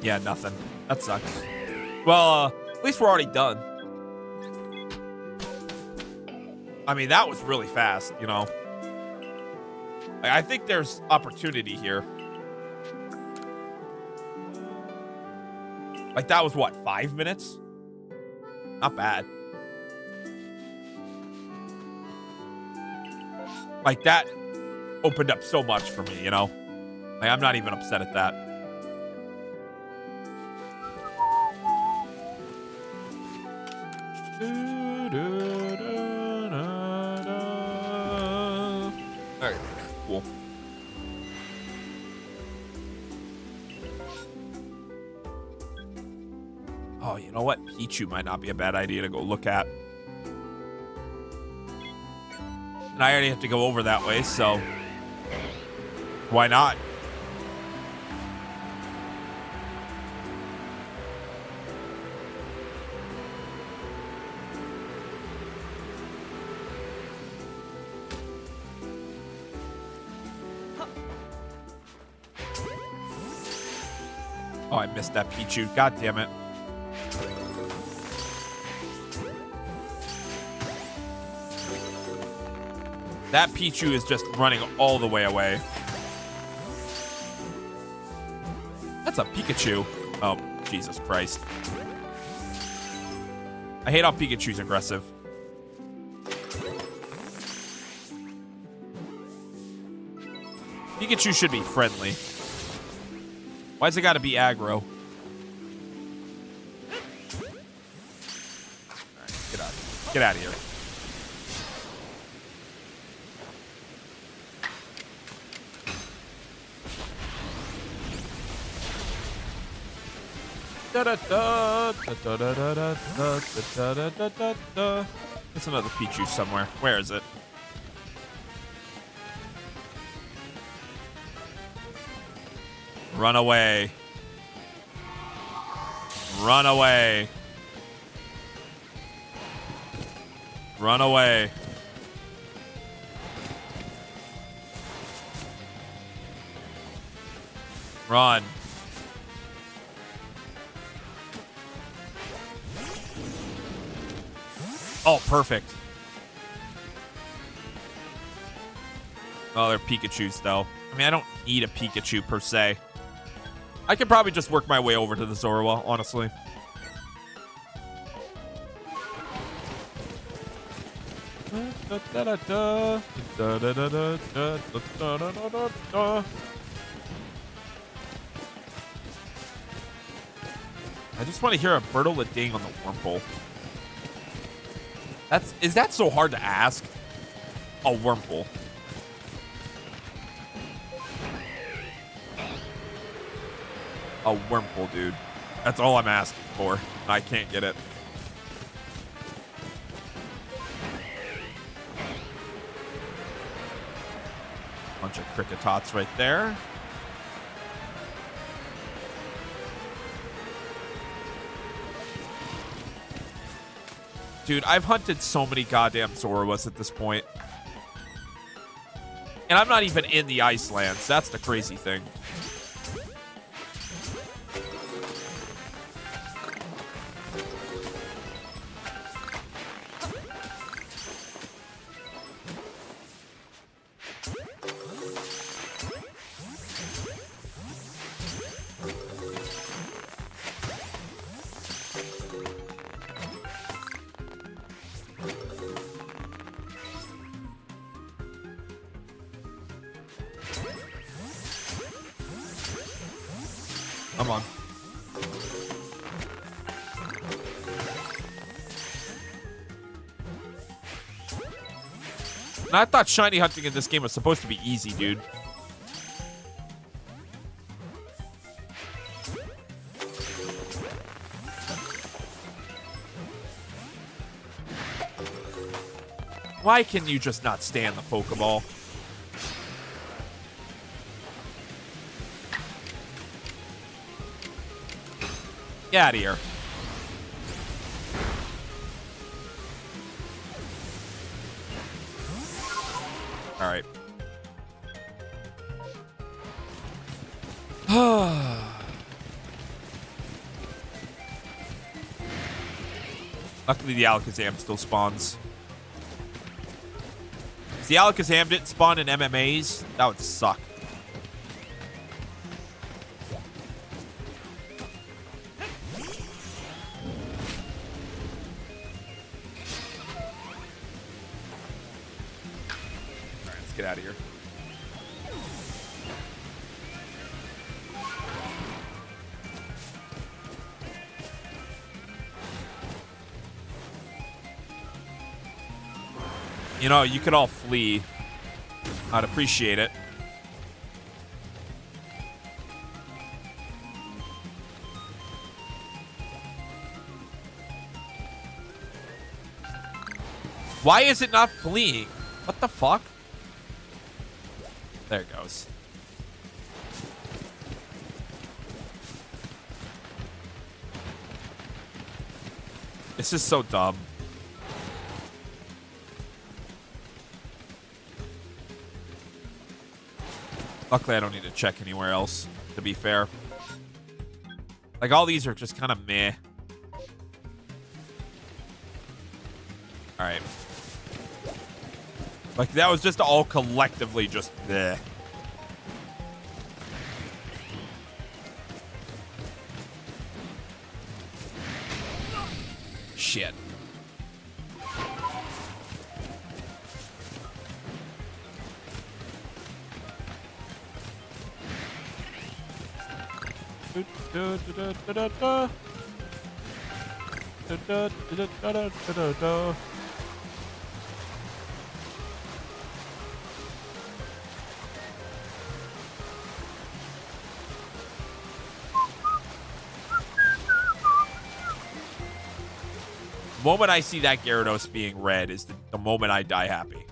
Yeah, nothing. That sucks. Well, at least we're already done. I mean, that was really fast, you know. I think there's opportunity here. Like, that was what, 5 minutes? Not bad. Like, that opened up so much for me, you know? Like, I'm not even upset at that. All right, cool. Oh, you know what? Pichu might not be a bad idea to go look at. And I already have to go over that way, so why not? Oh, I missed that Pichu. God damn it. That Pichu is just running all the way away. That's a Pikachu. Oh, Jesus Christ. I hate how Pikachu's aggressive. Pikachu should be friendly. Why's it gotta be aggro? Alright, get out of here. There's another Pichu somewhere. Where is it? Run away. Run away. Run away. Run. Oh, perfect. Oh, they're Pikachus, though. I mean, I don't need a Pikachu, per se. I could probably just work my way over to the Zorua, honestly. I just want to hear a Bertle ding on the Wurmple. Is that so hard to ask? A Wurmple. A Wurmple, dude. That's all I'm asking for. I can't get it. Bunch of Cricketots right there. Dude, I've hunted so many goddamn Zoruas at this point. And I'm not even in the Icelands. That's the crazy thing. Come on. And I thought shiny hunting in this game was supposed to be easy, dude. Why can you just not stand the Pokeball? Get out of here. All right. Luckily, the Alakazam still spawns. If the Alakazam didn't spawn in MMAs, that would suck. Get out of here. You know, you could all flee. I'd appreciate it. Why is it not fleeing? What the fuck? There it goes. This is so dumb. Luckily, I don't need to check anywhere else, to be fair. Like, all these are just kind of meh. Alright. Like, that was just all collectively just meh. Shit. The moment I see that Gyarados being red is the moment I die happy.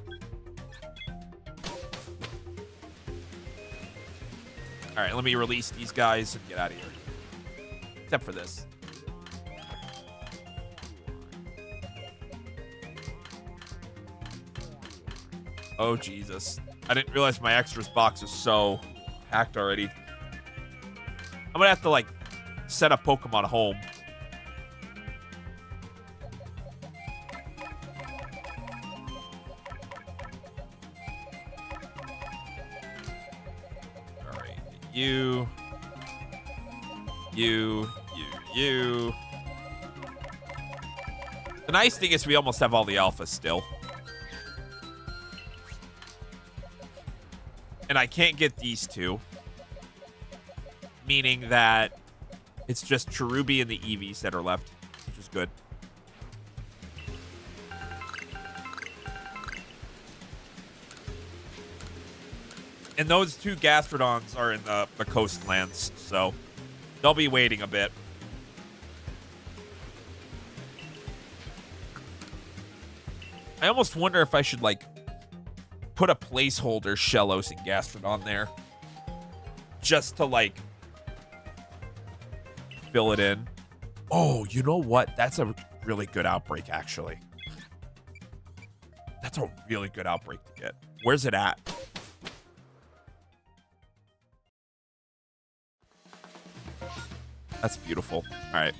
All right, let me release these guys and get out of here. Except for this. Oh, Jesus. I didn't realize my extras box was so hacked already. I'm going to have to, like, set a Pokemon home. You. The nice thing is we almost have all the alphas still. And I can't get these two. Meaning that it's just Cherubi and the Eevees that are left, which is good. And those two Gastrodons are in the coastlands, so they'll be waiting a bit. I almost wonder if I should, like, put a placeholder Shellos and Gastrodon there. Just to, like, fill it in. Oh, you know what? That's a really good outbreak, actually. That's a really good outbreak to get. Where's it at? That's beautiful. All right.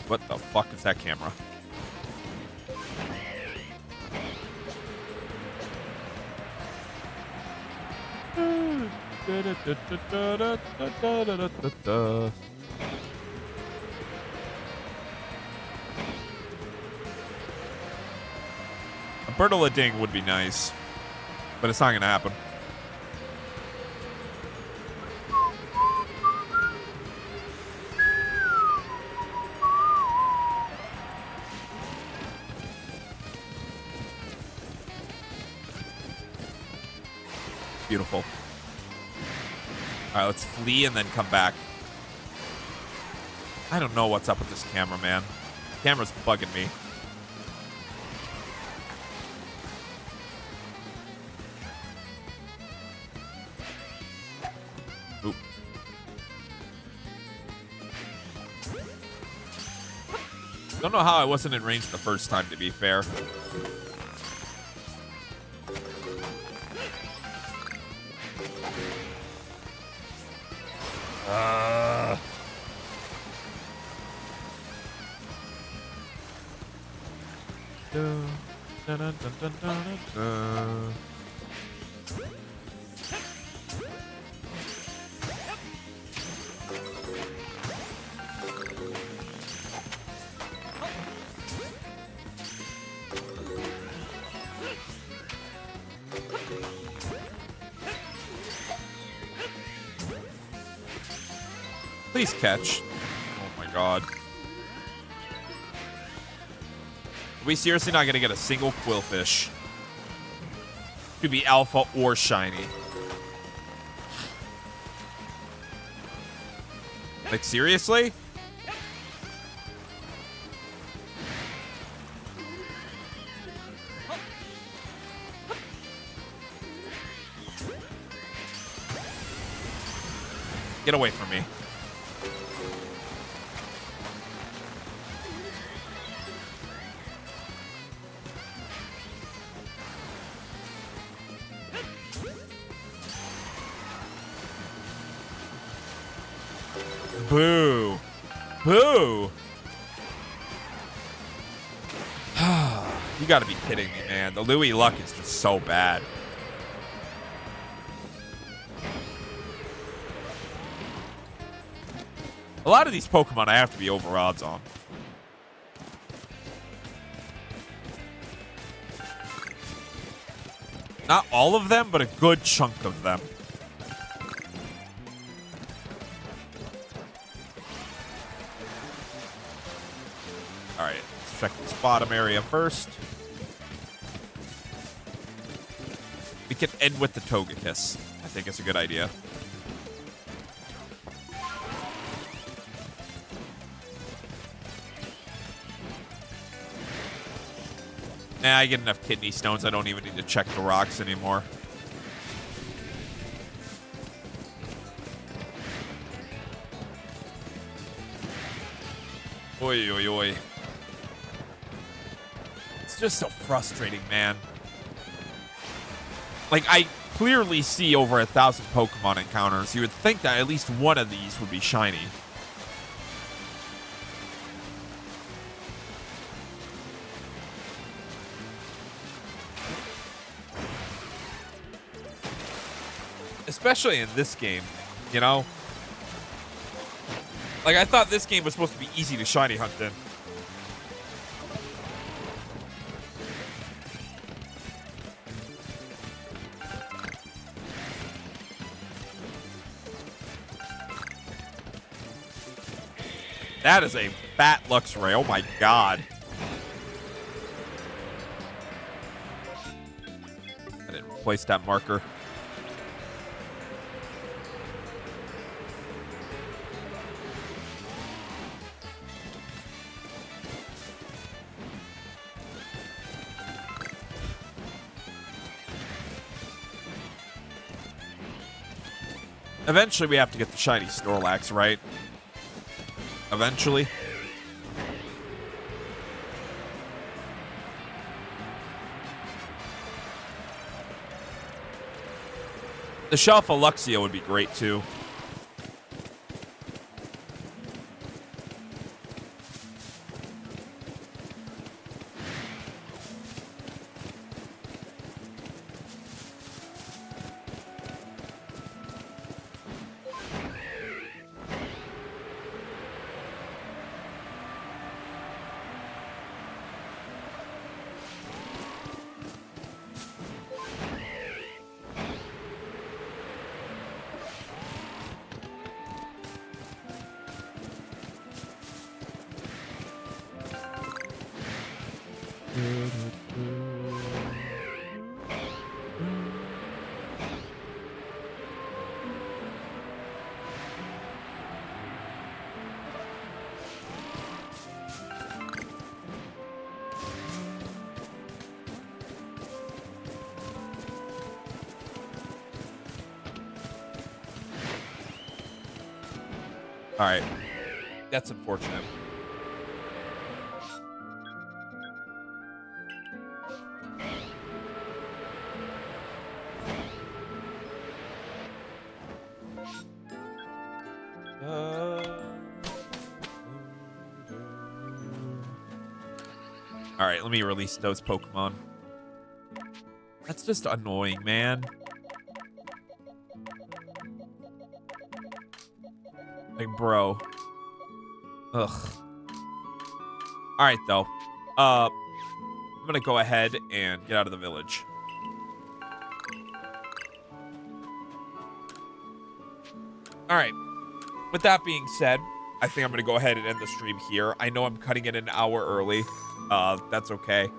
What the fuck is that camera? A Birtle-a-Ding would be nice, but it's not gonna happen. Beautiful. All right, let's flee and then come back. I don't know what's up with this camera, man. Camera's bugging me. Oop. Don't know how I wasn't in range the first time, to be fair. Please catch. Oh my god. Are we seriously not going to get a single Quillfish to be alpha or shiny? Like, seriously? Get away from me. Boo. Boo. You gotta be kidding me, man. The Louis luck is just so bad. A lot of these Pokemon I have to be over odds on. Not all of them, but a good chunk of them. All right, let's check this bottom area first. We can end with the Togekiss. I think it's a good idea. Nah, I get enough kidney stones. I don't even need to check the rocks anymore. Oi, oi, oi. It's just so frustrating, man. Like, I clearly see over 1,000 Pokemon encounters. You would think that at least one of these would be shiny. Especially in this game, you know? Like, I thought this game was supposed to be easy to shiny hunt in. That is a fat Luxray. Oh my god. I didn't replace that marker. Eventually, we have to get the shiny Snorlax, right? Eventually. The S.H.A.L.P.H.A would be great, too. All right. That's unfortunate. All right, let me release those Pokemon. That's just annoying, man. Like, bro. Ugh. All right, though. I'm gonna go ahead and get out of the village. All right. With that being said, I think I'm going to go ahead and end the stream here. I know I'm cutting it an hour early. That's okay.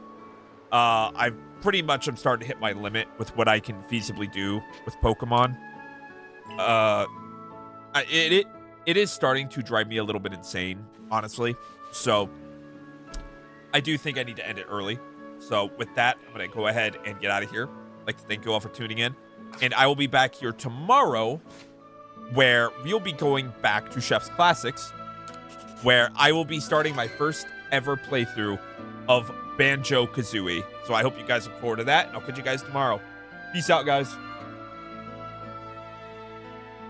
I pretty much am starting to hit my limit with what I can feasibly do with Pokemon. It is starting to drive me a little bit insane, honestly. So I do think I need to end it early. So with that, I'm going to go ahead and get out of here. I'd like to thank you all for tuning in. And I will be back here tomorrow, where we'll be going back to Chef's Classics, where I will be starting my first ever playthrough of Banjo-Kazooie. So I hope you guys look forward to that, and I'll catch you guys tomorrow. Peace out, guys.